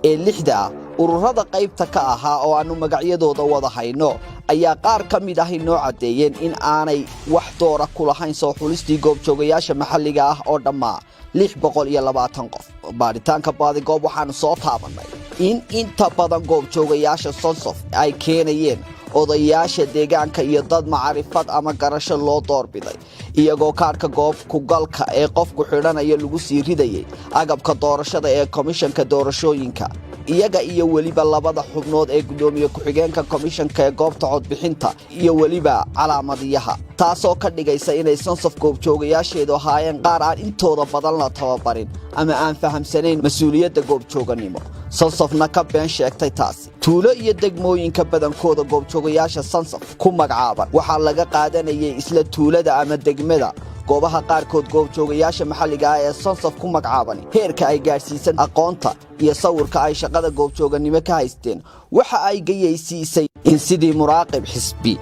ee 6 ah ururada qaybta ka ahaa oo aanu magacyadooda wada hayno ayaa qaar ka mid ah inoo cadeeyeen in aanay wax doora ku lahayn soo xulistii goobjoogayaasha maxalliga ah oo dhammaa 620 qof. baaritaanka baadigoob waxaanu soo taabanay in inta badan goobjoogayaasha Sonsof ay keenayeen odayaasha deegaanka iyo dad macrifad ama garasho loo doorbiday iyagoo kaarka goob ku galka ee qofku xidhanaya lagu sii ridayay agabka doorashada ee komishanka doorashooyinka iyaga iyo waliba labada xubnood ee gudoomiye ku-xigeenka komishanka ee goobta codbixinta iyo waliba calaamadiyaha taasoo ka dhigaysa inay Sonsof goobjoogayaasheedu ahaayeen qaar aan intooda badan la tababarin ama aan fahamsanayn mas'uuliyadda goobjooganimo. Sonsofna ka been sheegtay taasi. tuulo iyo degmooyinka badankooda goobjoogayaasha Sonsof ku magacaaban waxaa laga qaadanayay isla tuulada ama degmada goobaha qaarkood goobjoogayaasha maxalliga ah ee Sonsaf ku magacaaban heerka ay gaarsiisan aqoonta iyo sawirka ay shaqada goobjooganimo ka haysteen waxa ay gayeysiisay in sidii muraaqib xisbi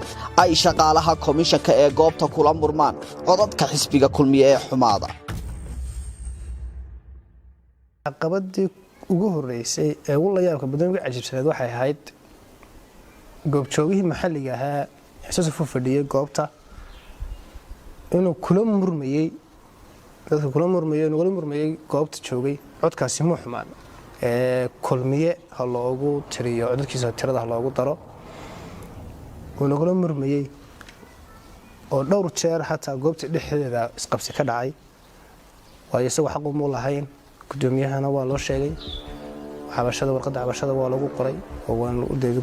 ay shaqaalaha komishanka ee goobta kula murmaan codadka xisbiga kulmiye ee xumaada. caqabadii ugu horeysay ee ugu la yaabka badan ugu cajiibsaneed waxay ahayd goobjoogihii maxalliga ahaa Sonsaf u fadhiyay goobta inuu kula murmayay dadka kula murmayay goobta joogay codkaasi ma xumaan kulmiye ha loogu tiriyo codadkiisa tirada ha loogu daro uu kula murmayay oo dhowr jeer hataa goobta dhexdeeda isqabsi ka dhacay waayo isagoo xaq u lahayn gudoomiyahana waa loo sheegay xabashada warqadda xabashada waa lagu qoray oo waan u deedo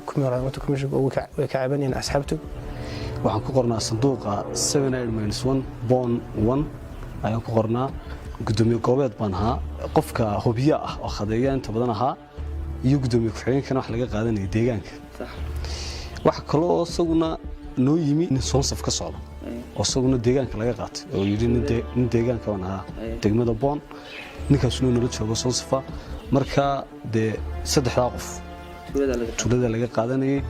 komishanka way ka cabanayeen asxaabtu waxaan ku qornaa sanduuqa 78-1 bon 1 ayaan ku qornaa gudoomiye goobeed baan ahaa qofka hubiya ah oo khadeeya inta badan ahaa iyo gudoomiye ku-xigeenkana wax laga qaadanayay deegaanka wax kale oo isaguna noo yimi in Sonsaf ka socdo oo isaguna deegaanka laga qaatay oo yidhi nin deegaanka baan ahaa degmada bon ninkaasuna nala joogo Sonsafa marka dee saddexdaa qof tuulada laga qaadanayay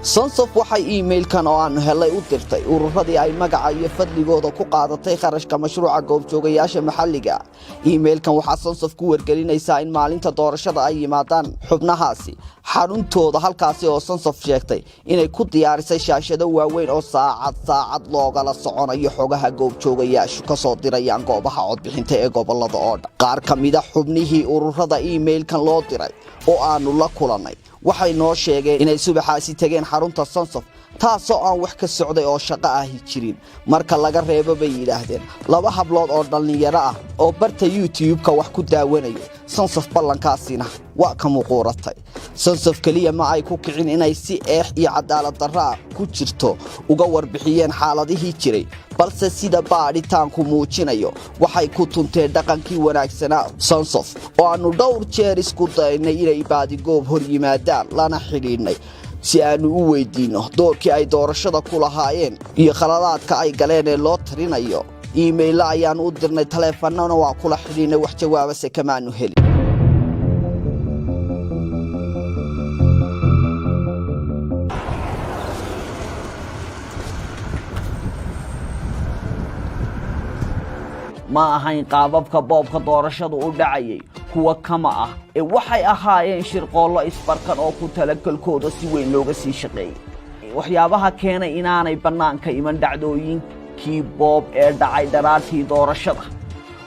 Sonsaf waxay emailkan oo aan helay u dirtay ururadii ay magaca iyo fadligooda ku qaadatay kharashka mashruuca goobjoogayaasha maxalliga emailkan waxa Sonsaf ku wargelinaysaa in maalinta doorashada ay yimaadaan xubnahaasi xaruntooda halkaasi oo Sonsaf sheegtay inay ku diyaarisay shaashado waaweyn oo saacad loogala soconayo xogaha goobjoogayaashu ka soo dirayaan goobaha codbixinta ee gobolada oo dhan qaar kamid ah xubnihii ururada emailkan loo diray oo aanu la kulanay waxay noo sheegeen inay subaxaasi tageen xarunta Sonsaf taasoo aan wax ka socday oo shaqo ah jirin marka laga reebo bay yiraahdeen laba hablood oo dhalinyaro ah oo barta YouTube-ka wax ku daawanayo Sonsaf ballankaasina waa ka muuqatay Sonsaf kaliya ma ay ku kicin inay si iyo cadaalad darro ku jirto uga warbixiyeen xaaladihii jiray balse sida baaritaanku muujinayo waxay ku tunteen dhaqankii wanaagsanaa Sonsaf oo aanu dhowr jeer isku daynay inay baadigoob hor yimaadaan lana xidhiidhnay si aanu u weydiino doorkii ay doorashada ku lahaayeen iyo khaladaadka ay galeen ee loo tirinayo email ayaan u dirnay taleefannana waa kula xidhiidhnay wax jawaabase kamaanu helin ma ahayn qaababka boobka doorashadu u dhacayay kuwa kama ah ee waxay ahaayeen shirqoollo isbarkan oo ku talagalkooda si weyn looga sii shaqeeyay waxyaabaha keenay inaanay bannaanka iman dhacdooyinkii boob ee dhacay dharaartii doorashada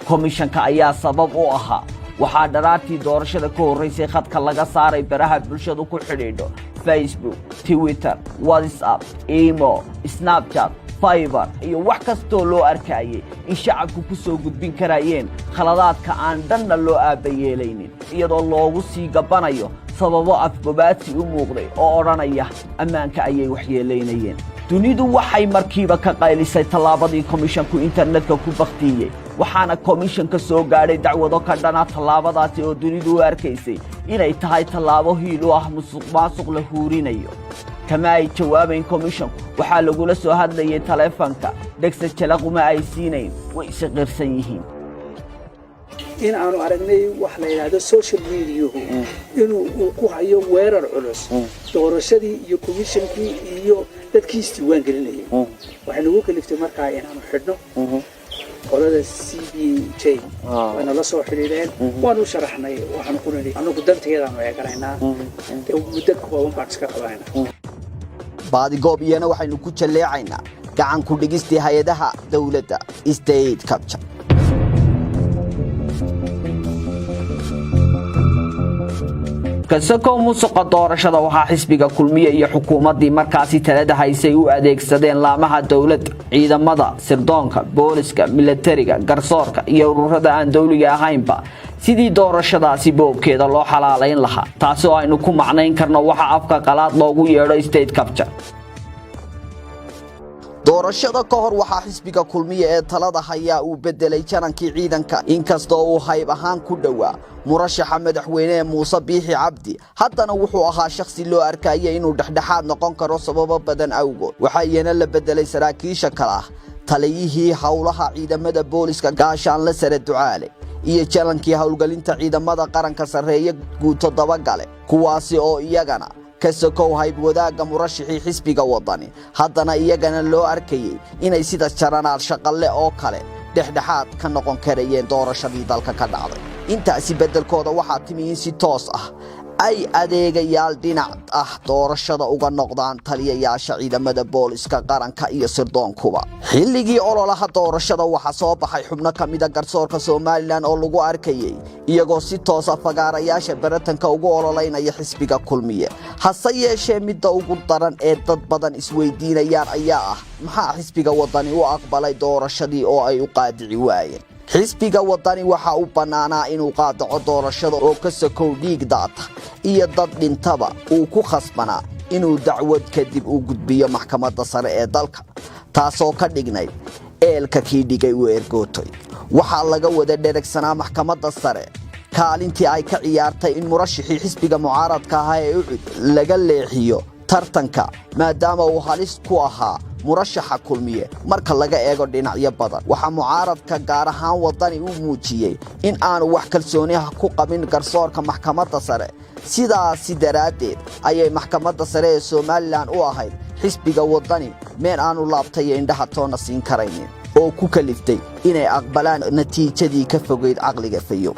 komishanka ayaa sabab u ahaa waxaa dharaartii doorashada ka horreysay khadka laga saaray baraha bulshadu ku xidhiidho Facebook, Twitter, WhatsApp, Imo, Snapchat, Fiverr iyo wax kastoo loo arkayay in shacabku ku soo gudbin karayeen khaladaadka aan dhanna loo aabayeelaynin iyadoo loogu sii gabanayo sababo afgobaadsi u muuqday oo odhanaya ammaanka ayay waxyeelaynayeen dunidu waxay markiiba ka qaylisay tallaabadii komishanku internetka ku baktiyey waxaana komishanka soo gaadhay dacwado ka dhana tallaabadaasi oo dunidu u arkaysay inay tahay tallaabo hiil u ah musuqmaasuq la huurinayo kama ay jawaabayn komishanku waxaa lagula soo hadlayay taleefanka dhegsa jalaquma ay siinayn way isqirsan yihiin in aanu aragnay wax la yiraahdo social media inuu ku hayo weerar culus doorashadii iyo komishankii iyo dadkii isdiiwaan gelinayay waxay nagu kaliftay markaa inaanu xidhno qolada CBJ waana la soo xiriireen waanu sharaxnay waxaan ku nidhi anagu danteedaan eeganaynaa muddo kooban baan iska qabanayna baadigoob iyana waxaynu ku jaleecaynaa gacan ku dhigistii hay'adaha dawladda state capture kasoo musuqa doorashada waxa xisbiga kulmiye iyo xukuumadii markaasi talada haysay u adeegsadeen laamaha dawladda ciidamada sirdoonka booliska militariga garsoorka iyo ururada aan dawliga ahaynba sidii doorashadaasi boobkeeda loo xalaaleyn lahaa taasi oo aynu ku macnayn karno waxa afka qalaad loogu yeedho state capture doorashada ka hor waxa xisbiga kulmiye ee talada haya uu bedelay jarankii ciidanka inkastoo uu hayb ahaan ku dhawaa murashaxa madaxweyne Muuse Biixi Cabdi haddana wuxuu ahaa shakhsi loo arkayay inuu dhexdhexaad noqon karo sababo badan awgood waxa iyana la bedelay saraakiisha kala taliyihii howlaha ciidamada booliska gaashaanle sare Ducaale iyo jalankii howlgelinta ciidamada qaranka sareeya guuto dabagale kuwaasi oo iyagana ka sokow hayb wadaaga murashixii xisbiga wadani haddana iyagana loo arkayay inay sida jaranaal shaqalle oo kale dhexdhexaad ka noqon karayeen doorashadii dalka ka dhacday intaasi bedelkooda waxaa timi in si toos ah ay adeegayaal dhinac ah doorashada uga noqdaan taliyayaasha ciidamada booliska qaranka iyo sirdoonkuba xilligii ololaha doorashada waxa soo baxay xubno kamida garsoorka Soomaaliland oo lagu arkayay iyagoo si toos ah fagaarayaasha baratanka ugu ololeynaya xisbiga kulmiye hase yeeshee midda ugu daran ee dad badan isweydiinayaan ayaa ah maxaa xisbiga wadani u aqbalay doorashadii oo ay u qaadici waayeen xisbiga wadani waxa uu banaanaa inuu qaadaco doorashada oo ka sokow dhiig daata iyo dad dhintaba uu ku khasbanaa inuu dacwad kadib u gudbiyo maxkamadda sare ee dalka taasoo ka dhignayd eelka kii dhigay uu ergootay waxaa laga wada dheregsanaa maxkamadda sare kaalintii ay ka ciyaartay in murashixii xisbiga mucaaradka ahaa ee ucud laga leexiyo tartanka maadaama uu halis ku ahaa murashaxa kulmiye marka laga eego dhinacyo badan waxa mucaaradka gaar ahaan wadani uu muujiyay in aanu wax kalsooni ah ku qabin garsoorka maxkamadda sare sidaasi daraadeed ayay maxkamadda sare ee Soomaaliland u ahayd xisbiga wadani meel aanu laabtay indhaha toona siin karaynin oo ku kaliftay inay aqbalaan natiijadii ka fogeyd caqliga fayo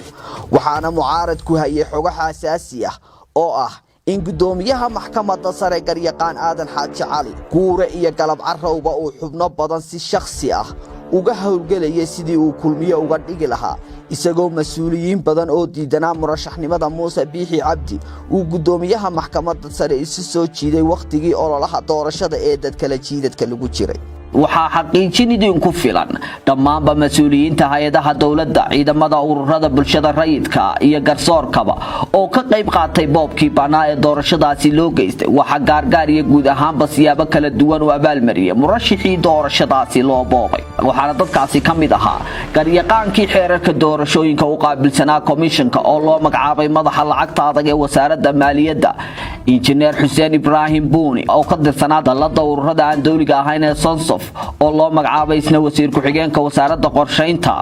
waxaana mucaaradku hayay xogo xasaasi ah oo ah in gudoomiyaha maxkamadda sare garyaqaan aadan xaaji cali guure iyo galab carrowba uu xubno badan si shakhsi ah uga howlgelayay sidii uu kulmiye uga dhigi lahaa isagoo mas'uuliyiin badan oo diidanaa murashaxnimada Muuse Biixi Cabdi uu gudoomiyaha maxkamadda sare isu soo jiiday waqtigii ololaha doorashada ee dadkala jiidadka lagu jiray waxaa xaqiijinidii ku filan dhammaanba mas'uuliyiinta hay'adaha dawladda ciidamada ururada bulshada rayidka iyo garsoorkaba oo ka qayb qaatay boobkii banaa ee doorashadaasi loo geystay waxa gaargaar iyo guud ahaanba siyaabo kala duwan oo abaalmariyay murashixii doorashadaasi loo boobay waxaana dadkaasi ka mid ahaa garyaqaankii xeerarka doorashooyinka u qaabilsanaa komishanka oo loo magacaabay madaxa lacagta adag ee wasaaradda maaliyadda injineer Xuseen Ibraahim Buuni oo ka tirsanaa dalada ururada aan dawliga ahayn ee Sonsof oo loo magacaabay isna wasiir ku-xigeenka wasaaradda qorsheynta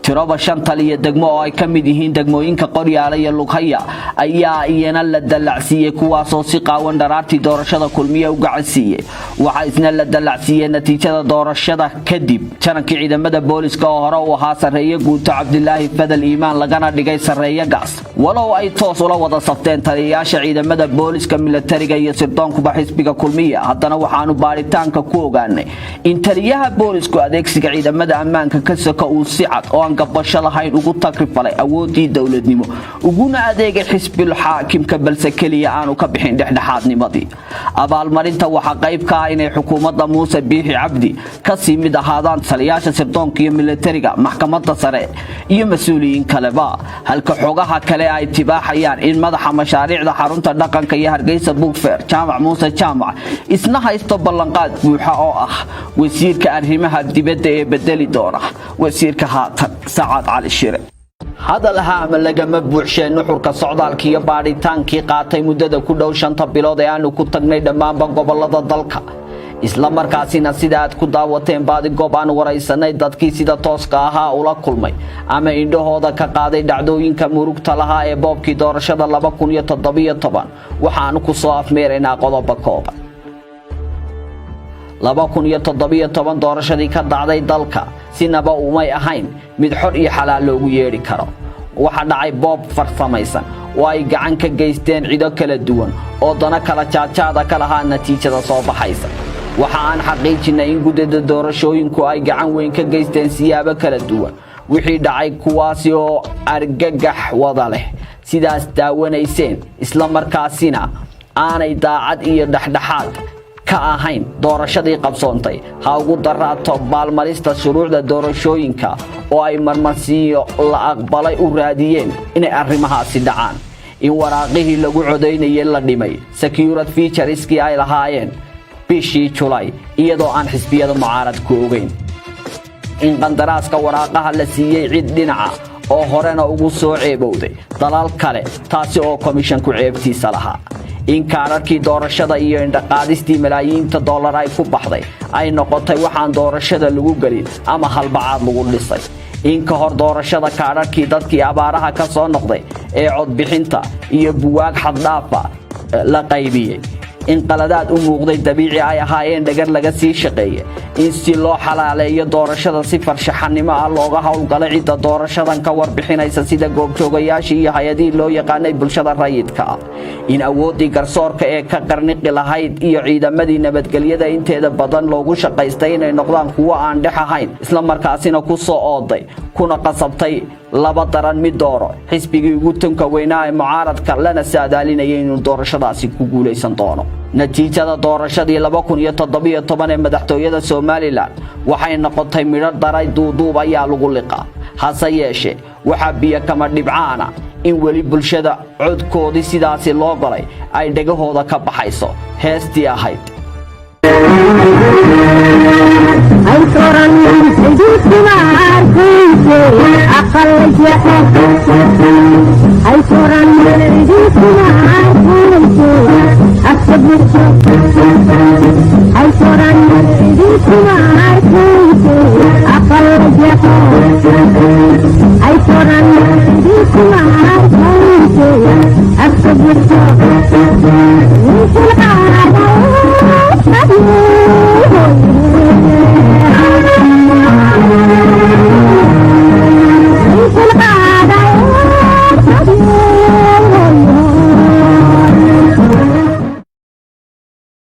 tiraba 5 taliya degmo oo ay ka mid yihiin degmooyinka Qoryaale iyo Lughaya ayaa iyana la dalacsiiyay kuwaas oo si qaawan dharaartii doorashada kulmiye u gacansiiyay waxa isna la dalacsiiyay natiijada doorashada kadib jarankii ciidamada booliska oo hore u ahaa sareeya guuto Cabdilaahi Fadal Iimaan lagana dhigay sareeya gaas walow ay toos ula wada safteen taliyayaasha ciidamada booliska militariga iyo sirdoonkuba xisbiga kulmiye haddana waxaanu baaritaanka ku ogaanay in taliyaha boolisku adeegsiga ciidamada ammaanka ka soo uu si cad oo aan gabasho lahayn ugu takrifalay awoodii dawladnimo uguna adeegay xisbiga xaakimka balse kaliya aanu ka bixin dhexdhexaadnimadii abaalmarinta waxa qayb ka ah inay xukuumadda Muuse Biixi Cabdi ka sii mid ahaadaan taliyayaasha sirdoonka iyo militariga maxkamadda sare iyo mas'uuliyiin kaleba halka xogaha kale ay tibaaxayaan in madaxa mashaariicda xarunta dhaqanka iyo Hargeysa Book Fair Jaamac Muuse Jaamac isna haysto ballanqaad buuxa oo ah wasiirka arrimaha dibadda ee bedeli doona wasiirka haatan Saacad Cali Shire hadal haama lagama buuxsheen nuxurka socdaalka iyo baadhitaankii qaatay muddada ku dhow 5 bilood ee aanu ku tagnay dhammaanba gobolada dalka isla markaasina sida aad ku daawateen baadi goob aan waraysanay dadkii sida tooska ahaa ula kulmay ama indhahooda ka qaaday dhacdooyinka murugta lahaa ee boobkii doorashada 2017 waxaanu ku soo afmeeraynaa qodobo kooban 2017 doorashadii ka dhacday dalka sinaba umay ahayn mid xor iyo xalaal loogu yeeri karo waxa dhacay boob farsamaysan oo ay gacan ka geysteen ciido kala duwan oo dana kala jaajaada ka lahaa natiijada soo baxaysa waxa aan xaqiijinay in gudada doorashooyinku ay gacan weyn ka geysteen siyaabo kala duwan wixii dhacay kuwaasi oo argagax wada leh sidaas daawanayseen isla markaasina aanay daacad iyo dhaxdhaxaad ka ahayn doorashadii qabsoontay ha ugu daraato baalmarista shuruucda doorashooyinka oo ay marmarsiiyo la aqbalay u raadiyeen inay arrimahaasi dhacaan in waraaqihii lagu codeynayay la dhimay security featureski ay lahaayeen bishii July iyadoo aan xisbiyada mucaaradku ogeyn in qandaraaska waraaqaha la siiyay cid dhinaca oo horena ugu soo ceebowday dalal kale taasi oo komishanku ceebtiisa lahaa in kaararkii doorashada iyo indhaqaadistii malaayiinta dollar ay ku baxday ay noqotay waxaan doorashada lagu gelin ama halbacaad lagu dhisay in ka hor doorashada kaararkii dadkii abaaraha ka soo noqday ee codbixinta iyo buwaag xaddhaafa la qaybiyey in qaladaad u muuqday dabiici ay ahaayeen dhagar laga sii shaqeeyay in si loo xalaaleeyo doorashada si farshaxanimo ah looga howlgalo cidda doorashadan ka warbixinaysa sida goobjoogayaashii iyo hay-adihii loo yaqaanay bulshada rayidka ah in awooddii garsoorka ee ka qarniqi lahayd iyo ciidamadii nabadgelyada inteeda badan loogu shaqaystay inay noqdaan kuwo aan dhex ahayn isla markaasina ku soo ooday kuna qasabtay laba daran mid dooro xisbigii ugu tunka weynaa ee mucaaradka lana saadaalinayay inuu doorashadaasi ku guulaysan doono natiijada doorashadii 2017 ee madaxtooyada Soomaaliland waxay noqotay midho daray duuduub ayaa lagu liqaa hase yeeshee waxa biyo kama dhibcaana in weli bulshada codkoodii sidaasi loo galay ay dhagahooda ka baxayso heestii ahayd I